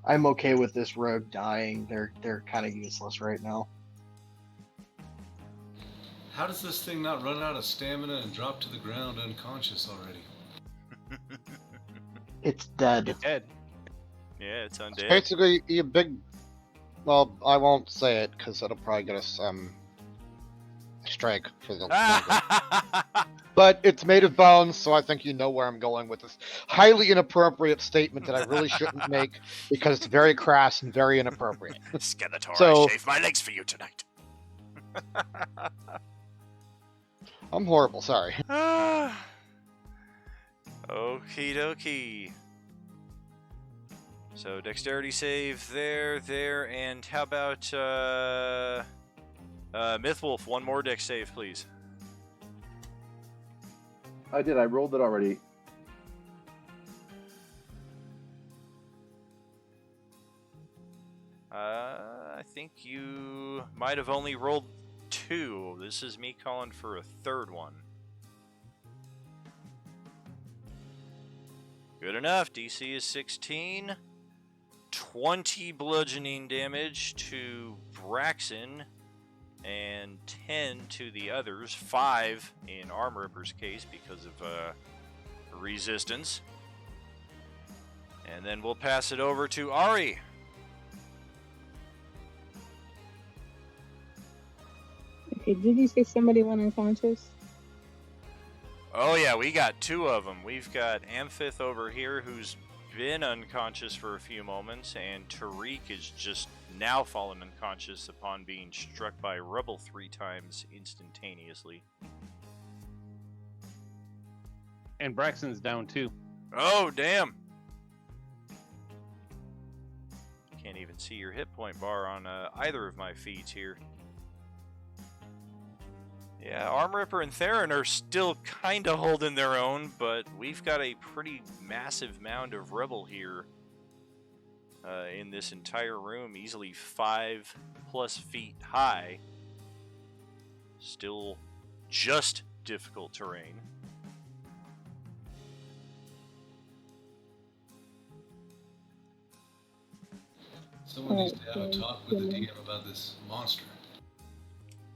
I'm okay with this rogue dying. They're kind of useless right now. How does this thing not run out of stamina and drop to the ground unconscious already? It's dead. It's dead. Yeah, it's It's undead. basically a big. Well, I won't say it because it'll probably get us strike for the. But it's made of bones, so I think you know where I'm going with this highly inappropriate statement that I really shouldn't make because it's very crass and very inappropriate. Skeletor, So- I shaved my legs for you tonight. I'm horrible, sorry. Okie dokie. So dexterity save there, and how about Mythwolf? One more dex save, please. I did. I rolled it already. I think you might have only rolled 2. This is me calling for a third one. Good enough. DC is 16. 20 bludgeoning damage to Braxton and 10 to the others. 5 in Arm Ripper's case because of resistance. And then we'll pass it over to Ari. Okay, did you say somebody went unconscious? Oh yeah, we got 2 of them. We've got Amphith over here who's been unconscious for a few moments, and Tariq is just now fallen unconscious upon being struck by rubble 3 times instantaneously. And Braxton's down too. Oh, damn! Can't even see your hit point bar on either of my feeds here. Yeah, Arm Ripper and Theron are still kind of holding their own, but we've got a pretty massive mound of rubble here in this entire room, easily 5+ feet high. Still just difficult terrain. Someone needs to have a talk with the DM about this monster.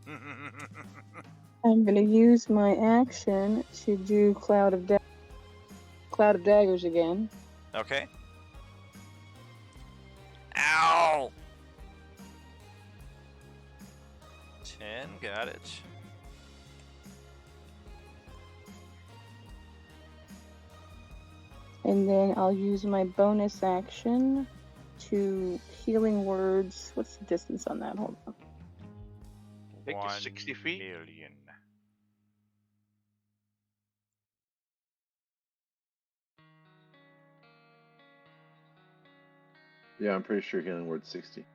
I'm gonna use my action to do Cloud of Daggers again. Okay. Ow! 10, got it. And then I'll use my bonus action to Healing Words. What's the distance on that? Hold on. I think it's 60 feet. Million. Yeah, I'm pretty sure Healing Word's 60.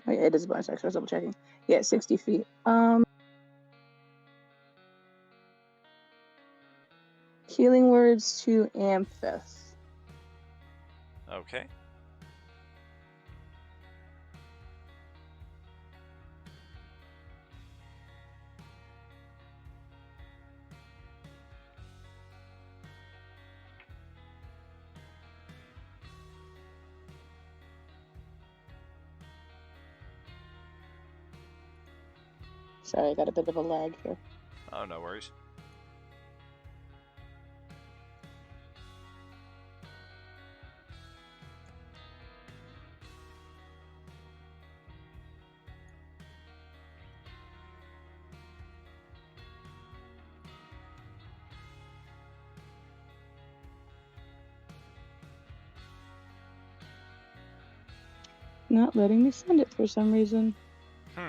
Oh, yeah, it is a bonus action. I was double checking. Yeah, 60 feet. Healing Words to Amphith. Okay. Sorry, I got a bit of a lag here. Oh, no worries. Not letting me send it for some reason. Hmm.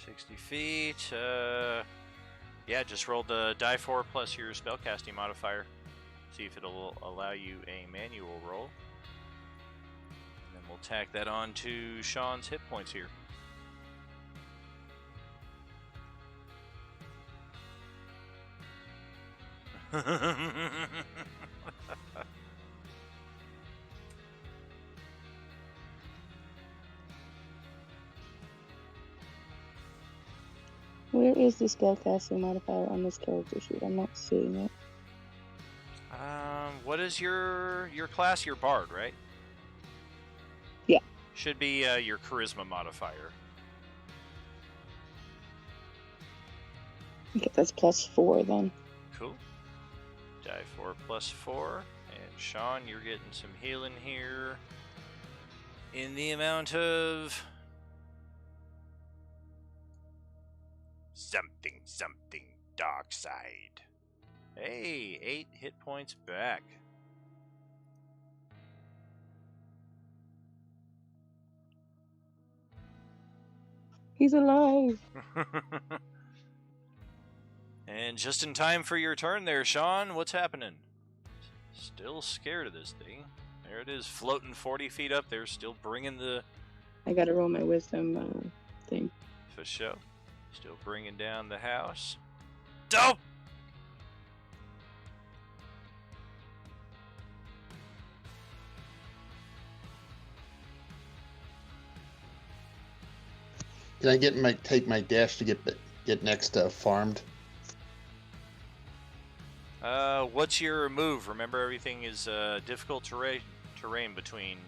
$60 feet. Yeah, just roll the die 4 plus your spellcasting modifier. See if it'll allow you a manual roll. And then we'll tack that on to Sean's hit points here. Where is the spellcasting modifier on this character sheet? I'm not seeing it. What is your class? Your bard, right? Yeah. Should be your charisma modifier. Okay, that's +4 then. Cool. Die 4 plus 4. And Sean, you're getting some healing here. In the amount of something dark side. Hey, 8 hit points back. He's alive. And just in time for your turn there, Sean. What's happening? Still scared of this thing. There it is, floating 40 feet up there, still bringing the... I gotta roll my wisdom thing. For sure. Still bringing down the house. Dope! Can I take my dash to get next to farmed? What's your move? Remember, everything is difficult terrain between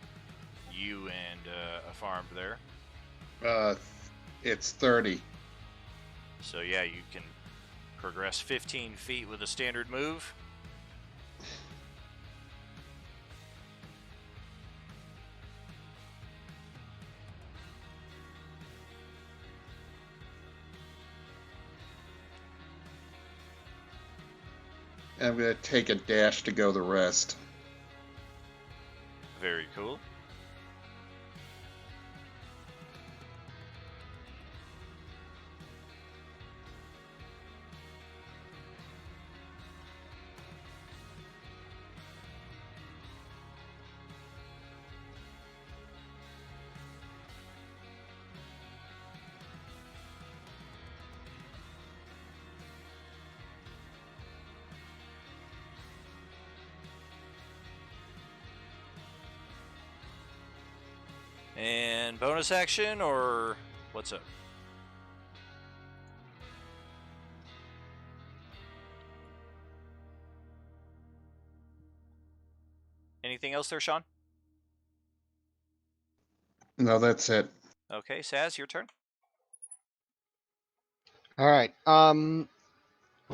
you and a farm there. It's 30. So yeah, you can progress 15 feet with a standard move. I'm going to take a dash to go the rest. Very cool. And bonus action, or what's up? Anything else there, Sean? No, that's it. Okay, Saz, your turn. All right.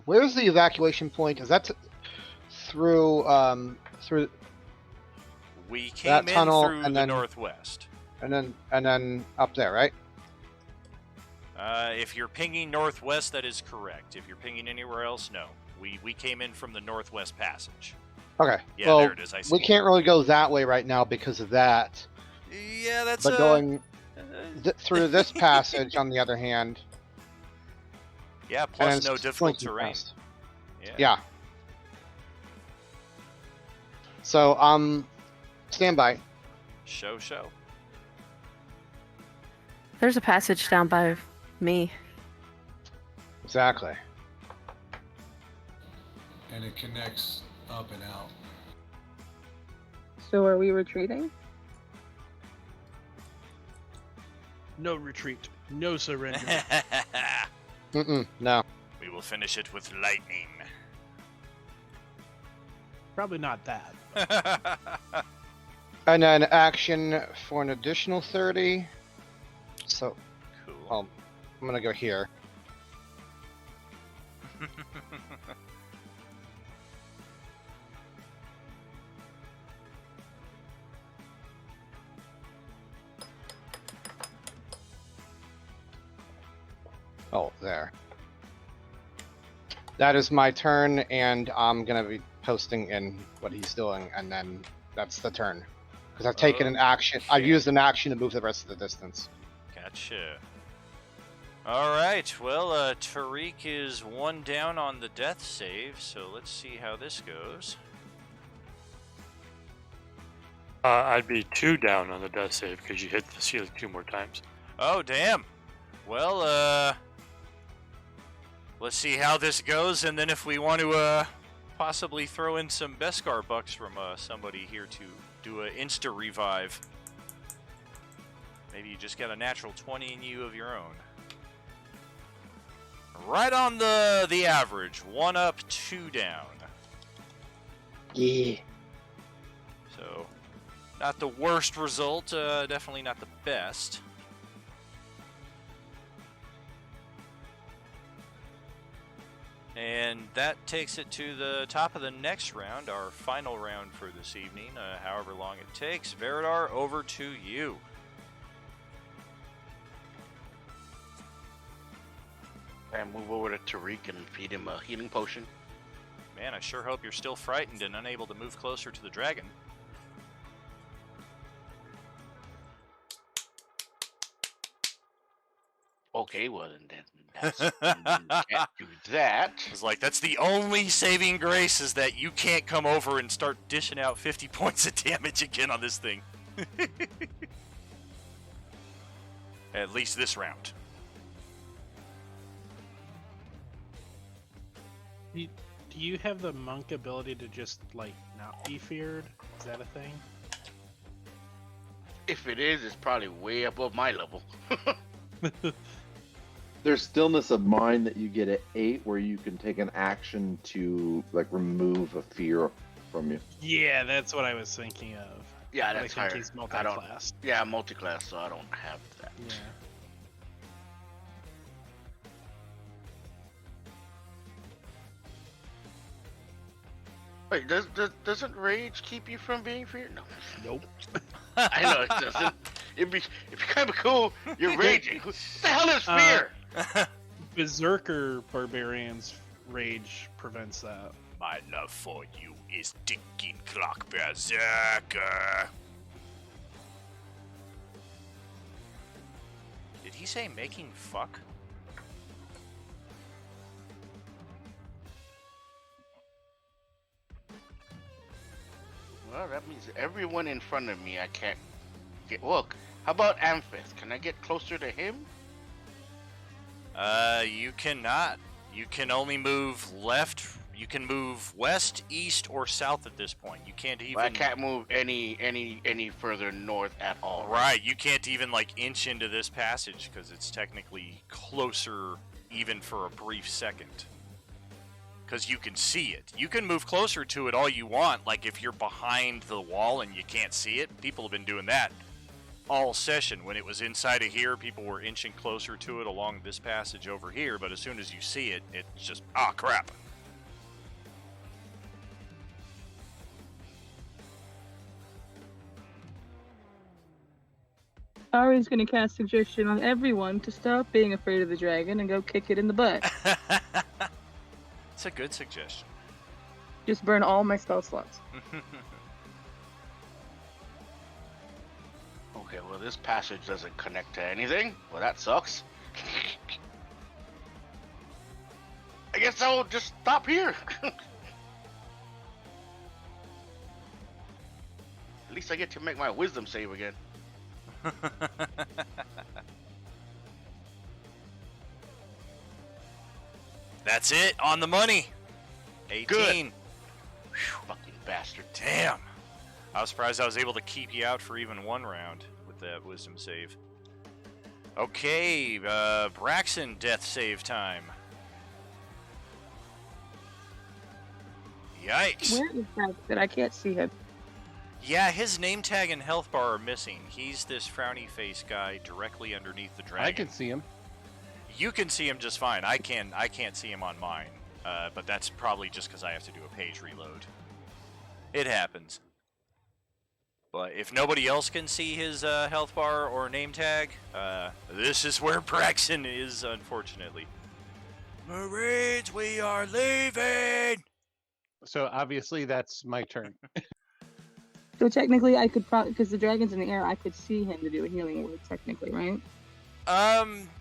Where's the evacuation point? Is that through through We came that in tunnel through and the then northwest. and then up there, right? If you're pinging northwest, that is correct. If you're pinging anywhere else, no. We came in from the northwest passage. Okay. Yeah, well, there it is. I see. we can't really go that way right now because of that. Yeah, that's But going through this passage, on the other hand. Yeah, and plus it's no difficult flanking terrain. fast. Yeah. Yeah. So stand by. Show. There's a passage down by me. Exactly. And it connects up and out. So are we retreating? No retreat. No surrender. No. We will finish it with lightning. Probably not that. And then action for an additional 30. So, cool. I'm gonna go here. Oh, there. That is my turn, and I'm gonna be posting in what he's doing, and then that's the turn. Because I've taken an action. I've used an action to move the rest of the distance. Gotcha. All right. Well, Tariq is 1 down on the death save, so let's see how this goes. I'd be 2 down on the death save because you hit the ceiling 2 more times. Oh, damn. Well, let's see how this goes, and then if we want to possibly throw in some Beskar bucks from somebody here to do an insta revive. Maybe you just got a natural 20 in you of your own. Right on the average. 1 up, 2 down. Yeah. So, not the worst result. Definitely not the best. And that takes it to the top of the next round, our final round for this evening, however long it takes. Veridar, over to you. And move over to Tariq and feed him a healing potion. Man, I sure hope you're still frightened and unable to move closer to the dragon. Okay, well then can't do that. It's like, that's the only saving grace, is that you can't come over and start dishing out 50 points of damage again on this thing. At least this round. Do you have the monk ability to just, like, not be feared? Is that a thing? If it is, it's probably way above my level. There's stillness of mind that you get at 8, where you can take an action to like remove a fear from you. Yeah, that's what I was thinking of. Yeah, But that's I think higher. he's I don't. multi-class. Yeah, I'm multi-class, so I don't have that. Yeah. Wait, doesn't rage keep you from being feared? No. Nope. I know it doesn't. It'd be kind of cool. You're raging. What the hell is fear? Berserker Barbarian's rage prevents that. My love for you is ticking clock, Berserker. Did he say making fuck? Well, that means everyone in front of me I can't get. Look, how about Amphith? Can I get closer to him? You cannot. You can only move left. You can move west, east, or south at this point. You can't even. Well, I can't move any further north at all. Right, you can't even like inch into this passage because it's technically closer, even for a brief second. because you can see it. You can move closer to it all you want, like if you're behind the wall and you can't see it. People have been doing that all session. When it was inside of here, people were inching closer to it along this passage over here, but as soon as you see it, it's just, ah, crap. Ari's gonna cast suggestion on everyone to stop being afraid of the dragon and go kick it in the butt. It's a good suggestion. Just burn all my spell slots. Okay, well, this passage doesn't connect to anything. Well, that sucks. I guess I'll just stop here. At least I get to make my wisdom save again. That's it, on the money. 18. Good. Fucking bastard. Damn. I was surprised I was able to keep you out for even one round with that wisdom save. Okay, Braxton, death save time. Yikes. Where is that? I can't see him. Yeah, his name tag and health bar are missing. He's this frowny face guy directly underneath the dragon. I can see him. You can see him just fine. I can't see him on mine. But that's probably just because I have to do a page reload. It happens. But if nobody else can see his health bar or name tag, this is where Braxton is, unfortunately. Marines, we are leaving! So obviously that's my turn. So technically, I could probably, because the dragon's in the air, I could see him to do a healing word. Technically, right?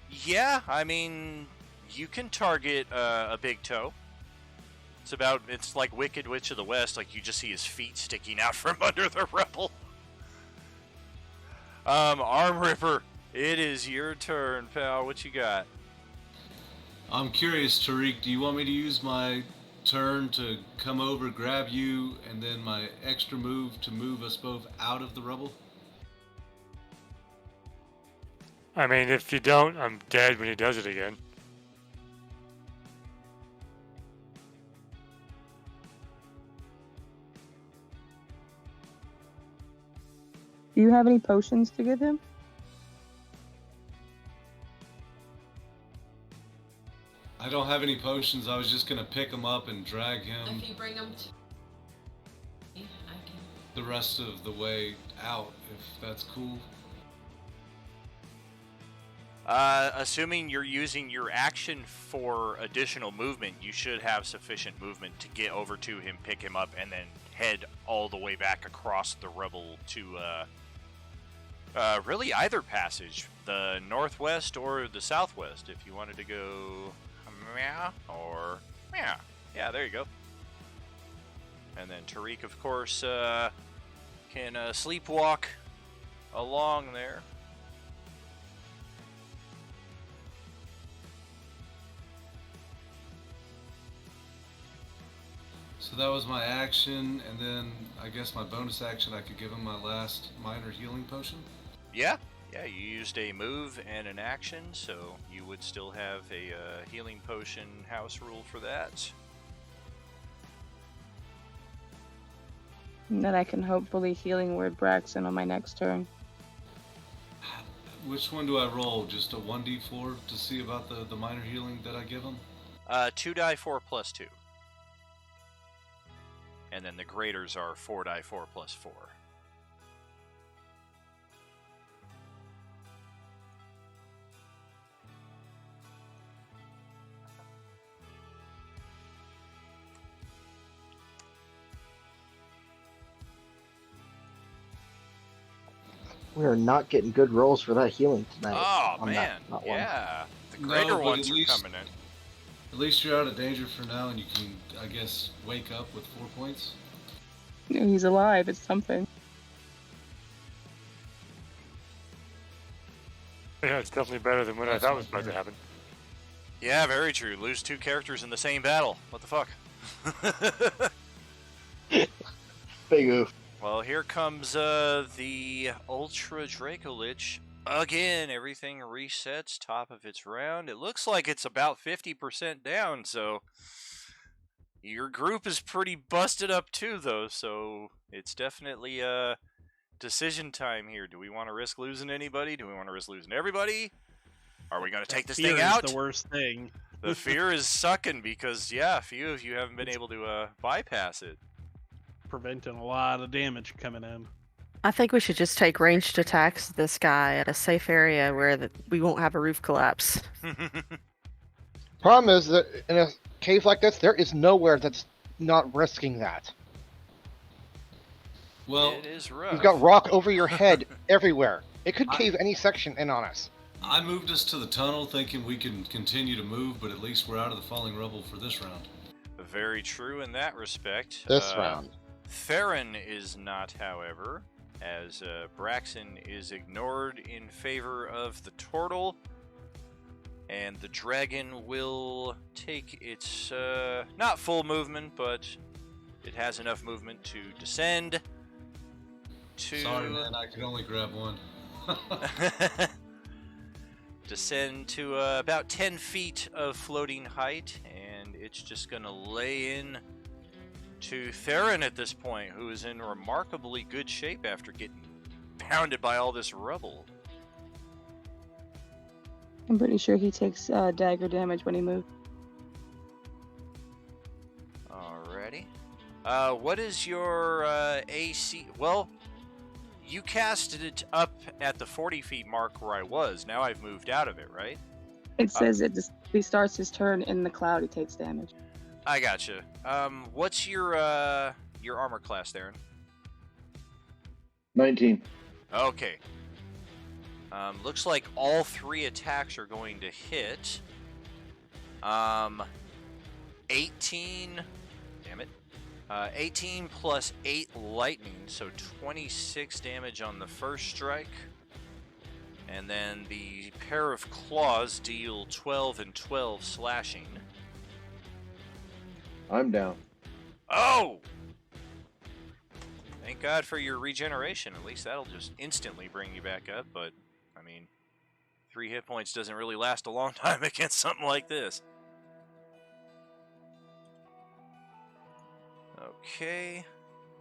Yeah. I mean, you can target a big toe. It's like Wicked Witch of the West. Like you just see his feet sticking out from under the rebel. Arm Ripper, it is your turn, pal. What you got? I'm curious, Tariq, do you want me to use my turn to come over, grab you, and then my extra move to move us both out of the rubble? I mean, if you don't, I'm dead when he does it again. Do you have any potions to give him? I don't have any potions. I was just gonna pick him up and drag him If you bring them to me, I can. the rest of the way out, if that's cool. Assuming you're using your action for additional movement, you should have sufficient movement to get over to him, pick him up, and then head all the way back across the rubble to, really either passage, the northwest or the southwest, if you wanted to go meow or meow. Yeah, there you go. And then Tariq, of course, can sleepwalk along there. So that was my action, and then I guess my bonus action, I could give him my last minor healing potion. Yeah, you used a move and an action, so you would still have a healing potion house rule for that. And then I can hopefully healing word Braxton on my next turn. Which one do I roll? Just a 1d4 to see about the minor healing that I give him? 2 die 4 plus 2. And then the graders are 4 die 4 plus 4. We are not getting good rolls for that healing tonight. Oh, on man. that one. Yeah. The No, greater but ones at are least- coming in. At least you're out of danger for now, and you can, I guess, wake up with 4 points. He's alive. It's something. Yeah, it's definitely better than what I That's thought my was about to turn. happen. Yeah, very true. Lose 2 characters in the same battle. What the fuck? Big oof. Well, here comes the Ultra Dracolich. Again, everything resets top of its round. It looks like it's about 50% down, so Your group is pretty busted up too, though, so it's definitely decision time here. Do we want to risk losing anybody? Do we want to risk losing everybody? Are we going to take this Fear thing out? is the worst thing. The fear is sucking because, yeah, a few of you haven't been able to bypass it. Preventing a lot of damage coming in. I think we should just take ranged attacks at this guy at a safe area where we won't have a roof collapse. Problem is that in a cave like this, there is nowhere that's not risking that. Well, it is rough. You've got rock over your head everywhere. It could cave any section in on us. I moved us to the tunnel thinking we can continue to move, but at least we're out of the falling rubble for this round. Very true in that respect. This round. Theron is not, however, as Braxton is ignored in favor of the turtle, and the dragon will take its, not full movement, but it has enough movement to descend to... Sorry, man, I could only grab one. Descend to about 10 feet of floating height, and it's just going to lay in to Theron at this point, who is in remarkably good shape after getting pounded by all this rubble. I'm pretty sure he takes dagger damage when he moves. Alrighty. What is your AC? Well, you casted it up at the 40 feet mark where I was. Now I've moved out of it, right? It says he starts his turn in the cloud, he takes damage. I gotcha. What's your armor class, Theron? 19. Okay. Looks like all 3 attacks are going to hit. 18. Damn it. 18 plus 8 lightning, so 26 damage on the first strike. And then the pair of claws deal 12 and 12 slashing. I'm down. Oh! Thank God for your regeneration. At least that'll just instantly bring you back up, but, I mean, 3 hit points doesn't really last a long time against something like this. Okay,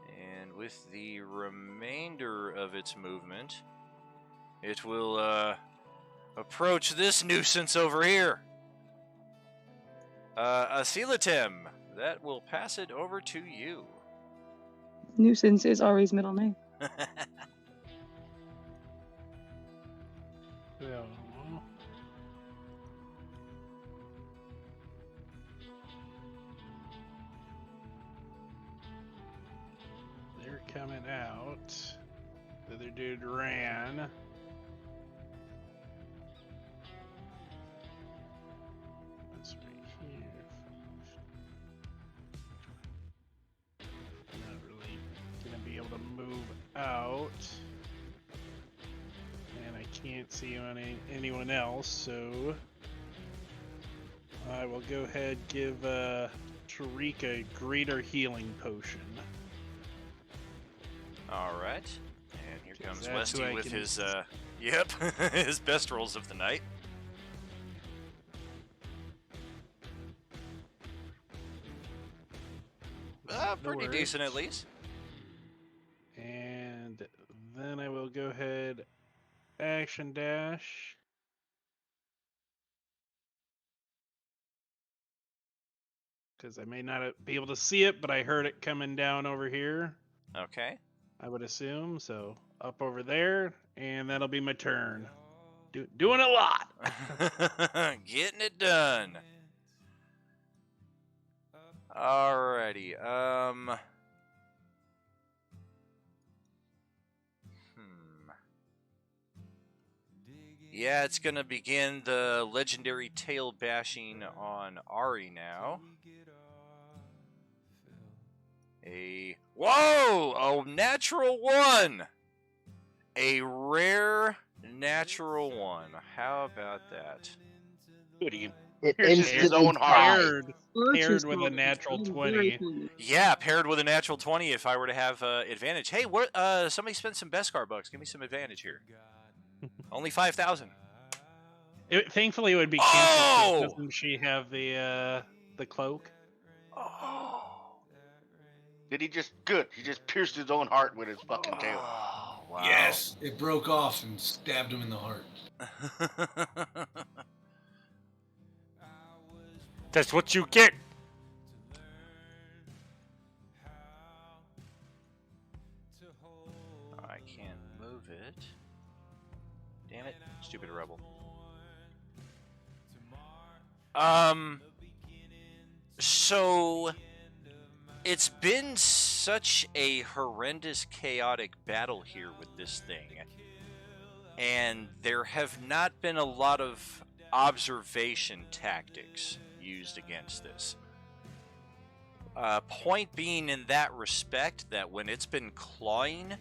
and with the remainder of its movement, it will approach this nuisance over here. Asilatem, that will pass it over to you. Nuisance is Ari's middle name. Yeah. They're coming out. The other dude ran. That's right here. Not really gonna be able to move out. And I can't see anyone else, so I will go ahead and give Tariq a greater healing potion. Alright, and here comes that's who Westy I with can- his, yep, his best rolls of the night. Pretty worries. decent at least. And then I will go ahead, action dash. Because I may not be able to see it, but I heard it coming down over here. Okay. I would assume, so up over there, and that'll be my turn. Doing a lot. Getting it done. Alrighty, Yeah, it's gonna begin the legendary tail bashing on Ari now. Whoa! A natural 1! A rare natural 1. How about that? It Here's his instantly own heart. Paired with a natural 20. Yeah, paired with a natural 20 if I were to have advantage. Hey, what? Somebody spent some Beskar bucks. Give me some advantage here. Only 5,000. Thankfully, it would be canceled. Oh! Doesn't she have the cloak? Did he just good? He just pierced his own heart with his fucking tail. Wow. Yes, it broke off and stabbed him in the heart. That's what you get. I can't move it. Damn it, stupid rebel. So it's been such a horrendous, chaotic battle here with this thing, and there have not been a lot of observation tactics used against this. Point being in that respect that when it's been clawing,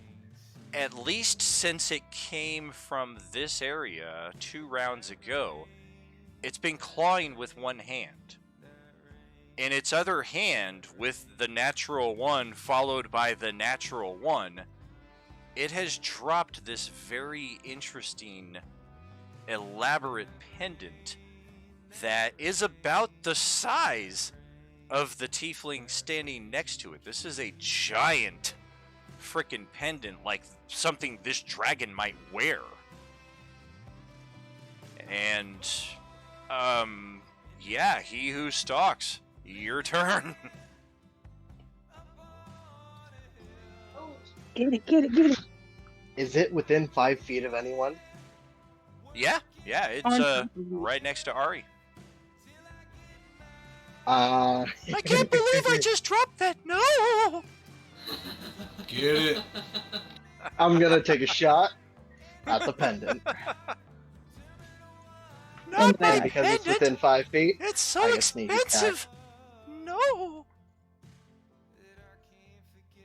at least since it came from this area 2 rounds ago, it's been clawing with one hand. In its other hand, with the natural 1 followed by the natural 1, it has dropped this very interesting, elaborate pendant that is about the size of the tiefling standing next to it. This is a giant frickin' pendant, like something this dragon might wear. And, yeah, he who stalks. Your turn. Get it. Is it within 5 feet of anyone? Yeah, it's right next to Ari. I can't believe I just dropped that. No. Get it. I'm gonna take a shot at the pendant. Not my And because it's pendant. within 5 feet, It's so I get sneak attack. expensive. No.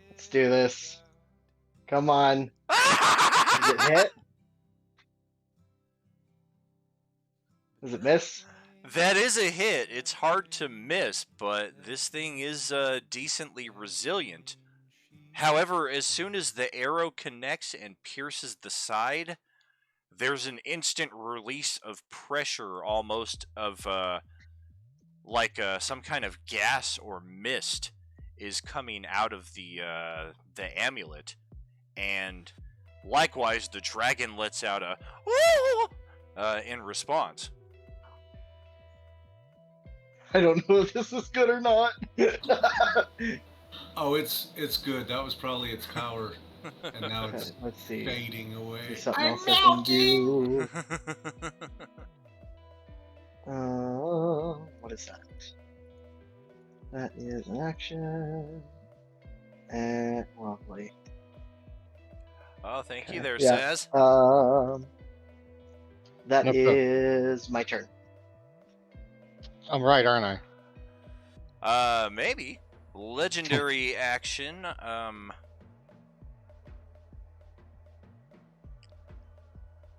Let's do this. Come on. Does it hit? Does it miss? That is a hit. It's hard to miss, but this thing is decently resilient. However, as soon as the arrow connects and pierces the side, there's an instant release of pressure, almost of like some kind of gas or mist is coming out of the amulet, and likewise the dragon lets out a "Woo!" In response. I don't know if this is good or not. Oh, it's good. That was probably its power, and now it's Let's see. fading away. There's something else I can do. What is that? That is an action. And lovely. Oh, thank you there, Yeah. Saz. That Nope. is my turn. I'm right, aren't I? Maybe. Legendary action.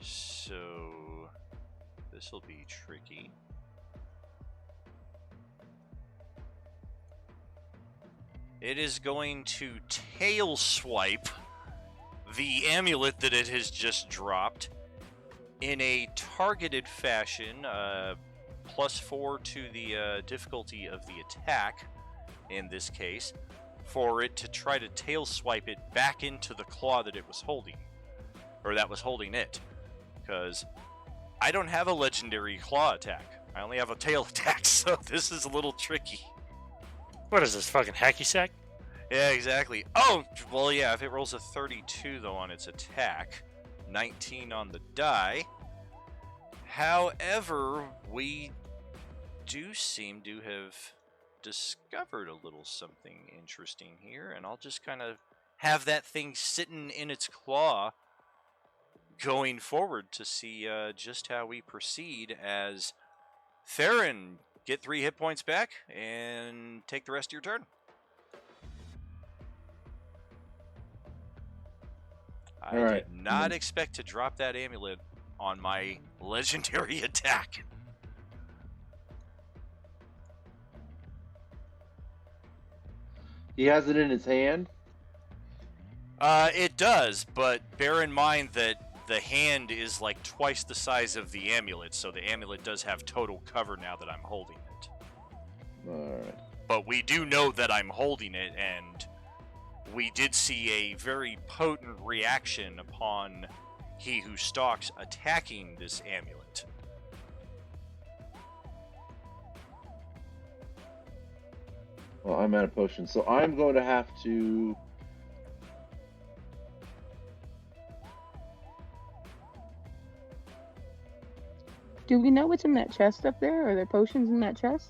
So this will be tricky. It is going to tail swipe the amulet that it has just dropped in a targeted fashion, +4 to the difficulty of the attack, in this case, for it to try to tail swipe it back into the claw that it was holding, or that was holding it, because I don't have a legendary claw attack. I only have a tail attack, so this is a little tricky. What is this, fucking hacky sack? Yeah, exactly. Oh, well, yeah, if it rolls a 32, though, on its attack, 19 on the die. However, we do seem to have discovered a little something interesting here, and I'll just kind of have that thing sitting in its claw going forward to see just how we proceed as Theron, get 3 hit points back and take the rest of your turn. I Alright. did not expect to drop that amulet on my legendary attack. He has it in his hand. It does, but bear in mind that the hand is like twice the size of the amulet, so the amulet does have total cover now that I'm holding it. Alright. but we do know that I'm holding it, and we did see a very potent reaction upon he who stalks attacking this amulet. Well, I'm out of potions, so I'm going to have to. Do we know what's in that chest up there? Are there potions in that chest?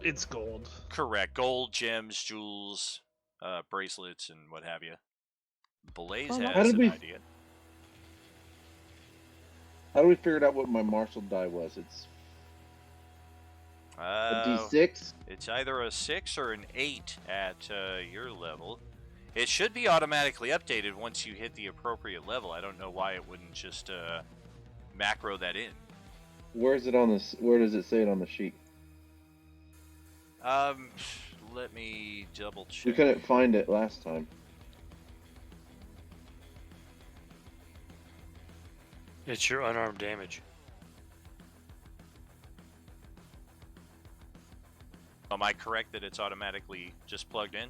It's gold. Correct. Gold, gems, jewels, bracelets, and what have you. Blaze How has did an we- idea. How do we figure out what my martial die was? It's a D6. It's either a 6 or an 8 at your level. It should be automatically updated once you hit the appropriate level. I don't know why it wouldn't just macro that in. Where's it on this? Where does it say it on the sheet? Let me double check. We couldn't find it last time. It's your unarmed damage. Am I correct that it's automatically just plugged in?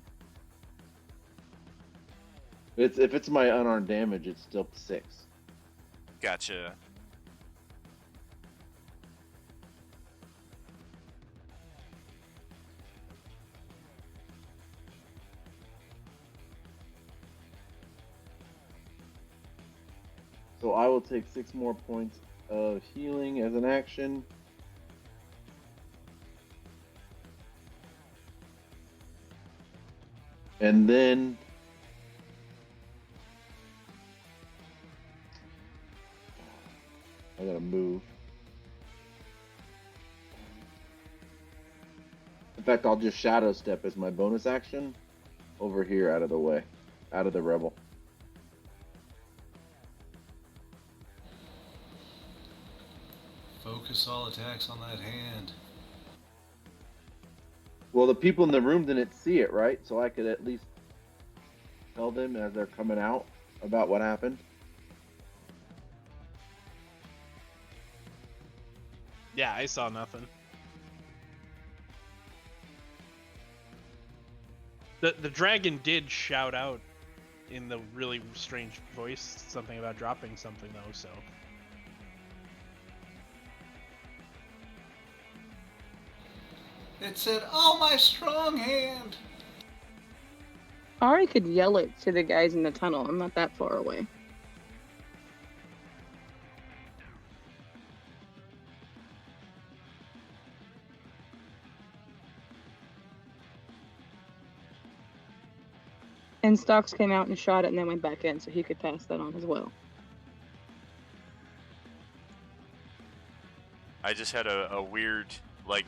If it's my unarmed damage, it's still 6. Gotcha. So I will take 6 more points of healing as an action. And then I gotta move. In fact, I'll just shadow step as my bonus action over here out of the way, out of the rebel. Focus all attacks on that hand. Well, the people in the room didn't see it, right? So I could at least tell them as they're coming out about what happened. Yeah, I saw nothing. The dragon did shout out in the really strange voice something about dropping something though, so. It said, "Oh, my strong hand." Ari could yell it to the guys in the tunnel. I'm not that far away. And Stocks came out and shot it and then went back in, so he could pass that on as well. I just had a weird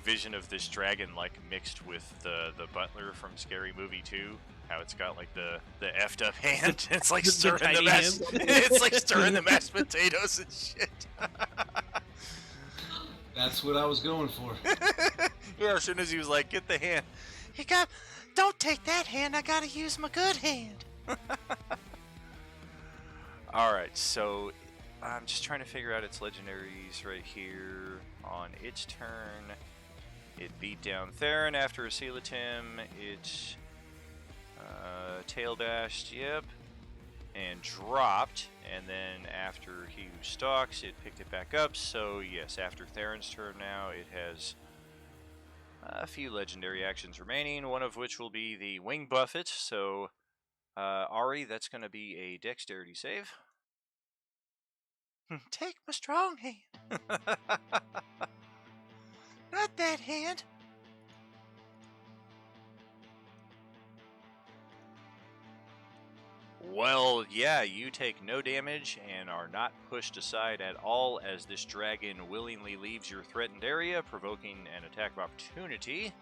vision of this dragon mixed with the butler from Scary Movie 2. How it's got the effed up hand. It's like The stirring the tiny mashed. hand. It's like stirring the mashed potatoes and shit. That's what I was going for. Yeah, as soon as he was like, "Get the hand," he got. "Don't take that hand. I gotta use my good hand." All right, so I'm just trying to figure out its legendaries right here. On its turn, it beat down Theron after a Coelatim. It tail dashed, yep, and dropped. And then after he who stalks, it picked it back up. So yes, after Theron's turn now, it has a few legendary actions remaining, one of which will be the Wing Buffet. So Ari, that's going to be a dexterity save. Take my strong hand. Not that hand. Well, yeah, you take no damage and are not pushed aside at all as this dragon willingly leaves your threatened area, provoking an attack of opportunity.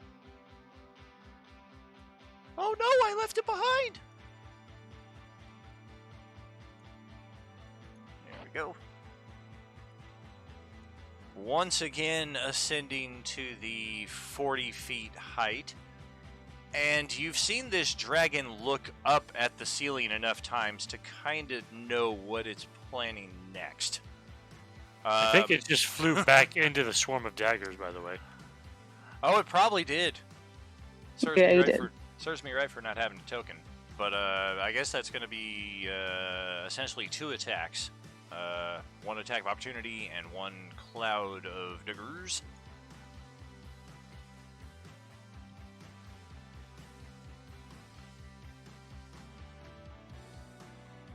Oh no, I left it behind! There we go. Once again ascending to the 40 feet height. And you've seen this dragon look up at the ceiling enough times to kind of know what it's planning next. I think it just flew back into the swarm of daggers, by the way. Oh, it probably did. serves Yeah, me you right did. serves me right for not having a token. But I guess that's going to be essentially 2 attacks. 1 attack of opportunity and 1 cloud of daggers.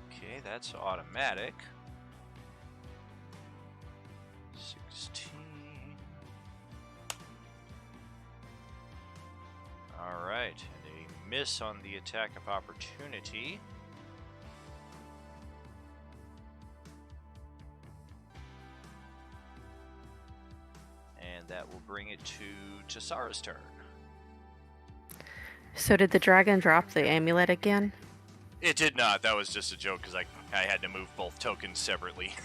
Okay, that's automatic. 16. Alright, and a miss on the attack of opportunity. And that will bring it to Tasara's turn. So did the dragon drop the amulet again? It did not. That was just a joke because I had to move both tokens separately.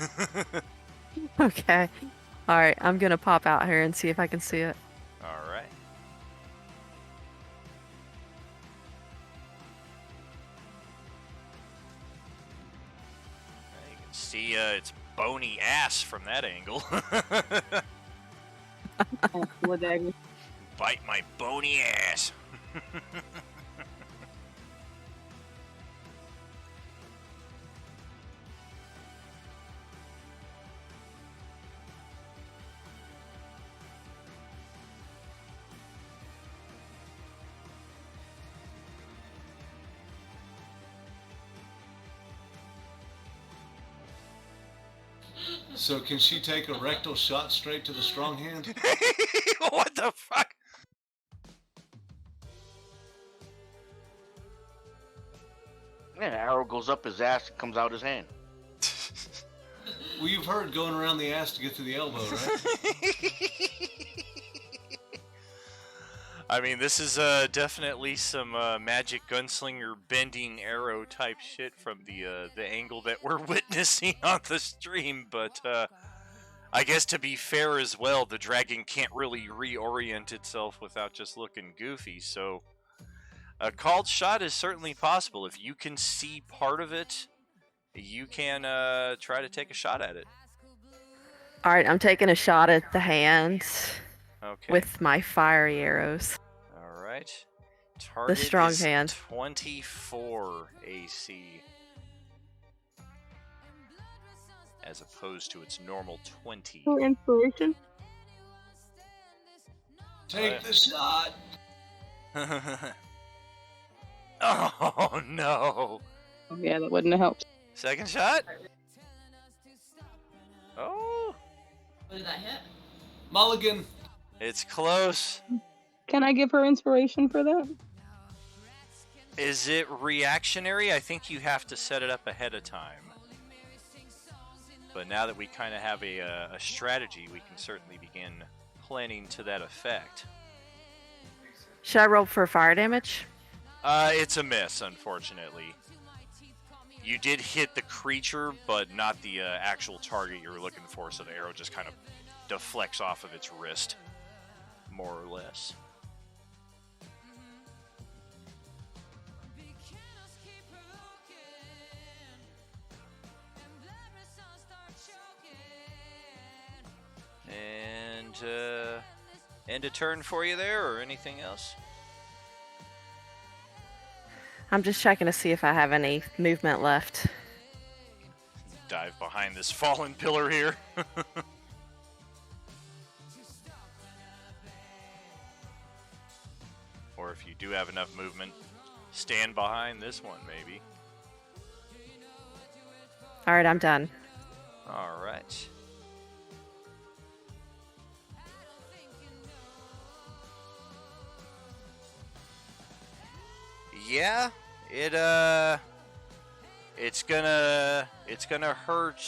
Okay. Alright, I'm gonna pop out here and see if I can see it. Alright. You can see its bony ass from that angle. What dagger? Bite my bony ass. So can she take a rectal shot straight to the strong hand? What the fuck? Yeah, arrow goes up his ass and comes out his hand. Well, you've heard going around the ass to get to the elbow, right? I mean, this is definitely some magic gunslinger bending arrow type shit from the angle that we're witnessing on the stream. But I guess to be fair as well, the dragon can't really reorient itself without just looking goofy. So a called shot is certainly possible. If you can see part of it, you can try to take a shot at it. Alright, I'm taking a shot at the hand Okay. with my fiery arrows. All right. Target strong is hand. 24 AC. As opposed to its normal 20. For inspiration? Take the shot. Oh no. Oh, yeah, that wouldn't have helped. Second shot? Oh. What did that hit? Mulligan. It's close. Can I give her inspiration for that? Is it reactionary? I think you have to set it up ahead of time. But now that we kind of have a strategy, we can certainly begin planning to that effect. Should I roll for fire damage? It's a miss, unfortunately. You did hit the creature, but not the actual target you were looking for, so the arrow just kind of deflects off of its wrist, more or less. And end a turn for you there, or anything else? I'm just checking to see if I have any movement left. Dive behind this fallen pillar here. Or if you do have enough movement, stand behind this one, maybe. Alright, I'm done. Alright. Yeah, it's gonna hurt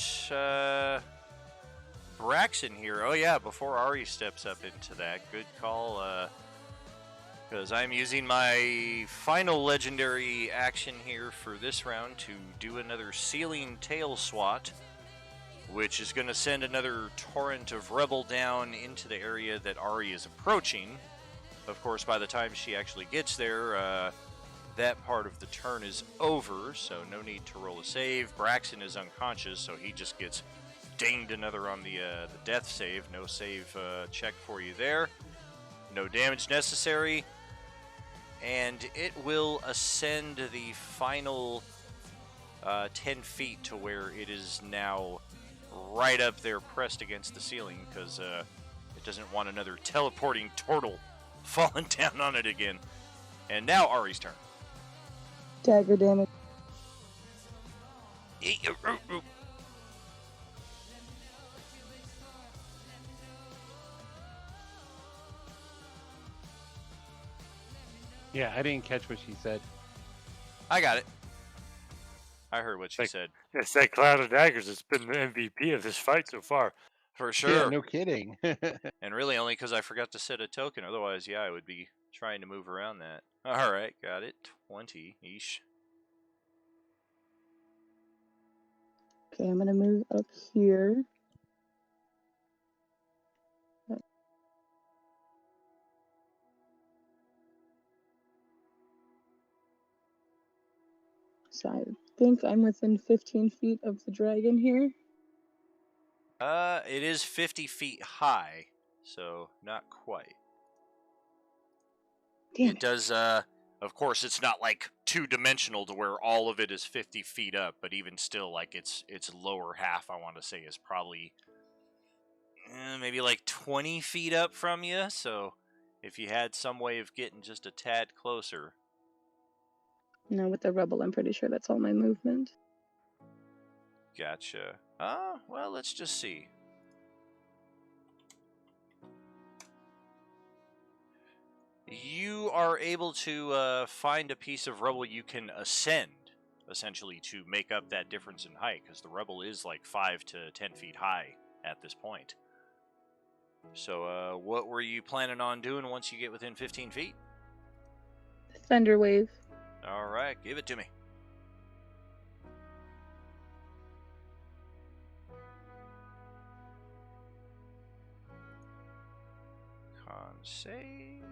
Braxton here. Oh yeah, before Ari steps up into that, good call. Because I'm using my final legendary action here for this round to do another Sealing Tail Swat, which is going to send another torrent of Rebel down into the area that Ari is approaching. Of course, by the time she actually gets there, that part of the turn is over, so no need to roll a save. Braxton is unconscious, so he just gets dinged another on the death save. No save check for you there. No damage necessary. and it will ascend the final 10 feet to where it is now right up there pressed against the ceiling because it doesn't want another teleporting turtle falling down on it again. And now Ari's turn. Dagger damage. Yeah, I didn't catch what she said. I got it. I heard what she said. It's that Cloud of Daggers that's been the MVP of this fight so far. For sure. Yeah, no kidding. And really only because I forgot to set a token. Otherwise, yeah, I would be trying to move around that. All right, got it. 20-ish. Okay, I'm gonna move up here. So I think I'm within 15 feet of the dragon here. It is 50 feet high, so not quite. Damn it does, of course, it's not like two-dimensional to where all of it is 50 feet up, but even still, like, its lower half, I want to say, is probably maybe like 20 feet up from you, so if you had some way of getting just a tad closer. No, with the rubble, I'm pretty sure that's all my movement. Gotcha. Well, let's just see. You are able to find a piece of rubble you can ascend, essentially, to make up that difference in height, because the rubble is like 5 to 10 feet high at this point. So, what were you planning on doing once you get within 15 feet? Thunder wave. Alright, give it to me. Con save.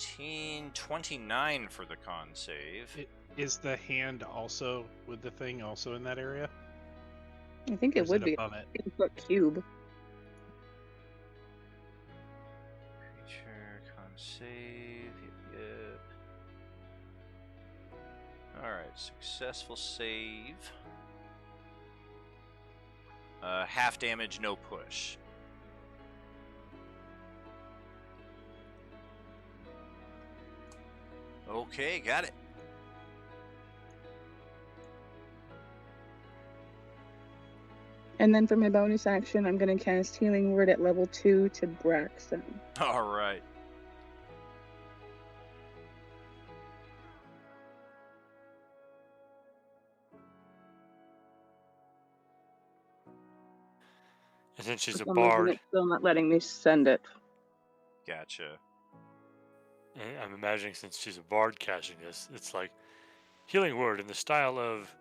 $18, $29 for the con save. Is the hand also with the thing also in that area? I think Or it is would be above it? 10-foot cube. Creature, con save, yep. Alright, successful save. Half damage, no push. Okay, got it. And then for my bonus action, I'm going to cast Healing Word at level 2 to Braxton. Alright. And since she's For a some reason, bard, it's still not letting me send it. Gotcha. and I'm imagining since she's a bard casting this, it's like healing word in the style of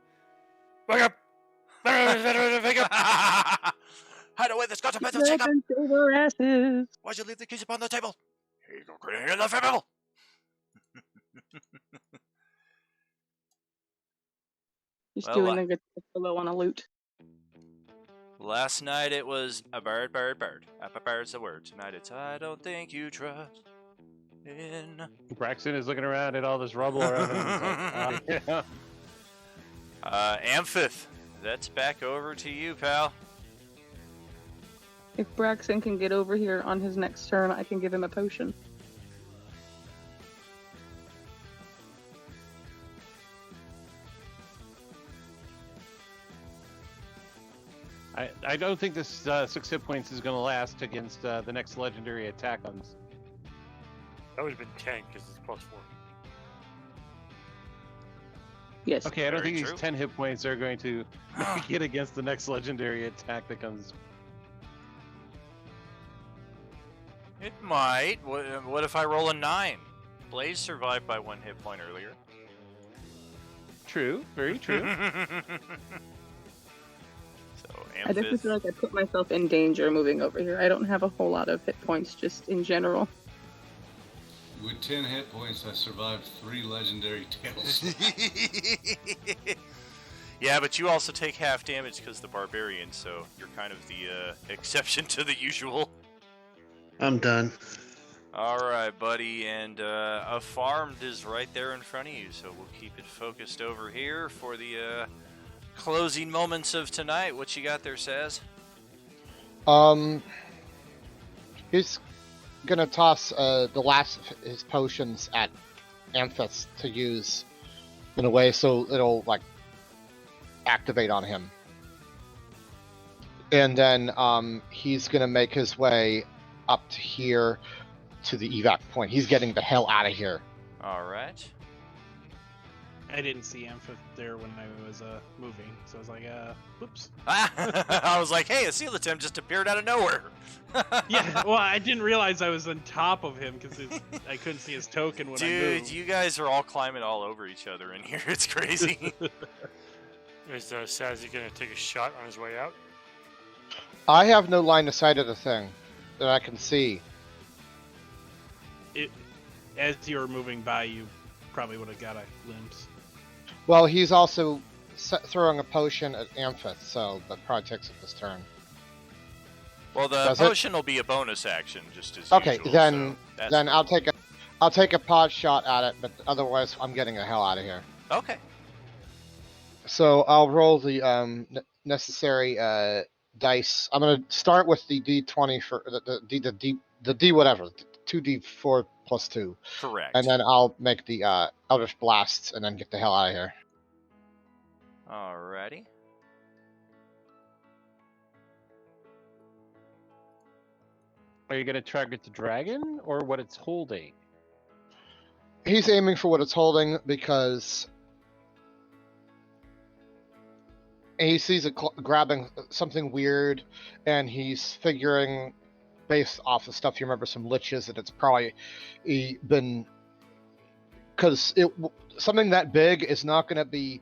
wake up! Wake up! Hide away, there's got to be the check up! Save our asses! Why'd you leave the keys upon the table? Here you go, grenade in the fable! Just Well, doing a good below on a loot. Last night it was a bird, bird, bird. A bird's the word. Tonight it's I don't think you trust in. Braxton is looking around at all this rubble around him. He's like, Amphith, that's back over to you, pal. If Braxton can get over here on his next turn, I can give him a potion. I don't think this 6 hit points is going to last against the next legendary attack on. that would have been 10 because it's +4. Yes. Okay, I don't Very think true. these 10 hit points are going to make it against the next legendary attack that comes. It might. What if I roll a 9? Blaze survived by 1 hit point earlier. True, very true. So, I definitely Amphith. feel like I put myself in danger moving over here. I don't have a whole lot of hit points just in general. With 10 hit points, I survived 3 legendary tails. Yeah, but you also take half damage because the barbarian, so you're kind of the exception to the usual. I'm done. All right, buddy, and a farmed is right there in front of you, so we'll keep it focused over here for the closing moments of tonight. What you got there, Saz? He's gonna toss the last of his potions at Amphis to use in a way so it'll like activate on him. And then he's gonna make his way up to here to the evac point. He's getting the hell out of here. All right. I didn't see Amphith there when I was moving, so I was like, whoops. I was like, hey, a Coelatem just appeared out of nowhere. Yeah, well, I didn't realize I was on top of him because I couldn't see his token when I moved. Dude, you guys are all climbing all over each other in here. It's crazy. Is Sazzy gonna take a shot on his way out? I have no line of sight of the thing that I can see. As you were moving by, you probably would have got a glimpse. Well, he's also throwing a potion at Amphith, so that probably takes up his turn. Well, the Does it? potion will be a bonus action, just as Okay, usual. then so then I'll take a pod shot at it, but otherwise I'm getting the hell out of here. Okay. So I'll roll the necessary dice. I'm gonna start with the D20 for the D whatever, 2D4 plus 2. Correct. And then I'll make the Eldritch Blasts and then get the hell out of here. Alrighty. Are you going to target the dragon or what it's holding? He's aiming for what it's holding because he sees it grabbing something weird, and he's figuring, based off the stuff you remember, some liches, that it's probably been, because something that big is not going to be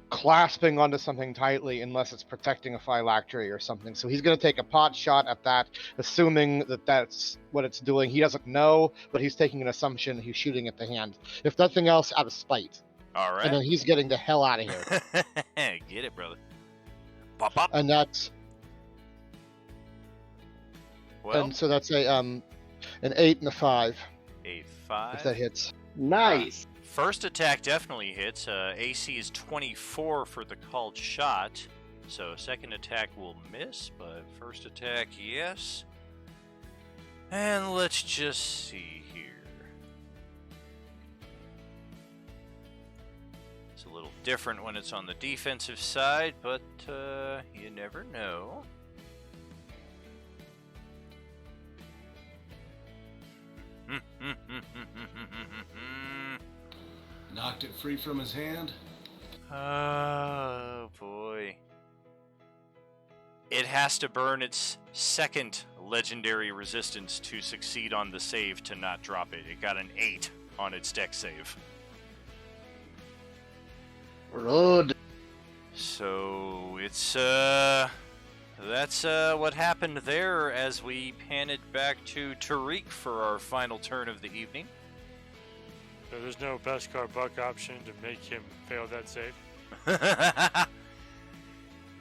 clasping onto something tightly unless it's protecting a phylactery or something. So he's going to take a pot shot at that, assuming that that's what it's doing. He doesn't know, but he's taking an assumption. He's shooting at the hand, if nothing else, out of spite. All right. And then he's getting the hell out of here. Get it, brother. Pop, pop. And that's Well, and so that's an 8 and a 5. 8-5. If that hits. Nice. First attack definitely hits. AC is 24 for the called shot. So second attack will miss, but first attack, yes. And let's just see here. It's a little different when it's on the defensive side, but you never know. Knocked it free from his hand. Oh boy. It has to burn its second legendary resistance to succeed on the save to not drop it. It got an 8 on its deck save. Good. So it's that's what happened there as we pan it back to Tariq for our final turn of the evening. So there's no Beskar Buck option to make him fail that save?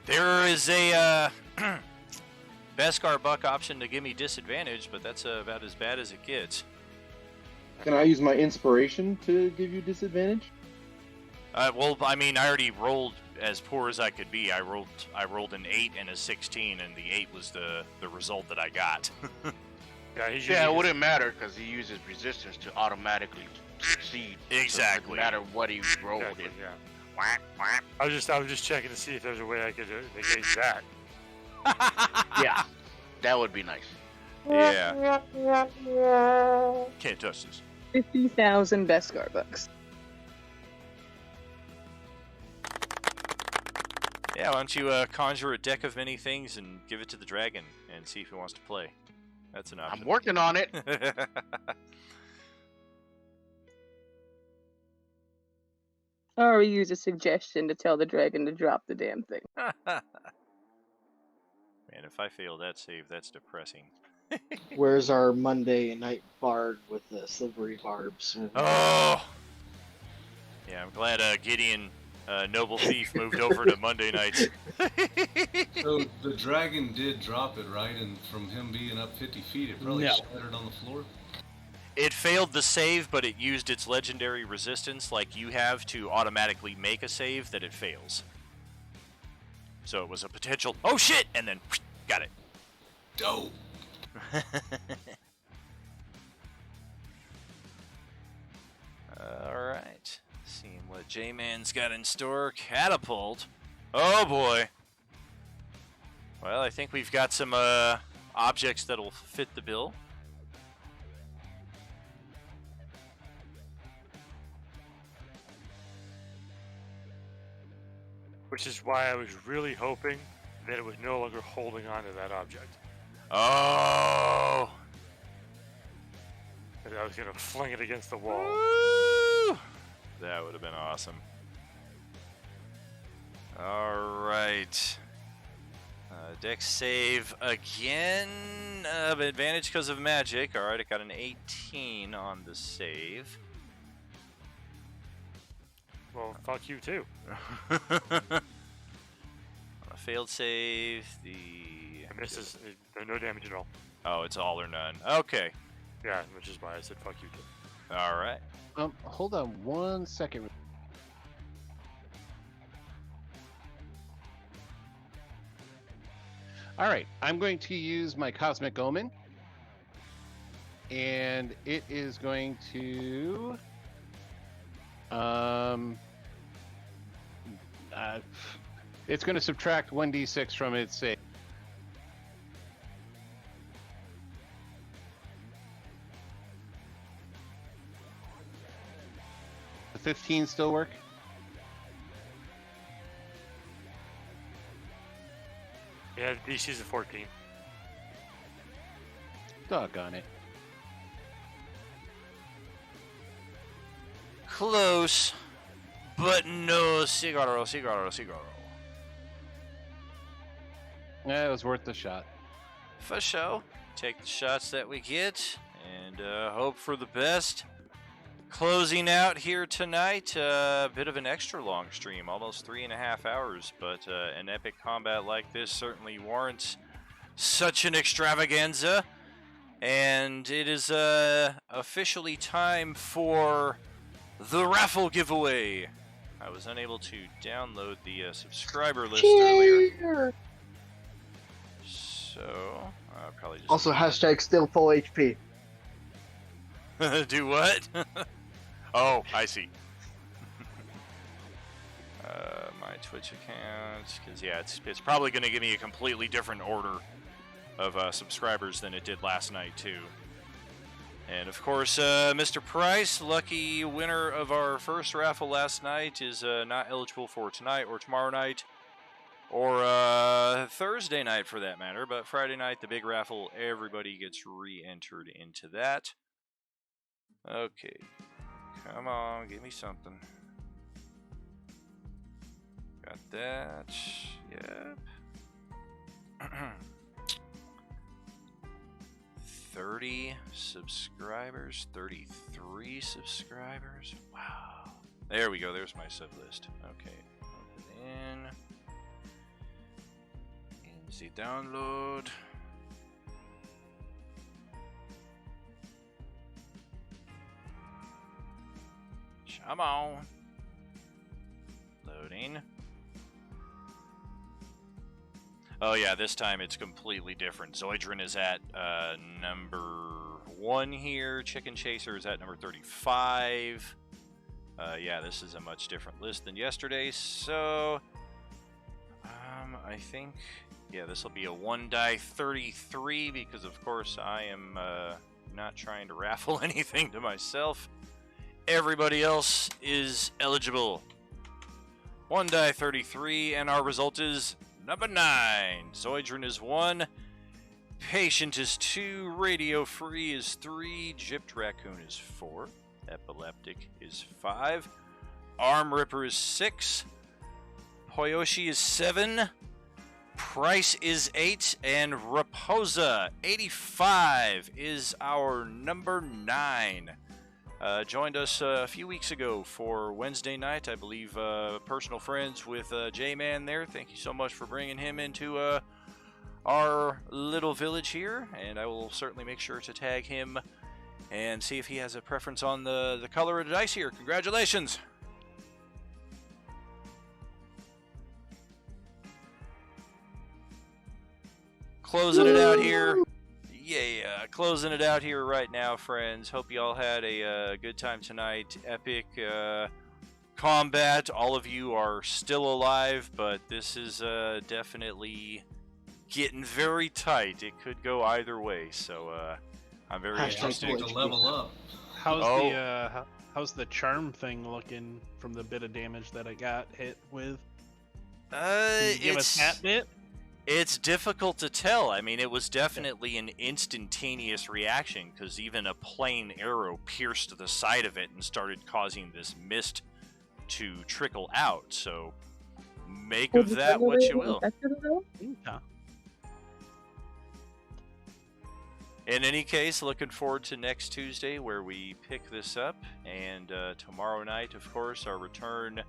There is a Beskar Buck option to give me disadvantage, but that's about as bad as it gets. Can I use my inspiration to give you disadvantage? Well, I mean, I already rolled as poor as I could be. I rolled an 8 and a 16, and the 8 was the result that I got. Yeah, it wouldn't matter because he uses resistance to automatically succeed. Exactly. So it doesn't matter what he rolled Exactly, in. yeah. I was just checking to see if there's a way I could negate that. Yeah, that would be nice. Yeah. Can't touch this. 50,000 Beskar bucks. Yeah, why don't you conjure a deck of many things and give it to the dragon and see if he wants to play. That's an option. I'm working on it. Or we use a suggestion to tell the dragon to drop the damn thing. Man, if I fail that save, that's depressing. Where's our Monday night bard with the silvery barbs? Oh! Yeah, I'm glad Gideon Noble Thief moved over to Monday nights. So the dragon did drop it, right? And from him being up 50 feet, it probably No. shattered on the floor. It failed the save, but it used its legendary resistance like you have to automatically make a save that it fails. So it was a potential, oh shit, and then got it. Dope. Alright. Seeing what J-Man's got in store. Catapult. Oh boy. Well, I think we've got some objects that'll fit the bill. Which is why I was really hoping that it was no longer holding on to that object. Oh! That I was going to fling it against the wall. Woo! That would have been awesome. Alright. Dex save again. Advantage because of magic. Alright, I got an 18 on the save. Well, fuck you too. A failed save. And this is no damage at all. Oh, it's all or none. Okay. Yeah, which is why I said fuck you too. Alright. Hold on 1 second. All right, I'm going to use my Cosmic Omen, and it is going to it's going to subtract 1d6 from its save. The 15 still work? Yeah, DC's a 14. Doggone it. Close, but no cigarro. Yeah, it was worth the shot. For sure. Take the shots that we get and hope for the best. Closing out here tonight, a bit of an extra long stream, almost 3.5 hours, but an epic combat like this certainly warrants such an extravaganza. And it is officially time for the raffle giveaway. I was unable to download the subscriber list earlier. So, I'll probably just... Also, hashtag still full HP. Do what? Oh, I see. My Twitch account, because yeah, it's probably going to give me a completely different order of subscribers than it did last night too. And of course, Mr. Price, lucky winner of our first raffle last night, is not eligible for tonight or tomorrow night, or Thursday night for that matter. But Friday night, the big raffle, everybody gets re-entered into that. Okay. Come on, give me something. Got that. Yep. 30 subscribers. 33 subscribers. Wow. There we go. There's my sub list. Okay. Open in the download. Come on. Loading. Oh yeah, this time it's completely different. Zoidron is at number 1 here. Chicken Chaser is at number 35. Yeah, this is a much different list than yesterday. So, I think, yeah, this will be a 1 die 33 because, of course, I am not trying to raffle anything to myself. Everybody else is eligible. 1 die 33, and our result is number 9. Zoidron is 1. Patient is 2. Radio Free is 3. Gypped Raccoon is 4. Epileptic is 5. Arm Ripper is 6. Hoyoshi is 7. Price is 8. And Raposa 85 is our number 9. joined us a few weeks ago for Wednesday night. I believe personal friends with J-Man there. Thank you so much for bringing him into our little village here, and I will certainly make sure to tag him and see if he has a preference on the color of the dice here. Congratulations! Closing it out here. Yeah, closing it out here right now, friends. Hope you all had a good time tonight. Epic combat. All of you are still alive, but this is definitely getting very tight. It could go either way, so I'm very interested. To level up. How's the charm thing looking from the bit of damage that I got hit with? Can you give us that bit? It's difficult to tell. I mean, it was definitely an instantaneous reaction, because even a plain arrow pierced the side of it and started causing this mist to trickle out. So make of that what you will. In any case, looking forward to next Tuesday where we pick this up, and tomorrow night, of course, our return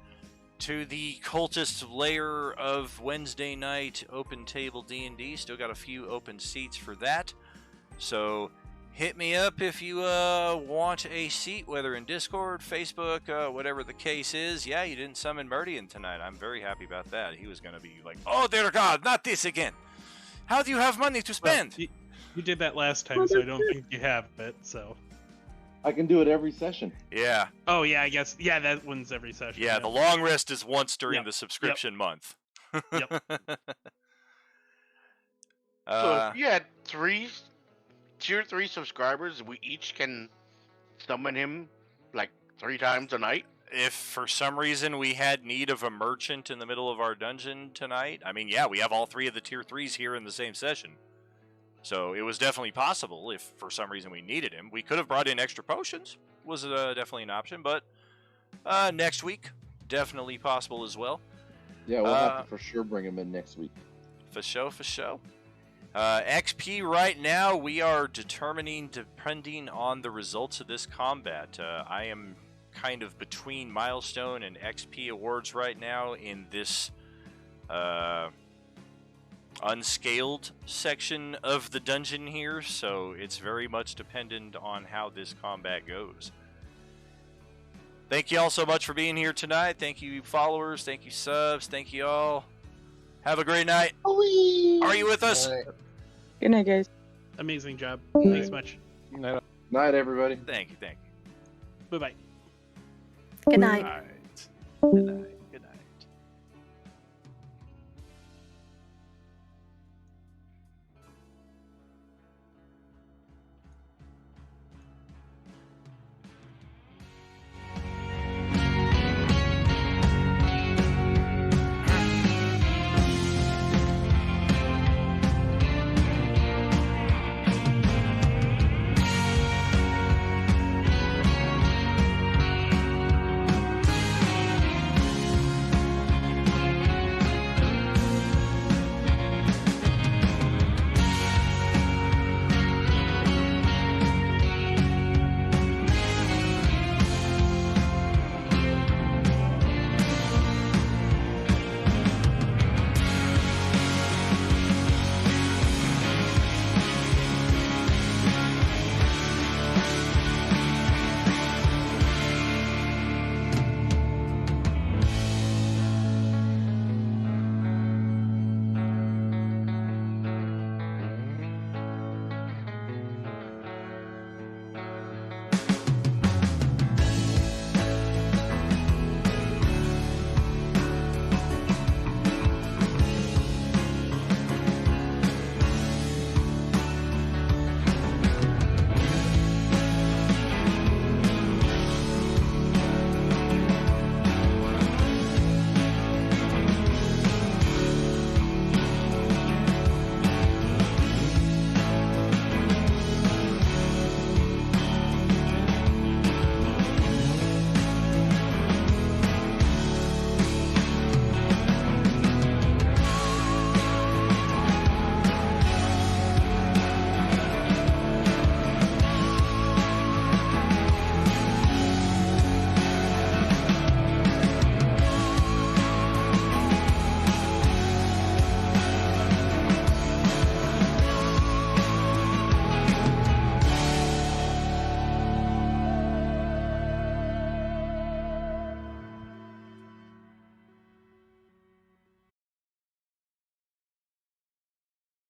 to the cultist layer of Wednesday night open table D&D. Still got a few open seats for that, so hit me up if you want a seat, whether in Discord, Facebook, whatever the case is. Yeah, you didn't summon Meridian tonight. I'm very happy about that. He was going to be like, oh dear God, not this again. How do you have money to spend? Well, you did that last time, so I don't think you have it, so... I can do it every session. Yeah. Oh, yeah, I guess. Yeah, that one's every session. Yeah, the long rest is once during the subscription month. Yep. So if you had 3 tier 3 subscribers, we each can summon him like 3 times a night? If for some reason we had need of a merchant in the middle of our dungeon tonight, I mean, yeah, we have all 3 of the tier 3s here in the same session. So it was definitely possible if for some reason we needed him. We could have brought in extra potions, was definitely an option, but next week, definitely possible as well. Yeah, we'll have to for sure bring him in next week. For sure, for sure. XP right now, we are determining, depending on the results of this combat. I am kind of between milestone and XP awards right now in this unscaled section of the dungeon here, so it's very much dependent on how this combat goes. Thank you all so much for being here tonight. Thank you followers, thank you subs, thank you all. Have a great night. Are you with us? Good night, guys. Amazing job. Thanks much. Night, everybody. Thank you. Bye-bye. Good night. Good night.